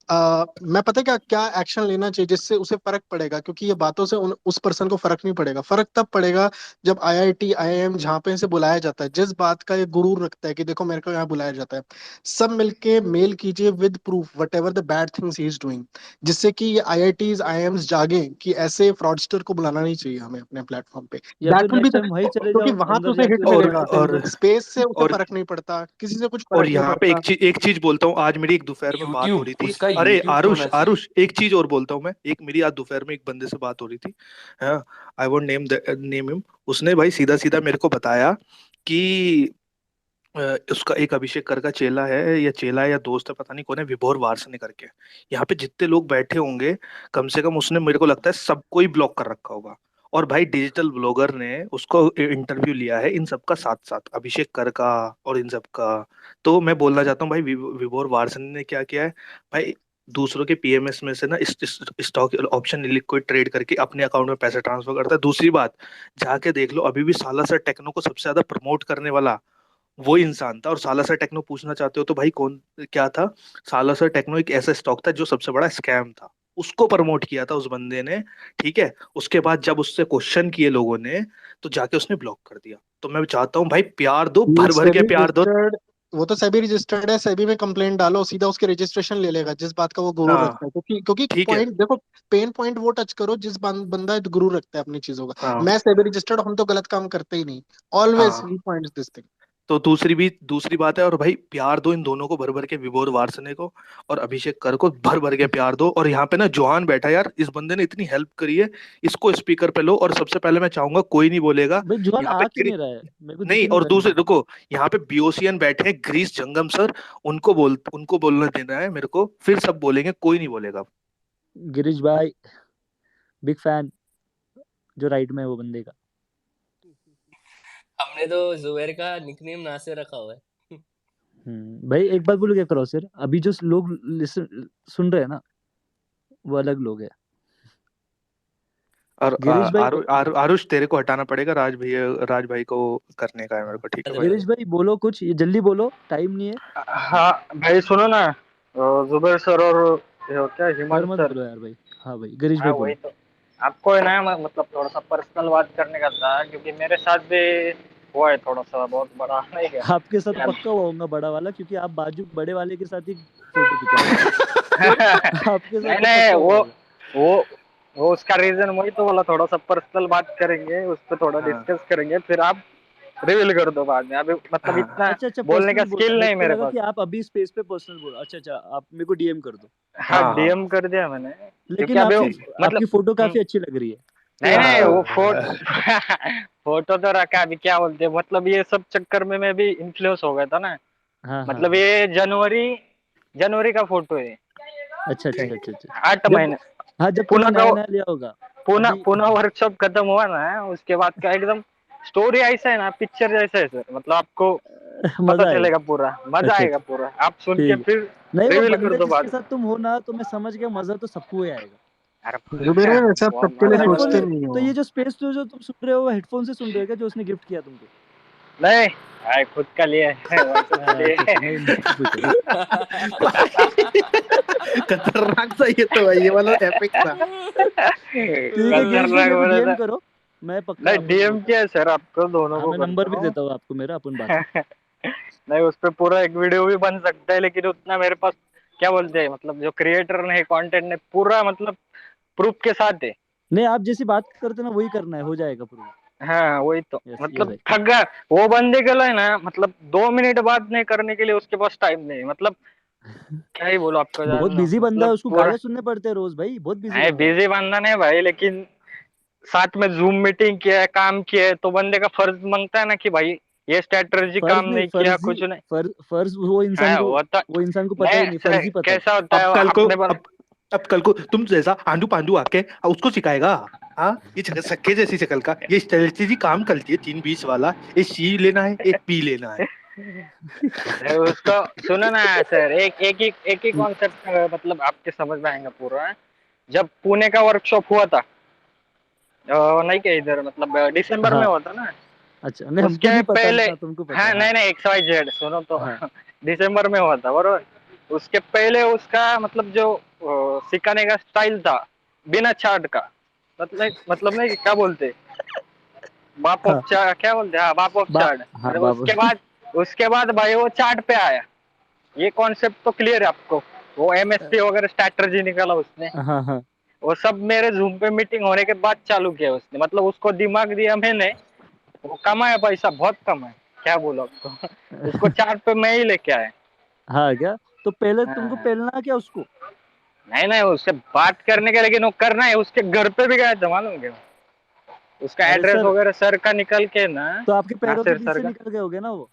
मैं पता है क्या क्या एक्शन लेना चाहिए जिससे उसे फर्क पड़ेगा, क्योंकि ये बातों से उस पर्सन को फर्क नहीं पड़ेगा, फर्क तब पड़ेगा जब आईआईटी आईआईएम जहाँ पे इसे बुलाया जाता है, जिस बात का ये गुरूर रखता है कि देखो मेरे को यहाँ बुलाया जाता है, सब मिलके मेल कीजिए with proof what ever the bad things he is doing, जिससे कि ये आईआईटीज आईआईएम्स जागे कि ऐसे फ्रॉडस्टर को बुलाना नहीं चाहिए हमें अपने प्लेटफॉर्म पे। या फिर that will B next time वहीं चले क्योंकि जाओ, वहां तो अंदर उसे हिट जाके और मिलेगा, लड़ते हैं उधर। स्पेस से उसे और फर्क नहीं पड़ता, किसी से कुछ और फर्क नहीं यहाँ पे पड़ता। एक चीज बोलता हूँ, आज मेरी एक दोपहर में बात हो यूट्यूब, रही थी। उसका अरे यूट्यूब आरुष होना चाहिए। आरुष एक चीज और बोलता हूँ मैं, एक मेरी आज दोपहर में एक बंदे से बात हो रही थी, हाँ, आई वोंट नेम हिम। उसने भाई सीधा सीधा मेरे को बताया कि उसका एक अभिषेक कर का चेला है, या चेला है या दोस्त है, पता नहीं कौन है, विभोर वार्ष्णेय करके, यहाँ पे जितने लोग बैठे होंगे कम से कम उसने मेरे को लगता है सबको ही ब्लॉक कर रखा होगा। और भाई डिजिटल ब्लॉगर ने उसको इंटरव्यू लिया है इन सबका साथ साथ, अभिषेक कर का और इन सबका। तो मैं बोलना चाहता हूँ भाई, विभोर वार्ष्णेय ने क्या किया है भाई, दूसरों के पीएमएस में से ना स्टॉक ऑप्शन लिक्विड ट्रेड करके अपने अकाउंट में पैसे ट्रांसफर करता है। दूसरी बात, जाके देख लो, अभी भी सालासर टेक्नो को सबसे ज्यादा प्रमोट करने वाला वो इंसान था। और सालासर टेक्नो पूछना चाहते हो तो भाई कौन क्या था, सालासर टेक्नो एक ऐसा स्टॉक था जो सबसे बड़ा स्कैम था, उसको प्रमोट किया था उस बंदे ने, ठीक है? उसके बाद जब उससे क्वेश्चन किए लोगों ने तो जाके उसने ब्लॉक कर दिया। तो मैं चाहता हूँ भाई प्यार दो, भर भर के सेबी प्यार दो। रजिस्टर्ड, वो तो सेबी रजिस्टर्ड है, सेबी में कंप्लेंट डालो, सीधा उसके रजिस्ट्रेशन ले लेगा जिस बात का वो गुरूर हाँ रखता है, क्योंकि क्योंकि ठीक है। पॉइंट देखो, पेन पॉइंट वो टच करो जिस बंदा गुरूर रखता है अपनी चीजों का। हाँ मैं सेबी रजिस्टर्ड, हम तो गलत काम करते ही नहीं, ऑलवेज हाँ ही पॉइंट्स दिस थिंग। तो दूसरी बात है, और भाई प्यार दो इन दोनों को भर भर के, विभोर वार्ष्णेय को और अभिषेक कर को भर भर के प्यार दो। और यहाँ पे ना जोहान बैठा है यार, इस बंदे ने इतनी हेल्प करी है, इसको स्पीकर पे लो। और सबसे पहले मैं चाहूंगा कोई नहीं बोलेगा भाई जुआन यहाँ आ क्यों पे नहीं रहा है, मेरे को दिख नहीं, ही नहीं और रहा दूसरे जुआन। रुको, यहाँ पे बीओसीएन बैठे हैं, ग्रीस जंगम सर, उनको बोलने देना है मेरे को, फिर सब बोलेंगे, कोई नहीं बोलेगा। गिरीश भाई बिग फैन, जो राइट में है वो बंदे का। हमने तो जुबैर का निकनेम नासिर रखा हुआ है। भाई एक बात बोलो क्या करो सर, अभी जो लोग सुन रहे हैं ना वो अलग लोग हैं। और गिरीश भाई आरुष तेरे को हटाना पड़ेगा, राज भाई को करने का है मेरे को, ठीक है भाई? गिरीश भाई बोलो कुछ, ये जल्दी बोलो, टाइम नहीं है। हाँ भाई सुनो ना, जुबैर सर और ये क्या सर हिमांशु मत सर, बोलो यार भाई। हाँ भाई गिरीश हाँ भाई वही बोलो। तो, आपको है ना मतलब थोड़ा सा पर्सनल बात करने का था, क्योंकि मेरे साथ भी हुआ है थोड़ा सा बहुत बड़ा, नहीं क्या आपके साथ यार। पक्का हुआ होगा बड़ा वाला, क्योंकि आप बाजू बड़े वाले के साथ ही फोटो खिंचा रहे हो। तो आपके साथ नहीं तो नहीं, पक्का हुआ होगा। वो उसका रीजन वही तो बोला, थोड़ा सा पर्सनल बात करेंगे, उस पर थोड़ा हाँ डिस्कस करेंगे, फिर आप रिवील कर दो बाद में, अभी मतलब हाँ इतना अच्छा बोलने का पर्सनल बोल, स्किल मेरे नहीं को मेरे लगा पास। कि आप अभी स्पेस पे पर्सनल बोलो। अच्छा आप मेरे को डीएम कर दो। हाँ हाँ हाँ डीएम कर दिया मैंने, लेकिन क्योंकि अभी आपकी ठीक। मतलब आपकी फोटो काफी अच्छी लग रही है। नहीं नहीं वो हाँ फोटो तो रखा, अभी क्या बोलते हैं, मतलब ये सब चक्कर में मैं भी इन्फ्लुएंस हो गया था ना, हाँ मतलब ये जनवरी का फोटो है, अच्छा। 8 जब महीने हाँ जब तूने पुणे का नया नया लिया होगा पुणे अभी। पुणे वर्कशॉप खत्म हुआ ना, उसके बाद का एकदम स्टोरी ऐसा है ना, पिक्चर जैसा है सर, मतलब आपको पता मजा आएगा। चलेगा पूरा, मजा अच्छा आएगा अच्छा, पूरा, आप सुन के ठीक फिर है। नहीं वो रिवील कर बंदे दो जिसके बाद। साथ तुम हो ना, तो मैं समझ गया मजा तो सबको ही आएगा। अरे जुबेर भाई वैसे आप बहुत सबके तो लिए मजा हेडफोन सोचते आएगा। नहीं तो हो। ये जो स्पेस जो तुम सुन रहे हो, वो हेडफोन से सुन रहे हो क्या, जो उसने गिफ्ट किया तुमको? नहीं भाई, खुद का लिए है, वैसे तो लिए अच्छा अच्छा, नहीं नहीं पूछा। खतरनाक था ये तो भाई, ये वाला एपिक था। ठीक है गिरीश भाई, खतरनाक मेरे को बोला डीएम था। करो, मैं पक्का नहीं आपको डीएम बोलता किया है सर आपको, दोनों हूँ। हाँ को मैं नंबर करता भी हूँ। देता हूँ आपको मेरा, अपन बात नहीं उस पे पूरा एक वीडियो भी बन सकता है, लेकिन उतना मेरे पास क्या बोलते हैं, मतलब जो क्रिएटर ने कंटेंट ने पूरा मतलब प्रूफ के साथ है। नहीं, आप जैसी बात करते ना वही करना है, हो जाएगा प्रूव। हाँ वही तो, यस यस मतलब भाई। थक गया वो बंदे के लिए ना, मतलब 2 मिनट बात नहीं करने के लिए उसके पास टाइम नहीं, मतलब क्या ही बोलो आपको, जान बहुत लो बिजी बंदा है, मतलब उसको पूरा। गालियां सुनने पड़ते हैं रोज भाई, बहुत बिजी नहीं बंदा है। बिजी बंदा नहीं भाई, लेकिन साथ में जूम मीटिंग किया है, काम किया है, तो बंदे का फर्ज मांगता है ना कि भाई ये स्ट्रेटजी फर्ज काम नहीं, नहीं किया, फर्जी, कुछ नहीं। फर्ज हाँ वो इंसान को पता नहीं ही नहीं, फर्जी पता है। कैसा होता अब है कल को अपने पर। अब कल को तुम जैसा आंडू पांडू आके उसको सिखाएगा। हाँ ये सक्के जैसी शक्ल का, ये स्ट्रेटेजी काम करती है 3-20 वाला, एक सी लेना है एक पी लेना है। नहीं, उसको सुनो ना सर, एक ही कॉन्सेप्ट मतलब आपके समझ में आएगा पूरा। जब पुणे का वर्कशॉप हुआ था, नहीं क्या इधर, मतलब दिसंबर में हाँ हुआ था ना, अच्छा, नहीं हमको उसके नहीं पता पहले। था, तुमको पता हाँ है। हाँ नहीं नहीं XYZ सुनो तो। हाँ दिसंबर में हुआ था बरोबर। उसके पहले उसका मतलब जो सिखाने का स्टाइल था, बिना चार्ट का, मतलब नहीं क्या बोलते, बाप ऑफ हाँ चार्ट क्या बोलते, हाँ बाप ऑफ चार्ट। हाँ अरे बाबू। उसके बाद भाई वो चार्ट पे आया। ये कॉन्सेप्ट तो क्लियर है आपको। वो MSP वगैरह स्ट्रैटेजी निकाला उसने, हाँ हाँ वो सब मेरे जूम पे मीटिंग होने के बाद चालू किया उसने, मतलब उसको दिमाग दिया मैंने, वो कमाया पैसा, बहुत कमाया, क्या बोलो आपको। उसको चार्ट पे मैं ही लेके आया। हाँ क्या, तो पहले तुमको हाँ। पहलना क्या उसको? नहीं नहीं उससे बात करने का, लेकिन वो करना है, उसके घर पे भी गया था मालूम क्या, उसका अरे एड्रेस सर, वगैरह सर का निकल के ना, तो आपके पैरों के नासिर सर पीछे का। निकल गए होगे ना वो।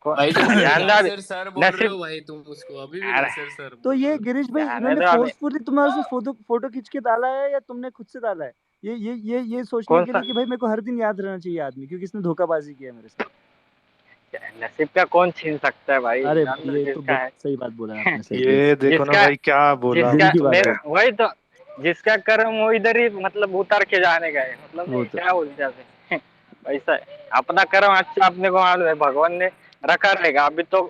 भाई तुम अभी भी जानदा भी नासिर सर बोल रहे हो नसीब। भाई, तुम उसको अभी भी अरे नासिर सर तो बोल रहे ये हो। गिरीश भाई, जाने इन्होंने दो अभी। फोर्सफुली तुम्हारे से फोटो खींच के डाला है, या तुमने खुद से डाला है? ये सोचने कौन के सा लिए कि भाई मेरे को हर दिन याद रहना चाहिए आदमी, क्योंकि इसने धोखाबाजी किया है मेरे साथ। नसीब का कौन छीन सकता है भाई, अरे जान दो ये तो जिसका बहुत है। सही बात बोला है आपने, सही दिल ये देखो ना जिसका भाई क्या बोला। दिल जिसका की बात मेरा बोल। वही तो, जिसका कर्म वो इधर ही मतलब उतार के जाने का है, मतलब वो नहीं तो क्या बोलते हैं। वैसा है, अपना कर्म अच्छा अपने को मालूम है, भगवान ने रखा रहेगा, अभी तो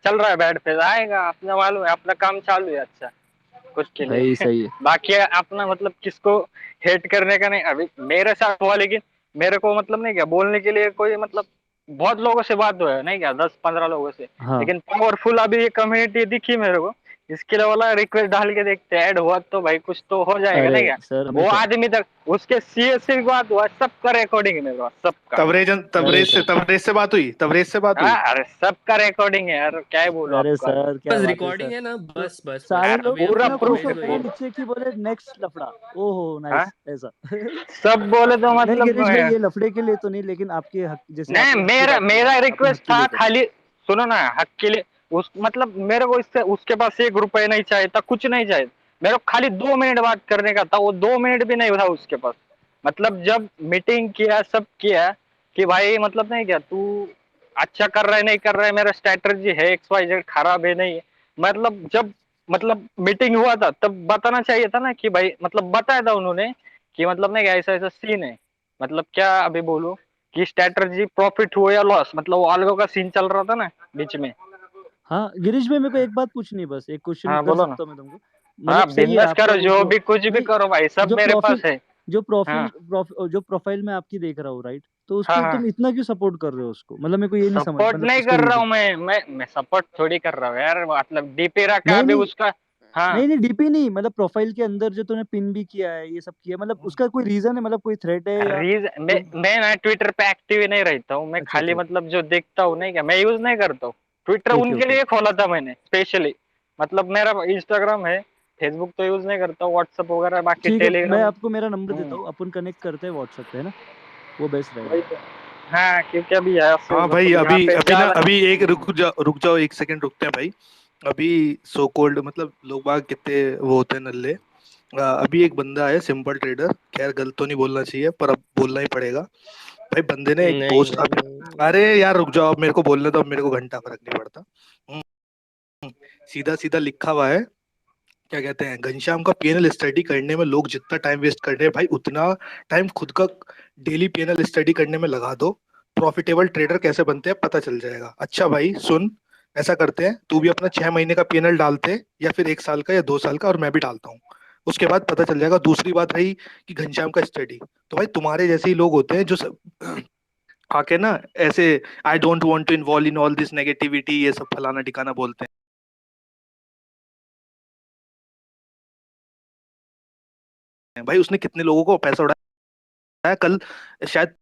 चल रहा है बैड फेज, आएगा अपने मालूम है, अपना काम चालू है अच्छा कुछ के भाई लिए। सही है। बाकी अपना मतलब किसको हेट करने का नहीं, अभी मेरे साथ हुआ, लेकिन मेरे को मतलब नहीं क्या बोलने के लिए कोई मतलब, बहुत लोगों से बात हुआ है नहीं क्या, 10-15 लोगों से, हाँ लेकिन पावरफुल अभी ये कम्युनिटी दिखी मेरे को। इसके लिए वाला रिक्वेस्ट डाल के देखते हैं, ऐड हुआ तो भाई कुछ तो हो जाएगा अरे ना क्या। सर वो हमेशा। आदमी तक उसके CS से भी बात हुआ, सबका रिकॉर्डिंग है मेरे पास, सबका। अरे सर, तबरेज से बात हुई, तबरेज से बात हुई। अरे सबका रिकॉर्डिंग है यार, क्या ही बोलूं अरे आपको अभी। सर क्या बस बात है सर। रिकॉर्डिंग है ना, तो बस बस बस सारे यार लोग अभी पूरा अपने इतना को खुश प्रूफ हो भेज गए दो ना ये। नीचे की, बोले नेक्स्ट लफड़ा। ओहो हाँ नाइस ऐसा। सब बोले तो नहीं मतलब गिरीश भाई, ये लफड़े के लिए तो नहीं, लेकिन आपके हक, जैसे नहीं, आपने हक की मेरा बात की ना, मेरा अपने हक रिक्वेस्ट के था लिए करो। खाली, सुनो ना, हक के लिए। उस मतलब मेरे को इससे उसके पास 1 रुपए नहीं चाहिए था, कुछ नहीं चाहिए, मेरे को खाली 2 मिनट बात करने का था, वो 2 मिनट भी नहीं था उसके पास। मतलब जब मीटिंग किया, सब किया कि भाई मतलब नहीं क्या तू अच्छा कर रहा है नहीं कर रहा है, मेरा स्ट्रैटेजी है XYZ खराब है नहीं है। मतलब जब मतलब मीटिंग हुआ था तब बताना चाहिए था ना कि भाई, मतलब बताया था उन्होंने कि मतलब नहीं क्या ऐसा ऐसा सीन है, मतलब क्या अभी बोलूं कि स्ट्रैटेजी प्रॉफिट हुआ या लॉस, मतलब वो अलगो का सीन चल रहा था ना बीच में। हाँ गिरीश भाई, मेरे को एक बात पूछनी है, बस एक क्वेश्चन हाँ कर बोलो ना। सकता हूँ मैं तुमको? हाँ मतलब सही है बिंदास आपका करो, वो जो जो, भी कुछ भी नहीं करो भाई, सब जो मेरे पास प्रोफाइल है। जो हाँ जो प्रोफाइल में आपकी देख रहा हूँ राइट, तो हाँ उसको हाँ। तुम इतना क्यों सपोर्ट कर रहे हो उसको? मतलब मेरे को ये नहीं समझ, सपोर्ट मतलब नहीं उसका कर रहा रीजन। हूँ मैं सपोर्ट थोड़ी कर रहा हूँ यार, मतलब डीपी रखा नहीं अभी नहीं उसका। हाँ नहीं नहीं, डीपी नहीं, मतलब प्रोफाइल के अंदर जो तूने पिन भी किया है, ये सब किया, मतलब उसका कोई रीजन है, मतलब कोई थ्रेट है या रीजन तुम? मैं ना ट्विटर पे एक्टिव ही नहीं रहता हूँ, मैं अच्छा खाली अच्छा, मतलब जो देखता हूँ नहीं क्या, मैं यूज नहीं करता हूँ ट्विटर, ओके उनके ओके। लिए खोला था मैंने स्पेशली। मतलब मेरा इंस्टाग्राम है, फेसबुक तो यूज नहीं करता हूँ, व्हाट्सअप वगैरह, बाकी ठीक है, मैं टेलीग्राम। आपको मेरा नंबर देता हूँ, अपन कनेक्ट करते हैं व्हाट्सएप पे, है ना? वो बेस्ट रहेगा। वही तो। हाँ क्योंकि अभी यहाँ से हाँ भाई, मतलब यहाँ अभी पे अभी ना, जाला। अभी एक रुक जाओ 1 सेकंड रुकते हैं भाई। अभी सो कोल्ड मतलब लोग बाग कितने वो होते हैं नल्ले, अभी एक बंदा है सिंपल ट्रेडर, खैर गलत तो नहीं बोलना चाहिए पर अब बोलना ही पड़ेगा भाई। बंदे ने एक नहीं पोस्ट नहीं अरे यार रुक जाओ, अब मेरे को बोलने तो, अब मेरे को घंटा फर्क नहीं पड़ता। सीधा सीधा लिखा हुआ है, क्या कहते हैं, घनश्याम का पीएनएल स्टडी करने में लोग जितना टाइम वेस्ट कर रहे हैं भाई, उतना टाइम खुद का डेली पीएनएल स्टडी करने में लगा दो, प्रॉफिटेबल ट्रेडर कैसे बनते हैं पता चल जाएगा। अच्छा भाई सुन, ऐसा करते हैं, तू भी अपना 6 महीने का पीएनएल डालते, या फिर 1 साल का या 2 साल का, और मैं भी डालता हूँ, उसके बाद पता चल जाएगा। दूसरी बात रही कि घनश्याम का स्टडी, तो भाई तुम्हारे जैसे ही लोग होते हैं जो आके ना ऐसे I don't want to involve in all this negativity, ये सब फलाना ठिकाना बोलते हैं। भाई उसने कितने लोगों को पैसा उड़ाया, कल शायद